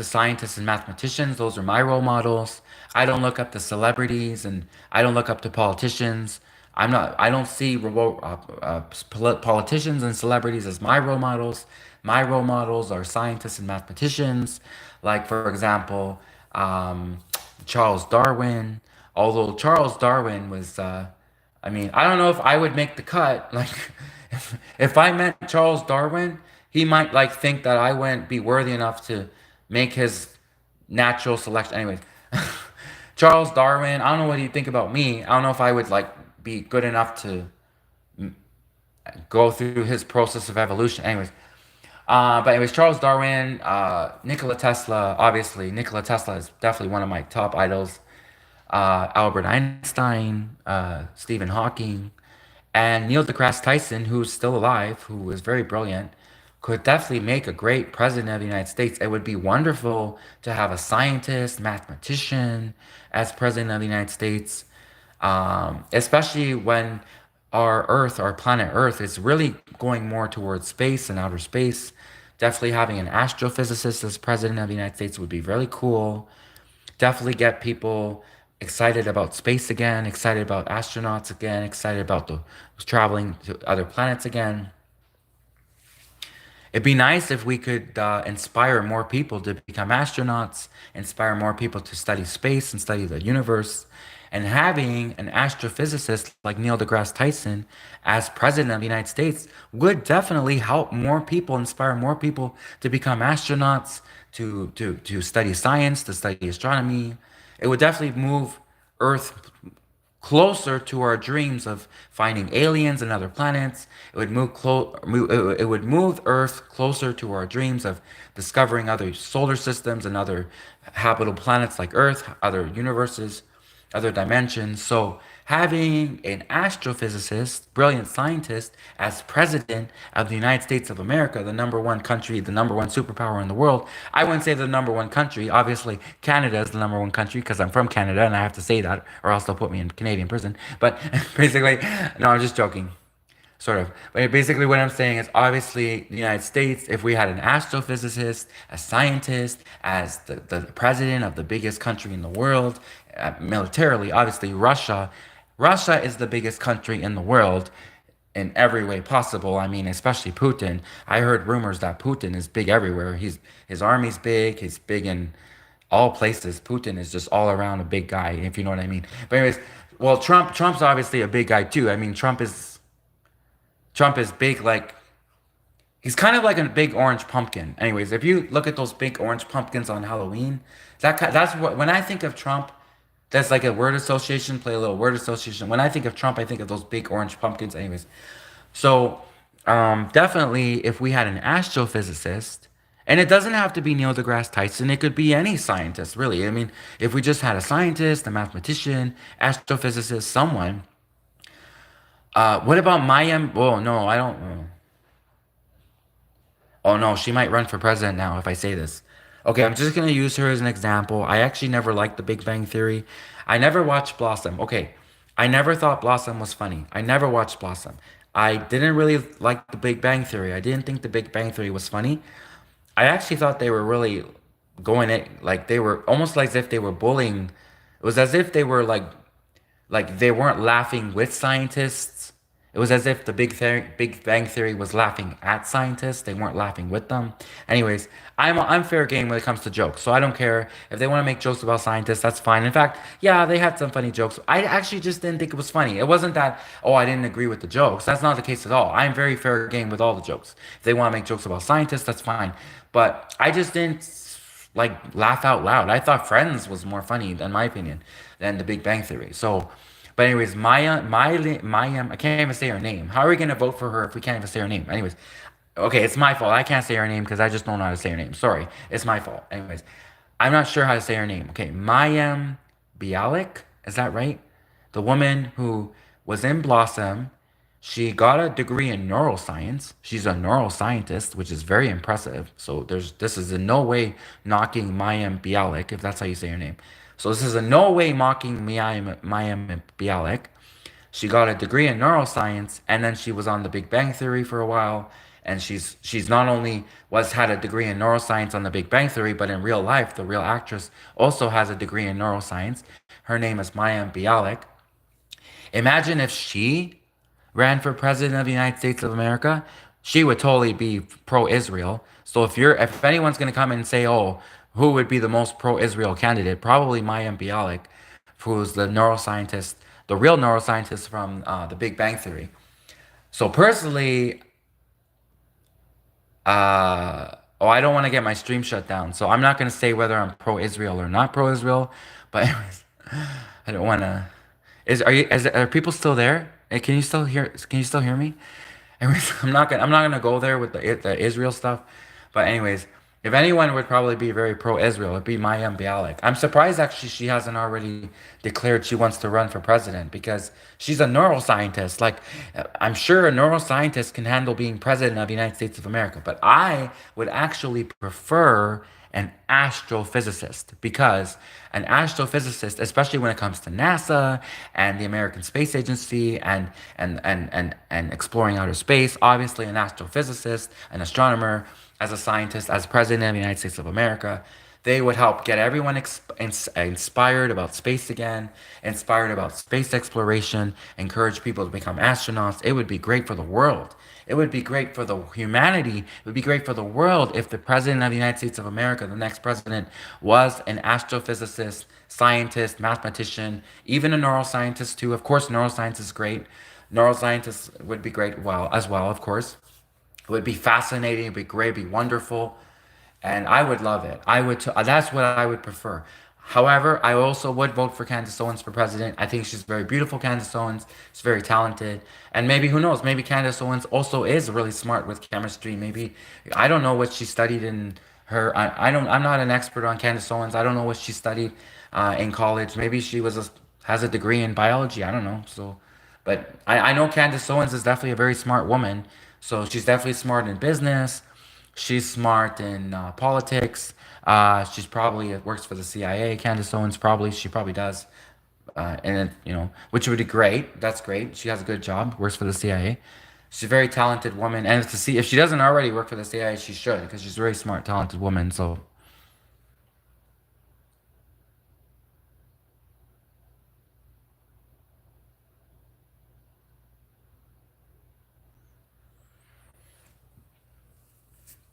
scientists and mathematicians. Those are my role models. I don't look up to celebrities and I don't look up to politicians. I don't see politicians and celebrities as my role models. My role models are scientists and mathematicians. Like for example, um, Charles Darwin. Although Charles Darwin was, I mean, I don't know if I would make the cut. Like, if I met Charles Darwin, he might like think that I wouldn't be worthy enough to make his natural selection. Anyways, Charles Darwin, I don't know what he'd think about me. I don't know if I would like be good enough to go through his process of evolution. Anyways, Charles Darwin, Nikola Tesla, obviously, Nikola Tesla is definitely one of my top idols. Albert Einstein, Stephen Hawking, and Neil deGrasse Tyson, who's still alive, who is very brilliant, could definitely make a great president of the United States. It would be wonderful to have a scientist, mathematician as president of the United States, especially when our Earth, our planet Earth, is really going more towards space and outer space. Definitely having an astrophysicist as president of the United States would be really cool. Definitely get people excited about space again, excited about astronauts again, excited about the traveling to other planets again. It'd be nice if we could inspire more people to become astronauts, inspire more people to study space and study the universe. And having an astrophysicist like Neil deGrasse Tyson as president of the United States would definitely help more people, inspire more people to become astronauts, to study science, to study astronomy. It would definitely move Earth closer to our dreams of finding aliens and other planets. It would move Earth closer to our dreams of discovering other solar systems and other habitable planets like Earth, other universes, other dimensions. So having an astrophysicist, brilliant scientist, as president of the United States of America, the number one country, the number one superpower in the world. I wouldn't say the number one country. Obviously, Canada is the number one country because I'm from Canada and I have to say that, or else they'll put me in Canadian prison. But basically, no, I'm just joking. Sort of. But basically, what I'm saying is obviously, the United States, if we had an astrophysicist, a scientist, as the president of the biggest country in the world, militarily, obviously, Russia. Russia is the biggest country in the world in every way possible. I mean, especially Putin. I heard rumors that Putin is big everywhere. His army's big. He's big in all places. Putin is just all around a big guy, if you know what I mean. But anyways, well, Trump's obviously a big guy too. I mean, Trump is big, like he's kind of like a big orange pumpkin. Anyways, if you look at those big orange pumpkins on Halloween, that's what when I think of Trump, that's like a word association. Play a little word association. When I think of Trump, I think of those big orange pumpkins. Anyways, so definitely, if we had an astrophysicist, and it doesn't have to be Neil deGrasse Tyson, it could be any scientist, really. I mean, if we just had a scientist, a mathematician, astrophysicist, someone. What about Maya? Oh no, I don't. Oh no, she might run for president now if I say this. Okay, I'm just gonna use her as an example. I actually never liked The Big Bang Theory. I never watched Blossom. Okay, I never thought Blossom was funny. I never watched Blossom. I didn't really like The Big Bang Theory. I didn't think The Big Bang Theory was funny. I actually thought they were really going it like they were almost like as if they were bullying. It was as if they were like they weren't laughing with scientists. It was as if the Big Bang Theory was laughing at scientists. They weren't laughing with them. Anyways, I'm fair game when it comes to jokes, so I don't care if they want to make jokes about scientists. That's fine. In fact, yeah, they had some funny jokes. I actually just didn't think it was funny. It wasn't that I didn't agree with the jokes. That's not the case at all. I'm very fair game with all the jokes. If they want to make jokes about scientists, that's fine. But I just didn't like laugh out loud. I thought Friends was more funny, in my opinion, than The Big Bang Theory. So, but anyways, Maya, I can't even say her name. How are we gonna vote for her if we can't even say her name? Anyways, okay, it's my fault. I can't say her name because I just don't know how to say her name. Sorry, it's my fault. Anyways, I'm not sure how to say her name. Okay, Mayim Bialik, is that right? The woman who was in Blossom, she got a degree in neuroscience. She's a neuroscientist, which is very impressive. So this is in no way knocking Mayim Bialik, if that's how you say her name. So this is in no way mocking Mayim Bialik. She got a degree in neuroscience, and then she was on The Big Bang Theory for a while. And she's not only was had a degree in neuroscience on The Big Bang Theory, but in real life, the real actress also has a degree in neuroscience. Her name is Mayim Bialik. Imagine if she ran for president of the United States of America, she would totally be pro-Israel. So if anyone's gonna come and say, oh, who would be the most pro-Israel candidate? Probably Mayim Bialik, who's the neuroscientist, the real neuroscientist from The Big Bang Theory. So personally, I don't want to get my stream shut down, so I'm not gonna say whether I'm pro-Israel or not pro-Israel. But anyways, I don't want to. Are people still there? Can you still hear? Can you still hear me? Anyways, I'm not gonna go there with the Israel stuff. But anyways, if anyone would probably be very pro-Israel, it'd be Mayim Bialik. I'm surprised actually she hasn't already declared she wants to run for president because she's a neuroscientist. Like I'm sure a neuroscientist can handle being president of the United States of America, but I would actually prefer an astrophysicist because an astrophysicist, especially when it comes to NASA and the American Space Agency and exploring outer space, obviously an astrophysicist, an astronomer, as a scientist, as president of the United States of America, they would help get everyone inspired about space again, inspired about space exploration, encourage people to become astronauts. It would be great for the world. It would be great for the humanity. It would be great for the world if the president of the United States of America, the next president, was an astrophysicist, scientist, mathematician, even a neuroscientist too. Of course, neuroscience is great. Neuroscientists would be great, well, as well, of course. It would be fascinating. It'd be great. It'd be wonderful, and I would love it. That's what I would prefer. However, I also would vote for Candace Owens for president. I think she's very beautiful. Candace Owens. She's very talented, and maybe who knows? Maybe Candace Owens also is really smart with chemistry. Maybe I don't know what she studied in her. I don't. I'm not an expert on Candace Owens. I don't know what she studied in college. Maybe has a degree in biology. I don't know. So. But I know Candace Owens is definitely a very smart woman. So she's definitely smart in business. She's smart in politics. She's probably works for the CIA. Candace Owens she probably does. And which would be great. That's great. She has a good job. Works for the CIA. She's a very talented woman. And to see if she doesn't already work for the CIA, she should because she's a very smart, talented woman. So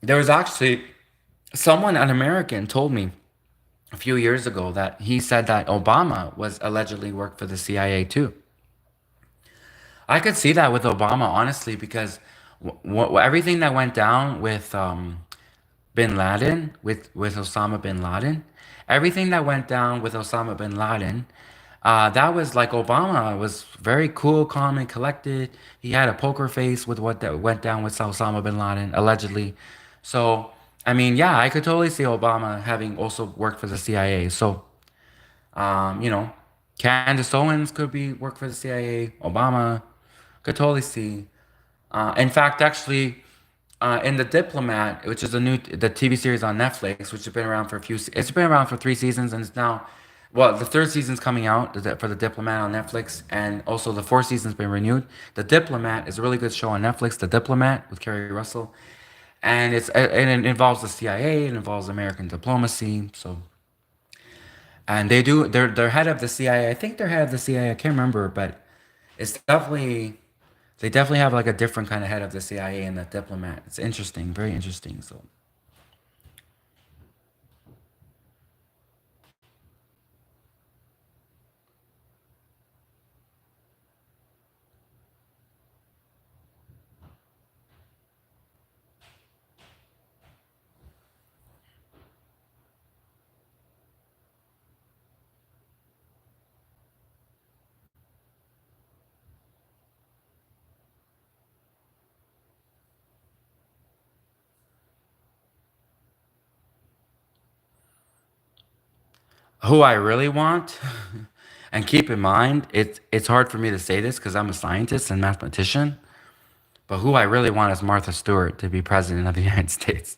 there was actually someone, an American, told me a few years ago that he said that Obama was allegedly worked for the CIA too. I could see that with Obama, honestly, because everything that went down with bin Laden, with Osama bin Laden, everything that went down with Osama bin Laden, that was like Obama was very cool, calm, and collected. He had a poker face with what that went down with Osama bin Laden, allegedly. So, I mean, yeah, I could totally see Obama having also worked for the CIA. So, um, you know, Candace Owens could be work for the CIA. Obama could totally see. In fact, actually, in the Diplomat, which is the TV series on Netflix, which has been around for it's been around for 3 seasons, and it's now, well, the third season's coming out for the Diplomat on Netflix, and also the fourth season's been renewed. The Diplomat is a really good show on Netflix. The Diplomat with Kerry Russell, and it involves the CIA, it involves American diplomacy. So, and they're head of the CIA. I think they're head of the CIA. I can't remember, but it's definitely they definitely have like a different kind of head of the CIA and the Diplomat. It's interesting, very interesting. So, who I really want, and keep in mind, it's hard for me to say this because I'm a scientist and mathematician. But who I really want is Martha Stewart to be president of the United States.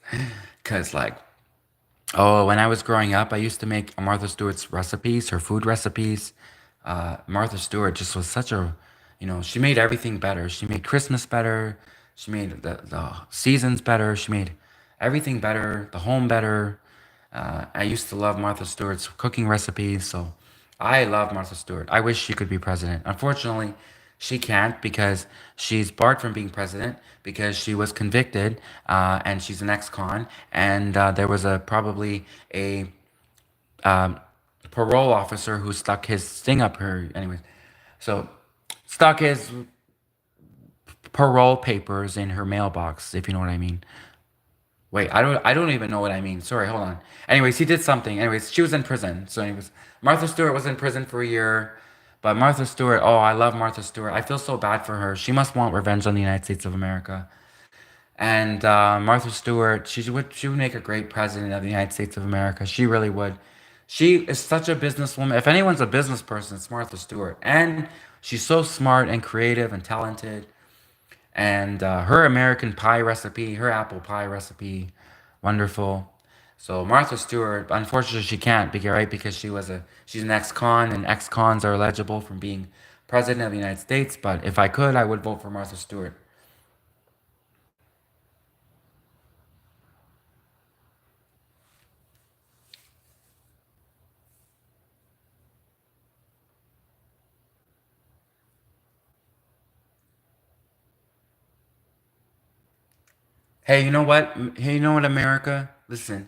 Because, like, oh, when I was growing up, I used to make Martha Stewart's recipes, her food recipes. Martha Stewart just was such a, she made everything better. She made Christmas better. She made the seasons better. She made everything better, the home better. I used to love Martha Stewart's cooking recipes, so I love Martha Stewart. I wish she could be president. Unfortunately, she can't because she's barred from being president because she was convicted, and she's an ex-con, and there was probably a um, parole officer who stuck his thing up her. Anyways, so stuck his parole papers in her mailbox, if you know what I mean. Wait, I don't even know what I mean. Sorry, hold on. Anyways, he did something. Anyways, she was in prison. So anyways, Martha Stewart was in prison for a year. But Martha Stewart, oh, I love Martha Stewart. I feel so bad for her. She must want revenge on the United States of America. And Martha Stewart, she would make a great president of the United States of America. She really would. She is such a businesswoman. If anyone's a business person, it's Martha Stewart. And she's so smart and creative and talented. And her American pie recipe, her apple pie recipe, wonderful. So Martha Stewart, unfortunately, she can't be right because she's an ex-con, and ex-cons are eligible from being president of the United States. But if I could, I would vote for Martha Stewart. Hey, you know what? Hey, you know what, America? Listen,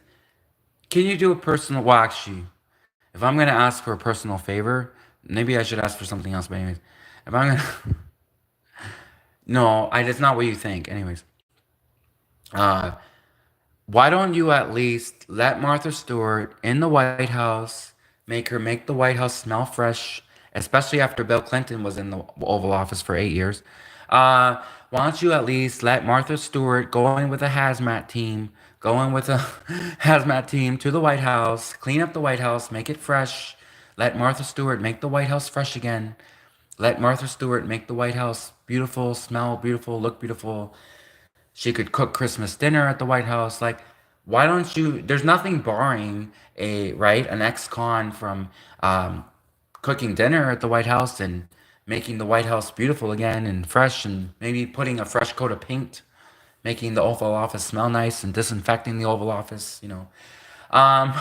can you do a personal? Well, actually, if I'm gonna ask for a personal favor, maybe I should ask for something else. But anyways, if I'm gonna, no, that's not what you think. Anyways, uh, why don't you at least let Martha Stewart in the White House, make the White House smell fresh, especially after Bill Clinton was in the Oval Office for 8 years. Why don't you at least let Martha Stewart go in with a hazmat team, go in with a hazmat team to the White House, clean up the White House, make it fresh. Let Martha Stewart make the White House fresh again. Let Martha Stewart make the White House beautiful, smell beautiful, look beautiful. She could cook Christmas dinner at the White House. Like, why don't you? There's nothing barring an ex-con from cooking dinner at the White House and making the White House beautiful again and fresh, and maybe putting a fresh coat of paint, making the Oval Office smell nice and disinfecting the Oval Office. Um,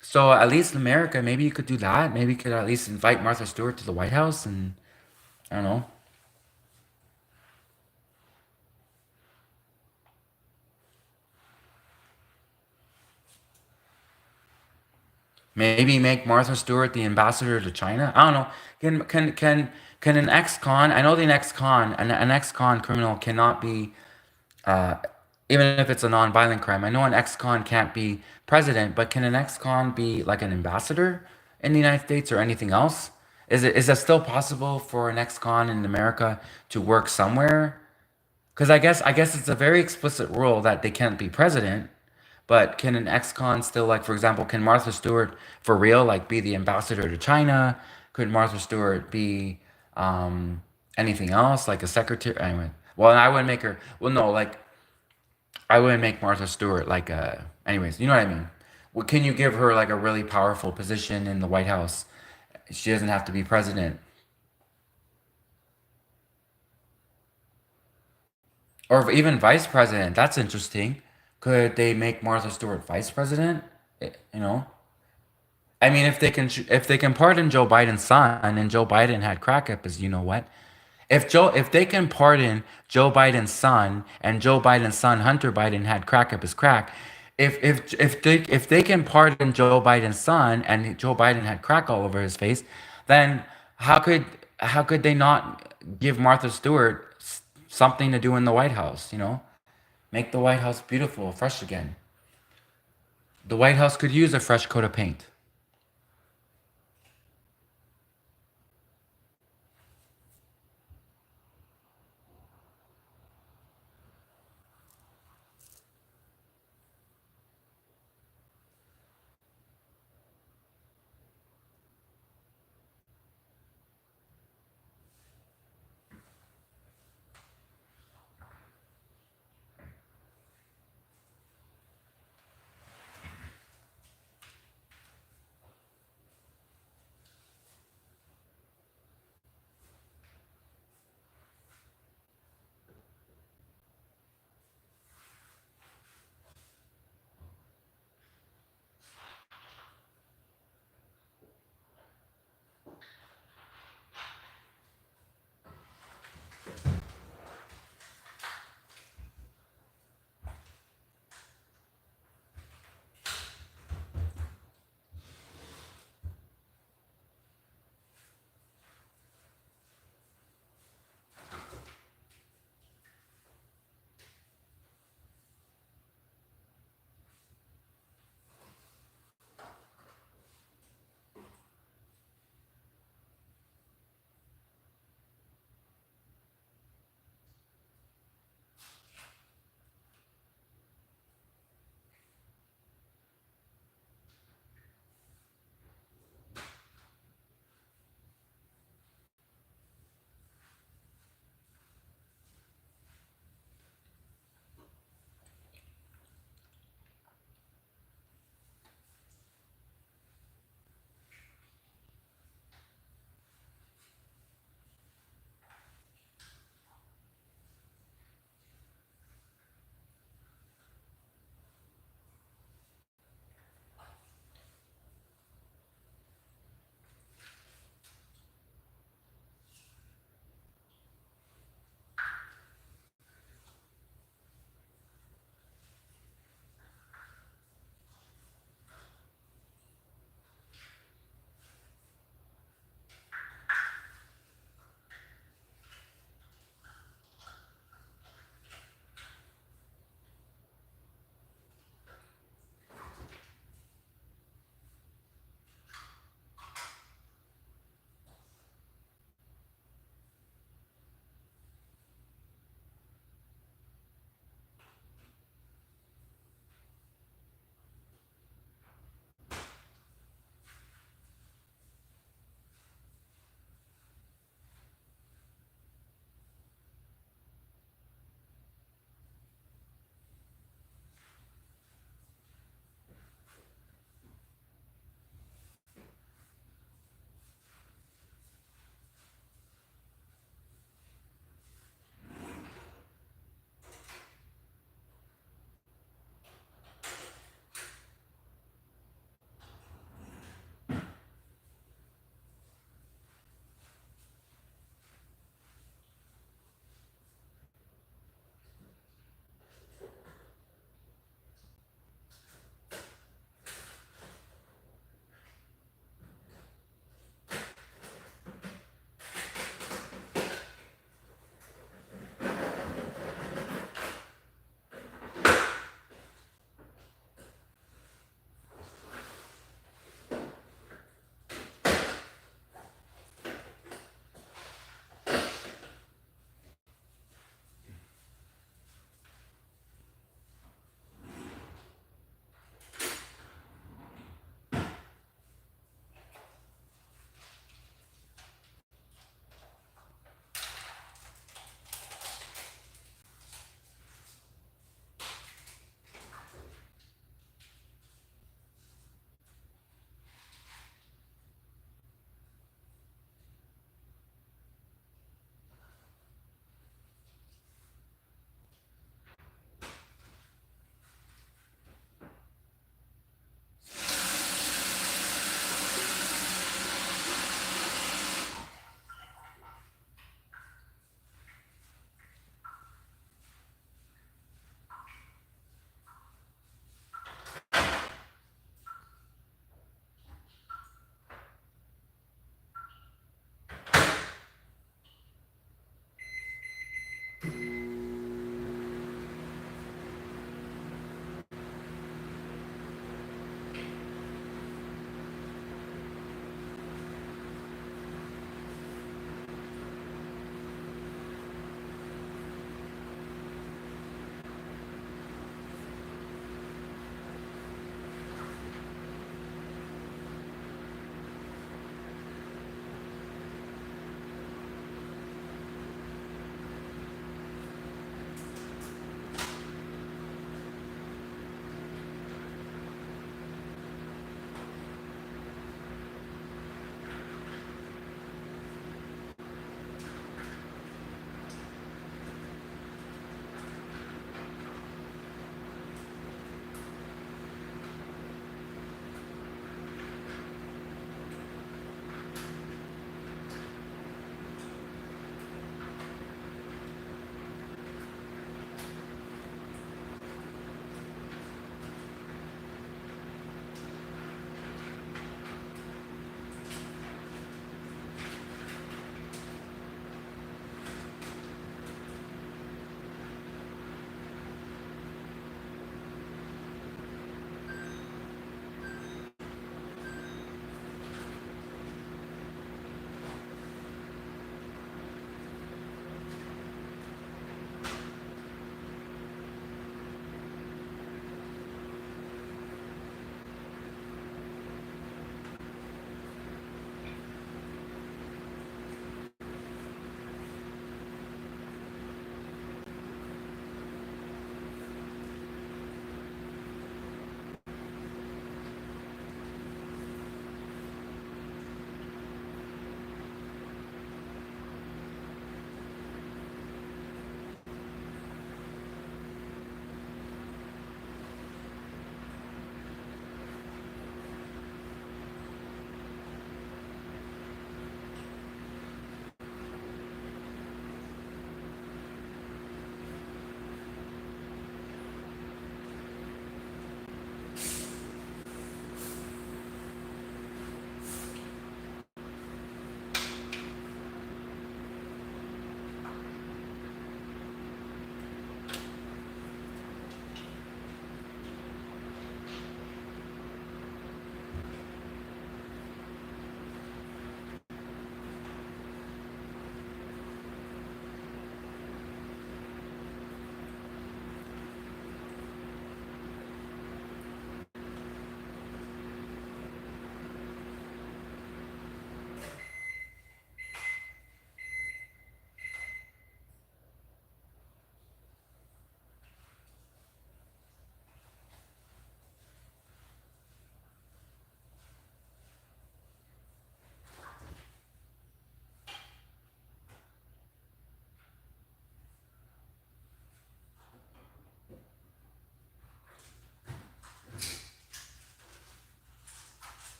so at least in America, maybe you could do that. Maybe you could at least invite Martha Stewart to the White House, and I don't know. Maybe make Martha Stewart the ambassador to China. I don't know. Can an ex-con? I know the ex-con, an ex-con criminal cannot be, uh, even if it's a non-violent crime. I know an ex-con can't be president, but can an ex-con be like an ambassador in the United States or anything else? Is it still possible for an ex-con in America to work somewhere? Because I guess it's a very explicit rule that they can't be president. But can an ex-con still, like, for example, can Martha Stewart for real, like, be the ambassador to China? Could Martha Stewart be anything else, like a secretary? Anyway, well, I wouldn't make her. Well, no, like, I wouldn't make Martha Stewart like anyways, you know what I mean. What can you give her like a really powerful position in the White House? She doesn't have to be president. Or even vice president. That's interesting. Could they make Martha Stewart vice president? You know, I mean, if they can pardon Joe Biden's son, and Joe Biden had crack as you know what? If they can pardon Joe Biden's son, and Joe Biden's son Hunter Biden had crack up his crack, if they can pardon Joe Biden's son and Joe Biden had crack all over his face, then how could how could they not give Martha Stewart something to do in the White House? You know, make the White House beautiful, fresh again. The White House could use a fresh coat of paint.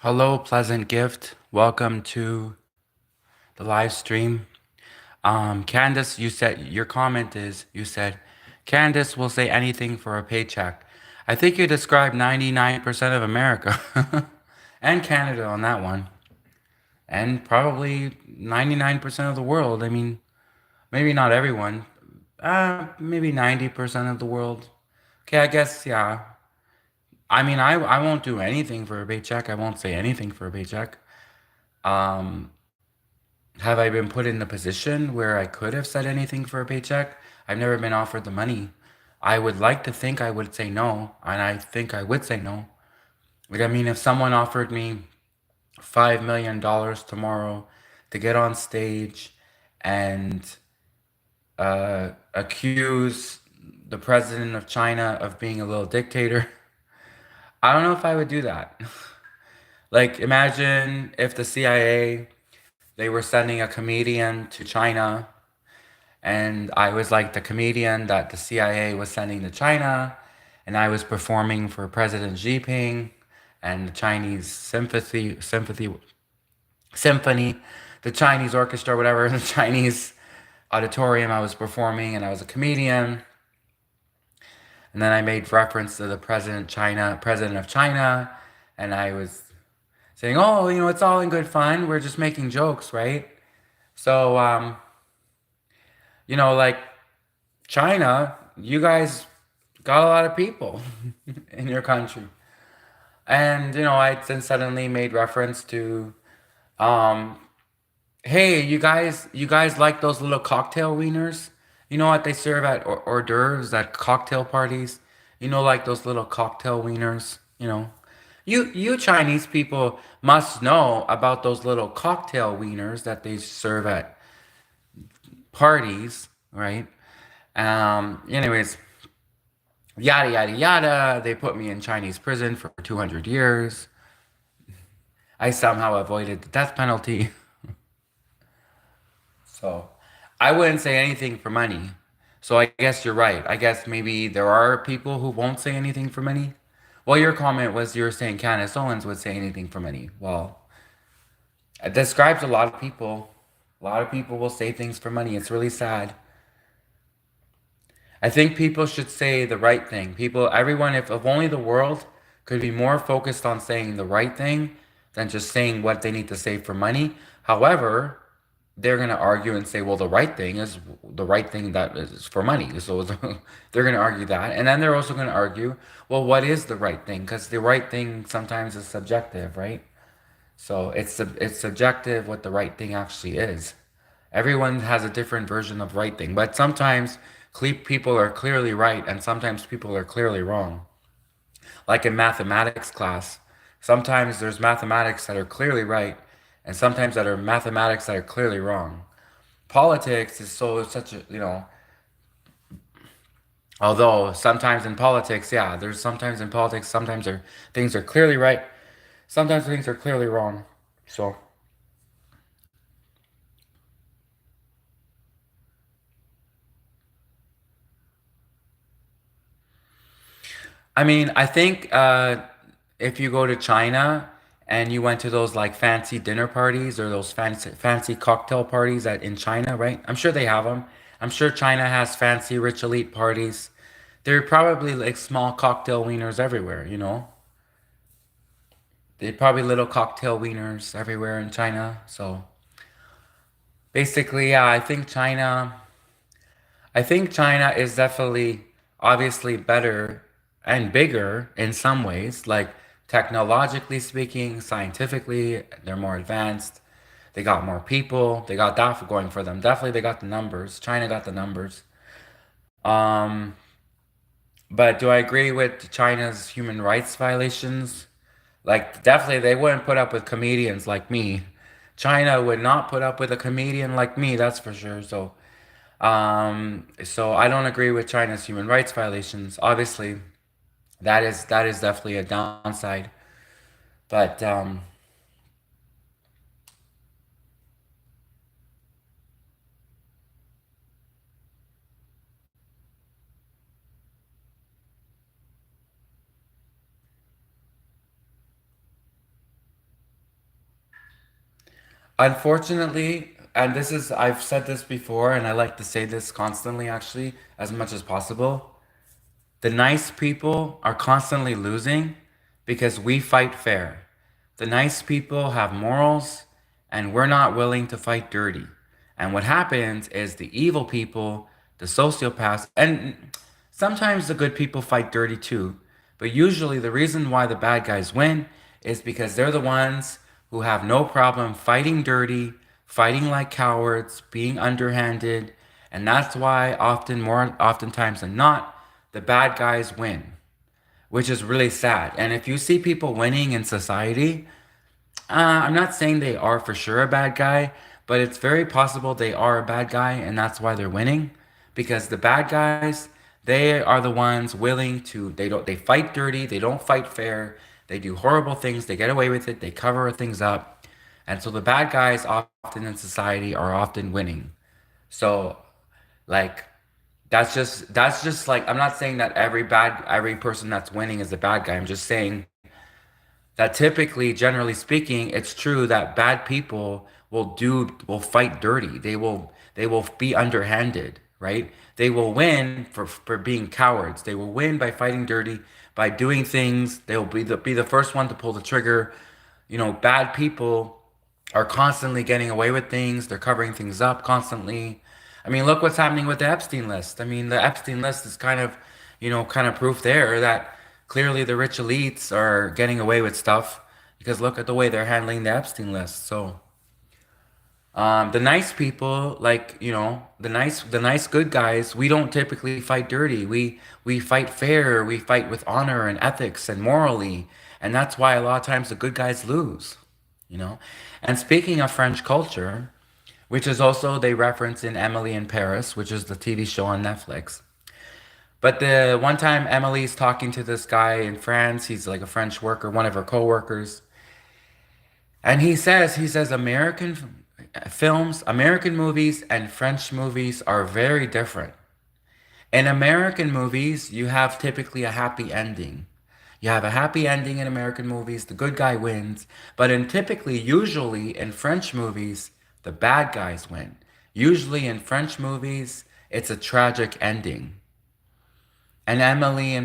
Hello, pleasant gift. Welcome to the live stream. Candace, you said your comment is you said Candace will say anything for a paycheck. I think you described 99% of America and Canada on that one, and probably 99% of the world. I mean, maybe not everyone. Maybe 90% of the world. Okay, I guess yeah. I mean, I won't do anything for a paycheck. I won't say anything for a paycheck. Um, have I been put in the position where I could have said anything for a paycheck? I've never been offered the money. I would like to think I would say no, and I think I would say no. Like, I mean, if someone offered me $5 million tomorrow to get on stage and accuse the president of China of being a little dictator, I don't know if I would do that. Like, imagine if the CIA, they were sending a comedian to China, and I was like the comedian that the CIA was sending to China, and I was performing for President Xi Jinping and the Chinese symphony, the Chinese orchestra, whatever, the Chinese auditorium. I was performing, and I was a comedian. And then I made reference to the president of China, and I was saying, "Oh, it's all in good fun. We're just making jokes, right?" So, like China, you guys got a lot of people in your country. And, I then suddenly made reference to, um, hey, you guys like those little cocktail wieners? You know what they serve at hors d'oeuvres at cocktail parties? Like those little cocktail wieners. You Chinese people must know about those little cocktail wieners that they serve at parties, right? Anyways, yada yada yada. They put me in Chinese prison for 200 years. I somehow avoided the death penalty. So I wouldn't say anything for money. So I guess you're right. I guess maybe there are people who won't say anything for money. Well, your comment was you were saying Candace Owens would say anything for money. Well, it describes a lot of people. A lot of people will say things for money. It's really sad. I think people should say the right thing. Everyone, if only the world could be more focused on saying the right thing than just saying what they need to say for money. However, they're going to argue and say, well, the right thing is the right thing that is for money. So they're going to argue that. And then they're also going to argue, well, what is the right thing? Because the right thing sometimes is subjective, right? So it's subjective what the right thing actually is. Everyone has a different version of right thing, but sometimes people are clearly right and sometimes people are clearly wrong. Like in mathematics class, sometimes there's mathematics that are clearly right and sometimes that are mathematics that are clearly wrong. Politics is such a. Although sometimes in politics, yeah, there's sometimes in politics, sometimes things are clearly right, sometimes things are clearly wrong. So, I mean, I think if you go to China and you went to those like fancy dinner parties or those fancy cocktail parties in China, right? I'm sure they have them. I'm sure China has fancy rich elite parties. There are probably like small cocktail wieners everywhere. They probably little cocktail wieners everywhere in China. So basically, yeah, I think China is definitely obviously better and bigger in some ways, like technologically speaking, scientifically, they're more advanced. They got more people. They got that going for them. Definitely they got the numbers. China got the numbers. Um, but do I agree with China's human rights violations? Like definitely they wouldn't put up with comedians like me. China would not put up with a comedian like me, that's for sure. So I don't agree with China's human rights violations. Obviously, that is definitely a downside. But Unfortunately, and this is, I've said this before, and I like to say this constantly actually, as much as possible. The nice people are constantly losing because we fight fair. The nice people have morals and we're not willing to fight dirty. And what happens is the evil people, the sociopaths, and sometimes the good people fight dirty too. But usually the reason why the bad guys win is because they're the ones who have no problem fighting dirty, fighting like cowards, being underhanded, and that's why more oftentimes than not, the bad guys win, which is really sad. And if you see people winning in society, I'm not saying they are for sure a bad guy, but it's very possible they are a bad guy and that's why they're winning. Because the bad guys, they are the ones willing to, they fight dirty, they don't fight fair, they do horrible things, they get away with it, they cover things up. And so the bad guys often in society are often winning. So like that's just like, I'm not saying that every person that's winning is a bad guy. I'm just saying that typically, generally speaking, it's true that bad people will fight dirty. They will be underhanded, right? They will win for being cowards. They will win by fighting dirty, by doing things. They'll be the first one to pull the trigger. Bad people are constantly getting away with things. They're covering things up constantly. I mean, look what's happening with the Epstein list. I mean, the Epstein list is kind of proof there that clearly the rich elites are getting away with stuff because look at the way they're handling the Epstein list. So, the nice people, like, the nice good guys, we don't typically fight dirty. We fight fair. We fight with honor and ethics and morally, and that's why a lot of times the good guys lose. You know. And speaking of French culture, which is also they reference in Emily in Paris, which is the TV show on Netflix. But the one time Emily's talking to this guy in France, he's like a French worker, one of her coworkers, and he says American movies and French movies are very different. In American movies, you have typically a happy ending. You have a happy ending in American movies, the good guy wins, but usually in French movies, the bad guys win. Usually in French movies, it's a tragic ending. And Emily,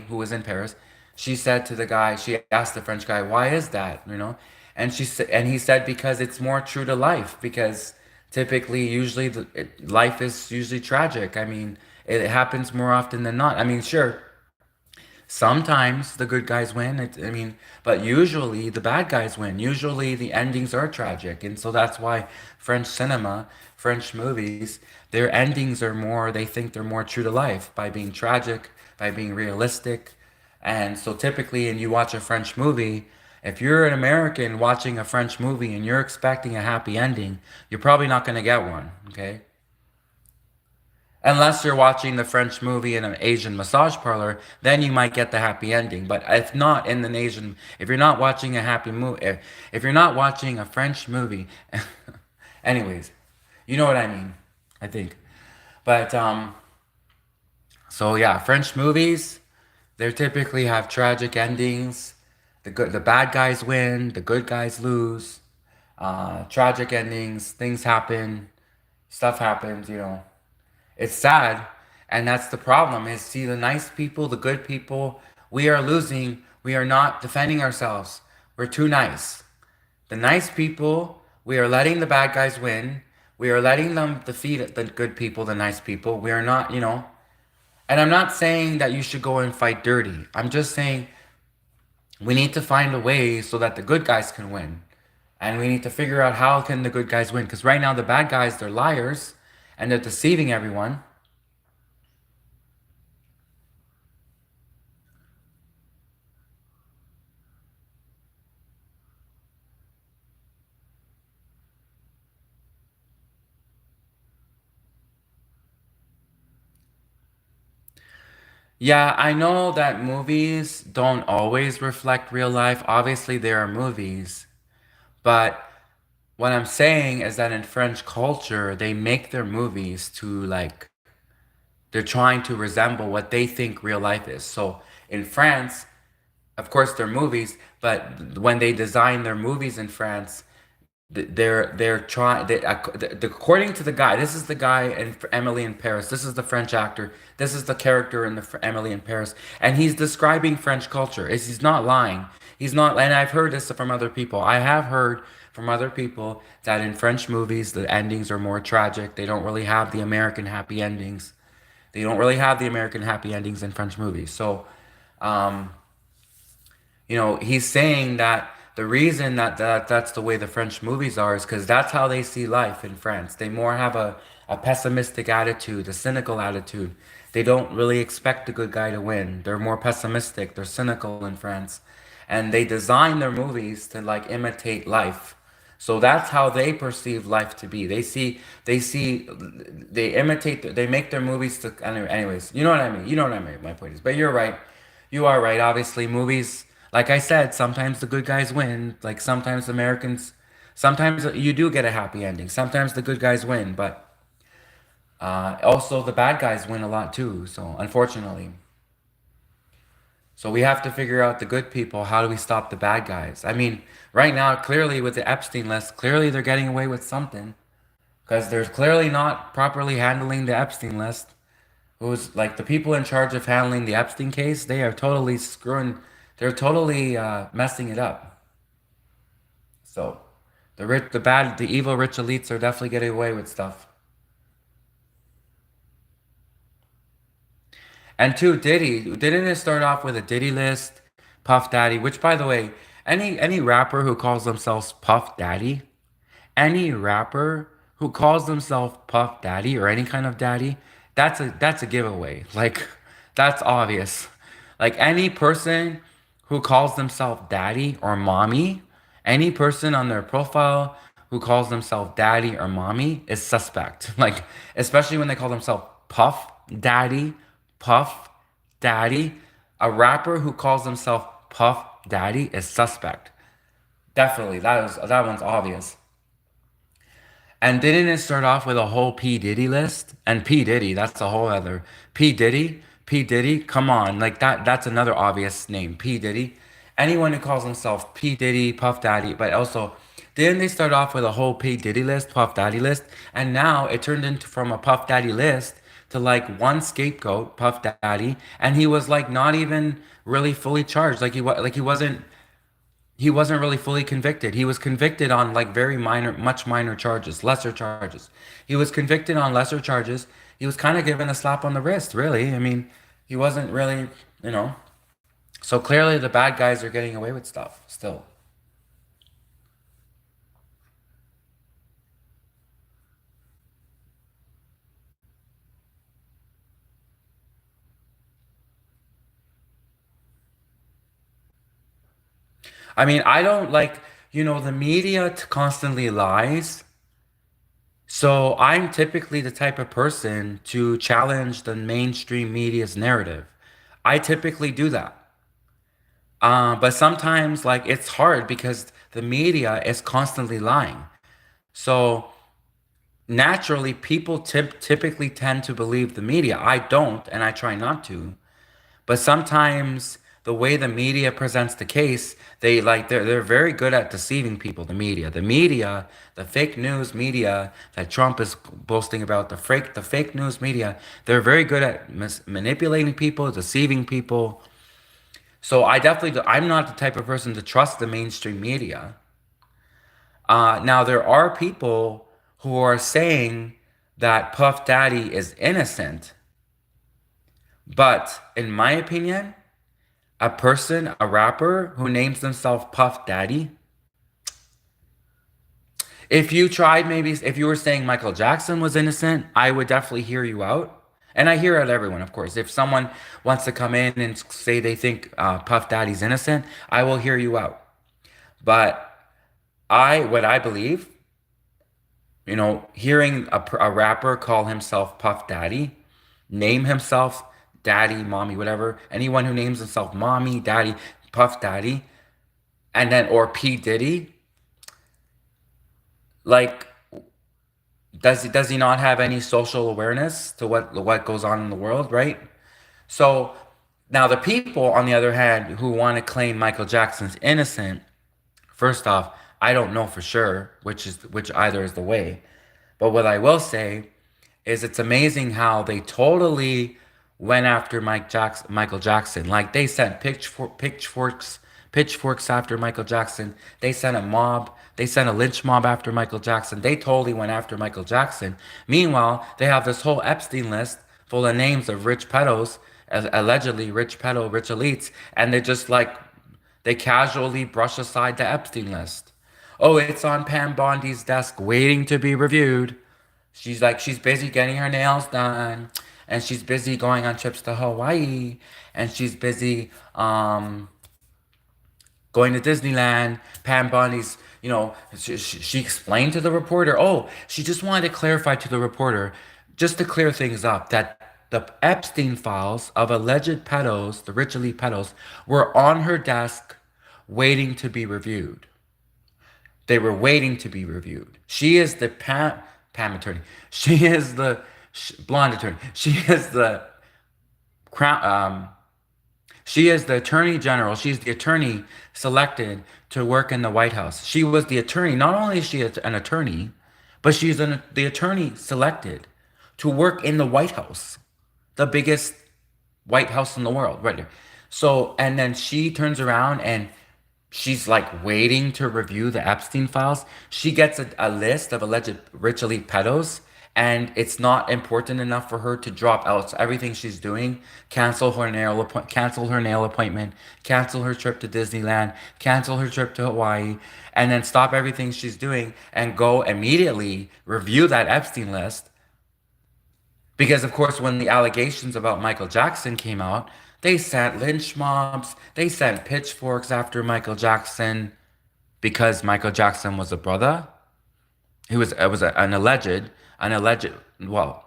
who was in Paris, she said to the guy, she asked the French guy, "Why is that?" And he said because it's more true to life. Because typically, usually, life is usually tragic. I mean, it happens more often than not. I mean, sure, sometimes the good guys win. But usually the bad guys win. Usually the endings are tragic, and so that's why French cinema, French movies, their endings are more. They think they're more true to life by being tragic, by being realistic, and so typically, and you watch a French movie. If you're an American watching a French movie and you're expecting a happy ending, you're probably not going to get one. Okay. Unless you're watching the French movie in an Asian massage parlor, then you might get the happy ending. But if you're not watching a happy movie, if you're not watching a French movie, anyways, you know what I mean, I think. But so yeah, French movies, they typically have tragic endings. The bad guys win, the good guys lose. Tragic endings, things happen, stuff happens. It's sad, and that's the problem. Is see the nice people, the good people, we are losing. We are not defending ourselves. We're too nice. The nice people, we are letting the bad guys win. We are letting them defeat the good people, the nice people. We are not. And I'm not saying that you should go and fight dirty. I'm just saying we need to find a way so that the good guys can win. And we need to figure out how can the good guys win. Because right now the bad guys, they're liars and they're deceiving everyone. Yeah, I know that movies don't always reflect real life. Obviously, there are movies. But what I'm saying is that in French culture, they make their movies to like, they're trying to resemble what they think real life is. So in France, of course, they're movies, but when they design their movies in France, They're trying. According to the guy, this is the guy in Emily in Paris. This is the French actor. This is the character in the Emily in Paris, and he's describing French culture. He's not lying. He's not, and I've heard this from other people. I have heard from other people that in French movies the endings are more tragic. They don't really have the American happy endings. They don't really have the American happy endings in French movies. So, um, he's saying that the reason that's the way the French movies are is because that's how they see life in France. They more have a pessimistic attitude, a cynical attitude. They don't really expect the good guy to win. They're more pessimistic. They're cynical in France. And they design their movies to like imitate life. So that's how they perceive life to be. They imitate, they make their movies to, anyways, you know what I mean? You know what I mean? My point is, but you're right. You are right. Obviously, movies, like I said, sometimes the good guys win. Like sometimes Americans, sometimes you do get a happy ending. Sometimes the good guys win, but also the bad guys win a lot too. So unfortunately, so we have to figure out the good people. How do we stop the bad guys? I mean, right now, clearly with the Epstein list, clearly they're getting away with something because they're clearly not properly handling the Epstein list. Who's like the people in charge of handling the Epstein case? They are totally screwing. They're totally messing it up. So the rich, the bad, the evil rich elites are definitely getting away with stuff. And two, Diddy, didn't it start off with a Diddy list, Puff Daddy? Which, by the way, any rapper who calls themselves Puff Daddy, any rapper who calls themselves Puff Daddy or any kind of daddy, that's a giveaway. Like that's obvious. Like any person who calls themselves daddy or mommy, any person on their profile who calls themselves daddy or mommy is suspect. Like especially when they call themselves Puff Daddy, Puff Daddy, a rapper who calls himself Puff Daddy is suspect. Definitely, that one's obvious. And didn't it start off with a whole P Diddy list? And P Diddy, that's a whole other P Diddy, P Diddy. Come on, like that's another obvious name, P Diddy. Anyone who calls himself P Diddy, Puff Daddy, but also didn't they start off with a whole P Diddy list, Puff Daddy list, and now it turned into from a Puff Daddy list to like one scapegoat, Puff Daddy, and he was like not even really fully charged, like he wasn't really fully convicted. He was convicted on like very minor, much minor charges, lesser charges. He was convicted on lesser charges. He was kind of given a slap on the wrist, really. I mean, he wasn't really, you know. So clearly the bad guys are getting away with stuff still. I mean, I don't like, the media constantly lies. So I'm typically the type of person to challenge the mainstream media's narrative. I typically do that. But sometimes, like, it's hard because the media is constantly lying. So naturally, people typically tend to believe the media. I don't, and I try not to. But sometimes the way the media presents the case, they're very good at deceiving people. The fake news media that Trump is boasting about, the fake news media, they're very good at manipulating people, deceiving people. So I'm not the type of person to trust the mainstream media. Now there are people who are saying that Puff Daddy is innocent, but in my opinion, a rapper who names themselves Puff Daddy, if you were saying Michael Jackson was innocent, I would definitely hear you out. And I hear out everyone, of course. If someone wants to come in and say they think Puff Daddy's innocent, I will hear you out. But what I believe, hearing a rapper call himself Puff Daddy, name himself Daddy, Mommy, whatever, anyone who names himself Mommy, Daddy, Puff Daddy, and then, or P. Diddy, like, does he not have any social awareness to what goes on in the world, right? So now the people, on the other hand, who want to claim Michael Jackson's innocent, first off, I don't know for sure which either is the way. But what I will say is it's amazing how they totally went after Michael Jackson. Like they sent pitchforks after Michael Jackson. They sent a mob. They sent a lynch mob after Michael Jackson. They totally went after Michael Jackson. Meanwhile, they have this whole Epstein list full of names of rich pedos, allegedly rich pedo, rich elites, and they just like they casually brush aside the Epstein list. Oh, it's on Pam Bondi's desk waiting to be reviewed. She's busy getting her nails done, and she's busy going on trips to Hawaii, and she's busy going to Disneyland. Pam Bondi's, she explained to the reporter, oh, she just wanted to clarify to the reporter, just to clear things up, that the Epstein files of alleged pedos, the rich elite pedos, were on her desk waiting to be reviewed. They were waiting to be reviewed. She is the Pam attorney. She is the blonde attorney. Crown. She is the attorney general. She's the attorney selected to work in the White House. She was the attorney. Not only is she an attorney, but she's the attorney selected to work in the White House, the biggest White House in the world, right there. So, and then she turns around and she's like waiting to review the Epstein files. She gets a list of alleged rich elite pedos, and it's not important enough for her to drop out. So everything she's doing, cancel her nail appointment, cancel her trip to Disneyland, cancel her trip to Hawaii, and then stop everything she's doing and go immediately review that Epstein list. Because of course, when the allegations about Michael Jackson came out, they sent lynch mobs, they sent pitchforks after Michael Jackson because Michael Jackson was a brother. An alleged. Well,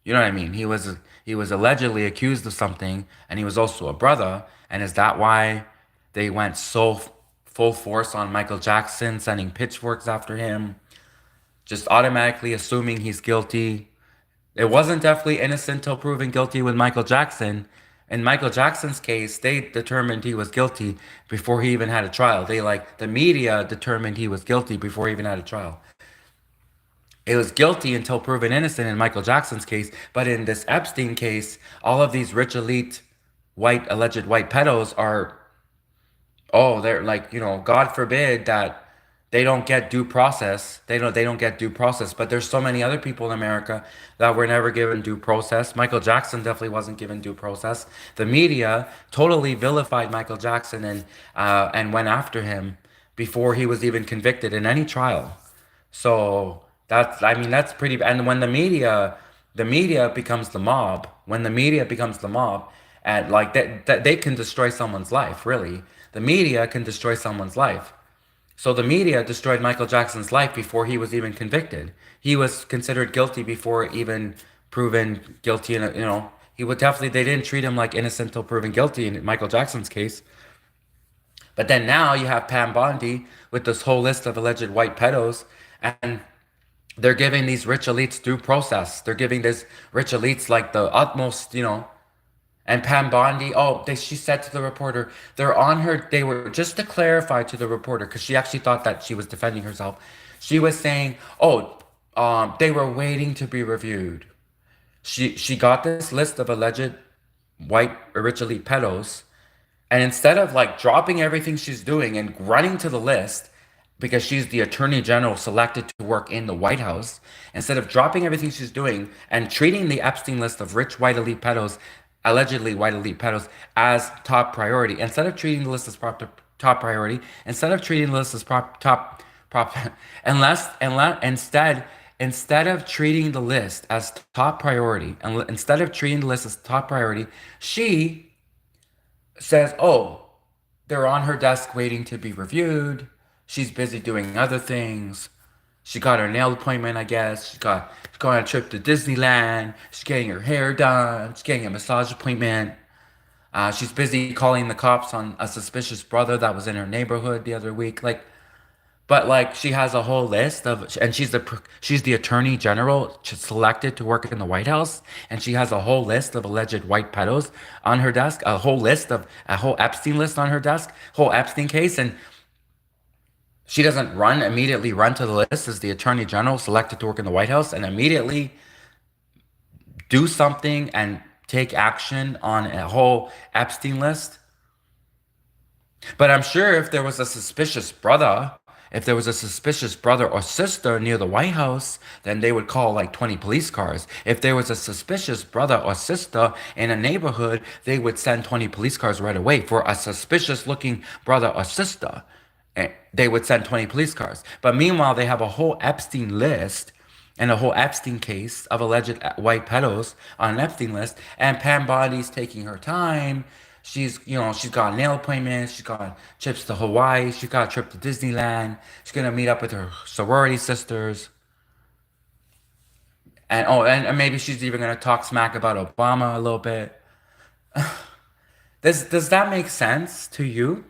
you know what I mean. He was allegedly accused of something, and he was also a brother. And is that why they went so full force on Michael Jackson, sending pitchforks after him, just automatically assuming he's guilty? It wasn't definitely innocent till proven guilty with Michael Jackson. In Michael Jackson's case, they determined he was guilty before he even had a trial. The media determined he was guilty before he even had a trial. It was guilty until proven innocent in Michael Jackson's case. But in this Epstein case, all of these rich elite alleged white pedos are, oh, they're like, God forbid that they don't get due process. They don't get due process. But there's so many other people in America that were never given due process. Michael Jackson definitely wasn't given due process. The media totally vilified Michael Jackson and went after him before he was even convicted in any trial. So that's pretty. And when the media becomes the mob, and like that they can destroy someone's life. Really, the media can destroy someone's life. So the media destroyed Michael Jackson's life before he was even convicted. He was considered guilty before even proven guilty. And he would definitely, they didn't treat him like innocent till proven guilty in Michael Jackson's case. But then now you have Pam Bondi with this whole list of alleged white pedos, and they're giving these rich elites due process. They're giving these rich elites like the utmost, And Pam Bondi, she said to the reporter, they were, just to clarify to the reporter, because she actually thought that she was defending herself. She was saying, they were waiting to be reviewed. She got this list of alleged white rich elite pedos, and instead of like dropping everything she's doing and running to the list, because she's the attorney general selected to work in the White House, instead of dropping everything she's doing and treating the Epstein list of rich white elite pedos, allegedly white elite pedos, as top priority, instead of treating the list as top priority, instead of treating the list as instead of treating the list as top priority, and instead of treating the list as top priority, she says, "Oh, they're on her desk waiting to be reviewed. She's busy doing other things. She got her nail appointment, I guess. She's going on a trip to Disneyland. She's getting her hair done. She's getting a massage appointment. She's busy calling the cops on a suspicious brother that was in her neighborhood the other week." But she has a whole list and she's the attorney general selected to work in the White House, and she has a whole list of alleged white pedos on her desk, a whole Epstein list on her desk, whole Epstein case, and She doesn't run immediately run to the list as the attorney general selected to work in the White House and immediately do something and take action on a whole Epstein list. But I'm sure if there was a suspicious brother or sister near the White House, then they would call like 20 police cars. If there was a suspicious brother or sister in a neighborhood, they would send 20 police cars right away for a suspicious looking brother or sister. They would send 20 police cars. But meanwhile, they have a whole Epstein list and a whole Epstein case of alleged white pedos on an Epstein list. And Pam Bondi's taking her time. She's got nail appointments. She's got trips to Hawaii. She's got a trip to Disneyland. She's gonna meet up with her sorority sisters. And and maybe she's even gonna talk smack about Obama a little bit. Does that make sense to you?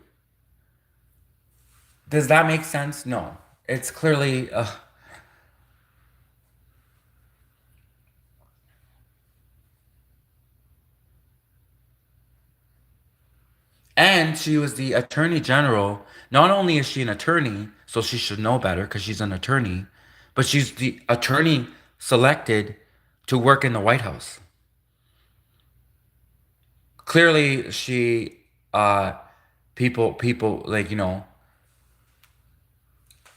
Does that make sense? No. It's clearly and she was the attorney general. Not only is she an attorney, so she should know better because she's an attorney, but she's the attorney selected to work in the White House. Clearly, uh, people like,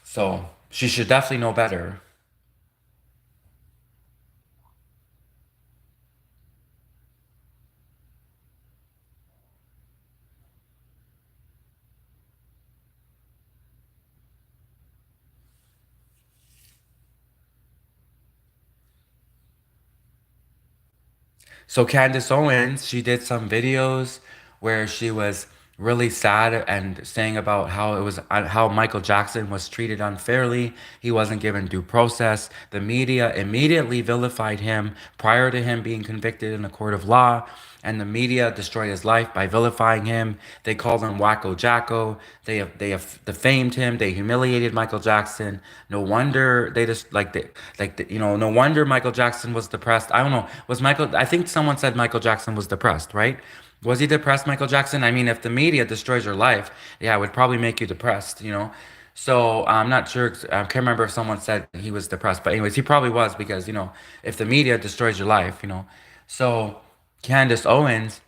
so she should definitely know better. So Candace Owens, she did some videos where she was really sad and saying about how it was how Michael Jackson was treated unfairly. He wasn't given due process. The media immediately vilified him prior to him being convicted in a court of law. And the media destroyed his life by vilifying him. They called him Wacko Jacko. They have defamed him. They humiliated Michael Jackson. No wonder they just no wonder Michael Jackson was depressed. I don't know. Was Michael? I think someone said Michael Jackson was depressed, right? Was he depressed, Michael Jackson? I mean, if the media destroys your life, yeah, it would probably make you depressed. So I'm not sure. I can't remember if someone said he was depressed, but anyways, he probably was because if the media destroys your life. So Candace Owens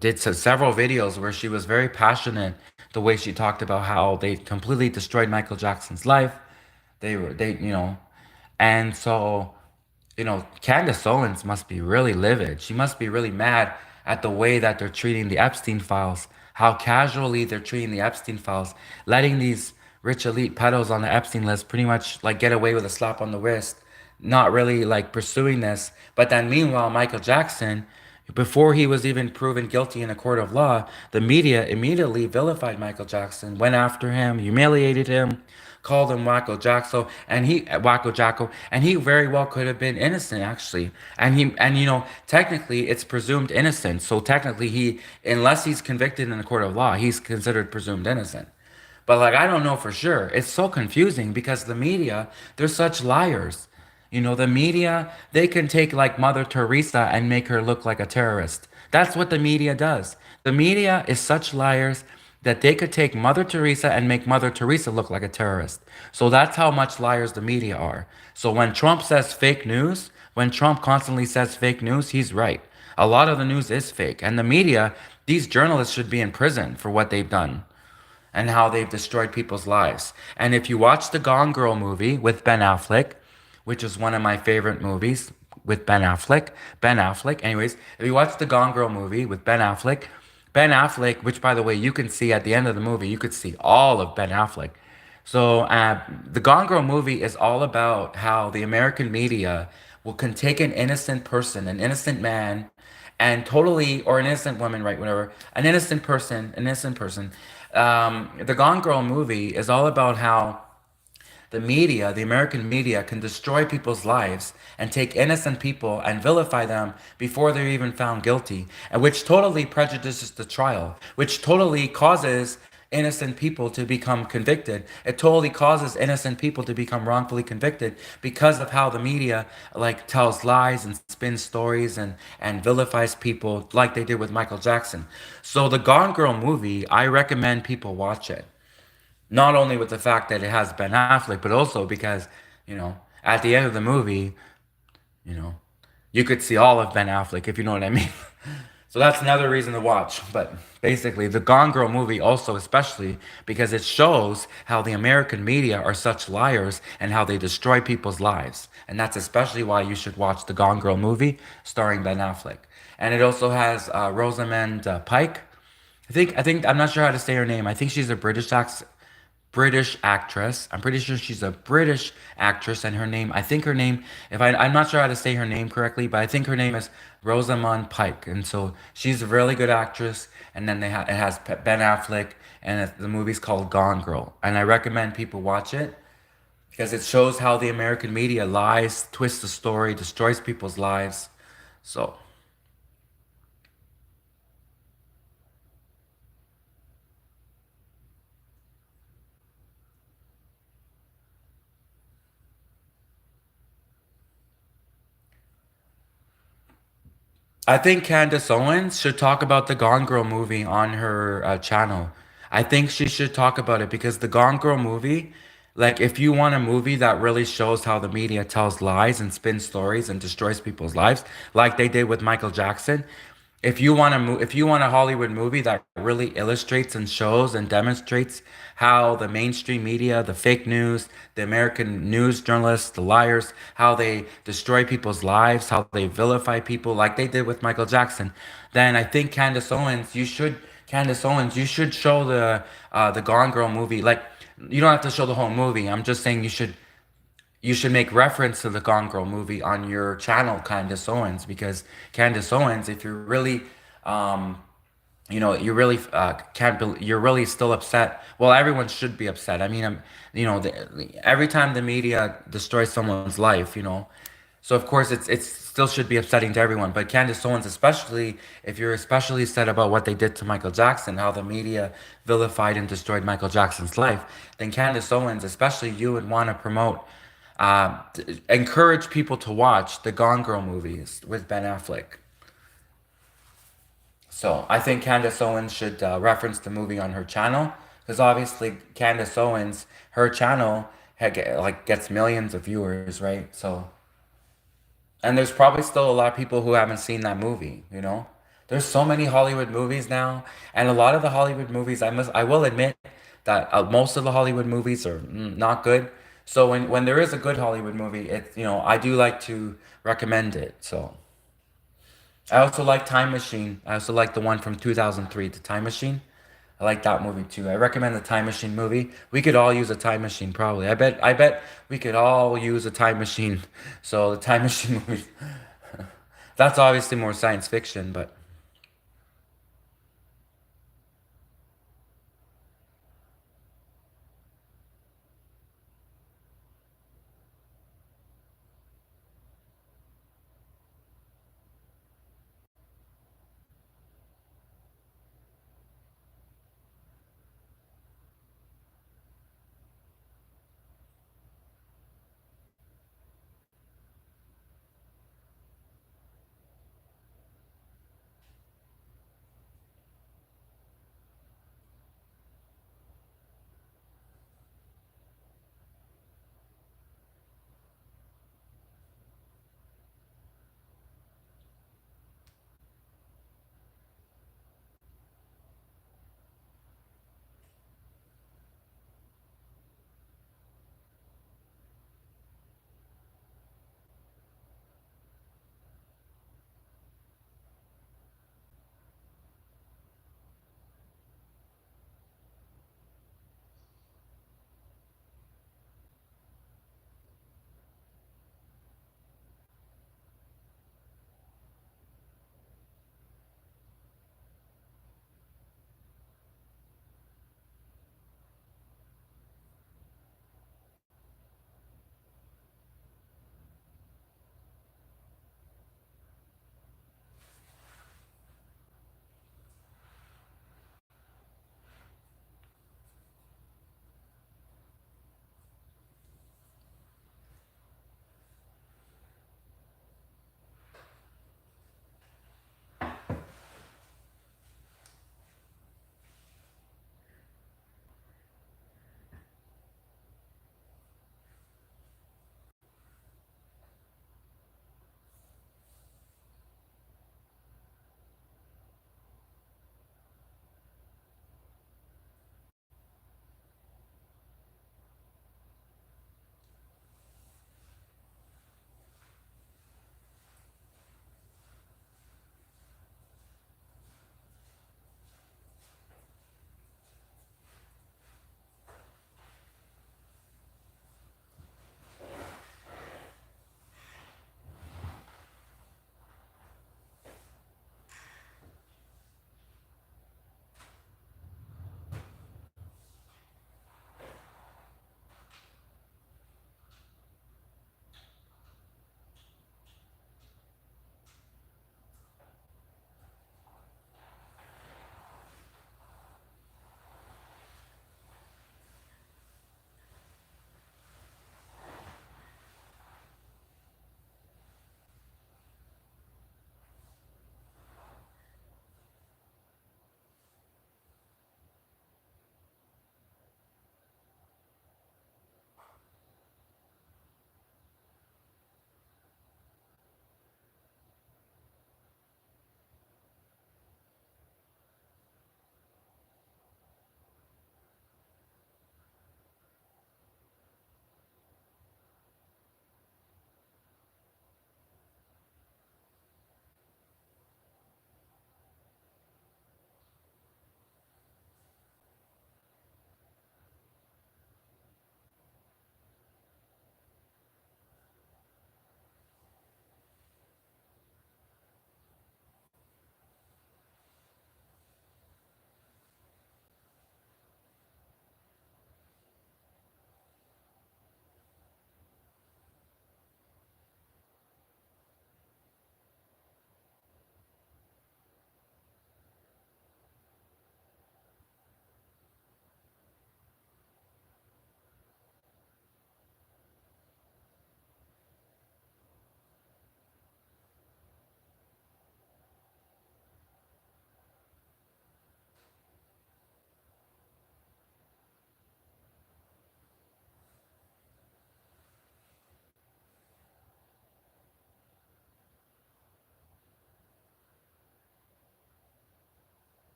did several videos where she was very passionate the way she talked about how they completely destroyed Michael Jackson's life. And so Candace Owens must be really livid. She must be really mad at the way that they're treating the Epstein files, how casually they're treating the Epstein files, letting these rich elite pedos on the Epstein list pretty much like get away with a slap on the wrist, not really like pursuing this. But then meanwhile, Michael Jackson, before he was even proven guilty in a court of law, the media immediately vilified Michael Jackson, went after him, humiliated him, called him Wacko Jacko, and he very well could have been innocent actually. And technically it's presumed innocent. So technically unless he's convicted in a court of law, he's considered presumed innocent. But like I don't know for sure. It's so confusing because the media, they're such liars. The media, they can take like Mother Teresa and make her look like a terrorist. That's what the media does. The media is such liars that they could take Mother Teresa and make Mother Teresa look like a terrorist. So that's how much liars the media are. So when Trump says fake news, when Trump constantly says fake news, he's right. A lot of the news is fake. And the media, these journalists should be in prison for what they've done and how they've destroyed people's lives. And if you watch the Gone Girl movie with Ben Affleck, which is one of my favorite movies with Ben Affleck. Anyways, if you watch the Gone Girl movie with Ben Affleck, which by the way, you can see at the end of the movie, you could see all of Ben Affleck. So the Gone Girl movie is all about how the American media can take an innocent person, an innocent man, and totally, or an innocent woman, right, whatever, an innocent person. The Gone Girl movie is all about how the media, the American media, can destroy people's lives and take innocent people and vilify them before they're even found guilty, and which totally prejudices the trial, which totally causes innocent people to become convicted. It totally causes innocent people to become wrongfully convicted because of how the media like tells lies and spins stories and vilifies people like they did with Michael Jackson. So the Gone Girl movie, I recommend people watch it. Not only with the fact that it has Ben Affleck, but also because, you know, at the end of the movie, you know, you could see all of Ben Affleck, if you know what I mean. So that's another reason to watch. But basically, the Gone Girl movie also, especially because it shows how the American media are such liars and how they destroy people's lives. And that's especially why you should watch the Gone Girl movie starring Ben Affleck. And it also has Rosamund Pike. I think I'm not sure how to say her name. I think she's a British actress. I'm pretty sure she's a British actress, and her name, I think her name, if I'm not sure how to say her name correctly, but I think her name is Rosamund Pike. And so she's a really good actress. And then it has Ben Affleck, and the movie's called Gone Girl. And I recommend people watch it because it shows how the American media lies, twists the story, destroys people's lives. So I think Candace Owens should talk about the Gone Girl movie on her channel. I think she should talk about it because the Gone Girl movie, like if you want a movie that really shows how the media tells lies and spins stories and destroys people's lives, like they did with Michael Jackson, if you want a Hollywood movie that really illustrates and shows and demonstrates how the mainstream media, the fake news, the American news journalists, the liars, how they destroy people's lives, how they vilify people like they did with Michael Jackson, then I think Candace Owens, you should show the Gone Girl movie. Like you don't have to show the whole movie. I'm just saying you should make reference to the Gone Girl movie on your channel, Candace Owens, because Candace Owens, if you're really, um, you really can't, you're really still upset. Well, everyone should be upset. I mean, every time the media destroys someone's life, so of course it's still should be upsetting to everyone. But Candace Owens, especially if you're especially upset about what they did to Michael Jackson, how the media vilified and destroyed Michael Jackson's life, then Candace Owens, especially you would want to promote encourage people to watch the Gone Girl movies with Ben Affleck. So I think Candace Owens should reference the movie on her channel because obviously Candace Owens, her channel like gets millions of viewers, right? So and there's probably still a lot of people who haven't seen that movie. There's so many Hollywood movies now, and a lot of the Hollywood movies, I will admit that most of the Hollywood movies are not good. So when there is a good Hollywood movie, I do like to recommend it. So I also like Time Machine. I also like the one from 2003, The Time Machine. I like that movie too. I recommend the Time Machine movie. We could all use a time machine probably. I bet we could all use a time machine. So the Time Machine movie. That's obviously more science fiction, but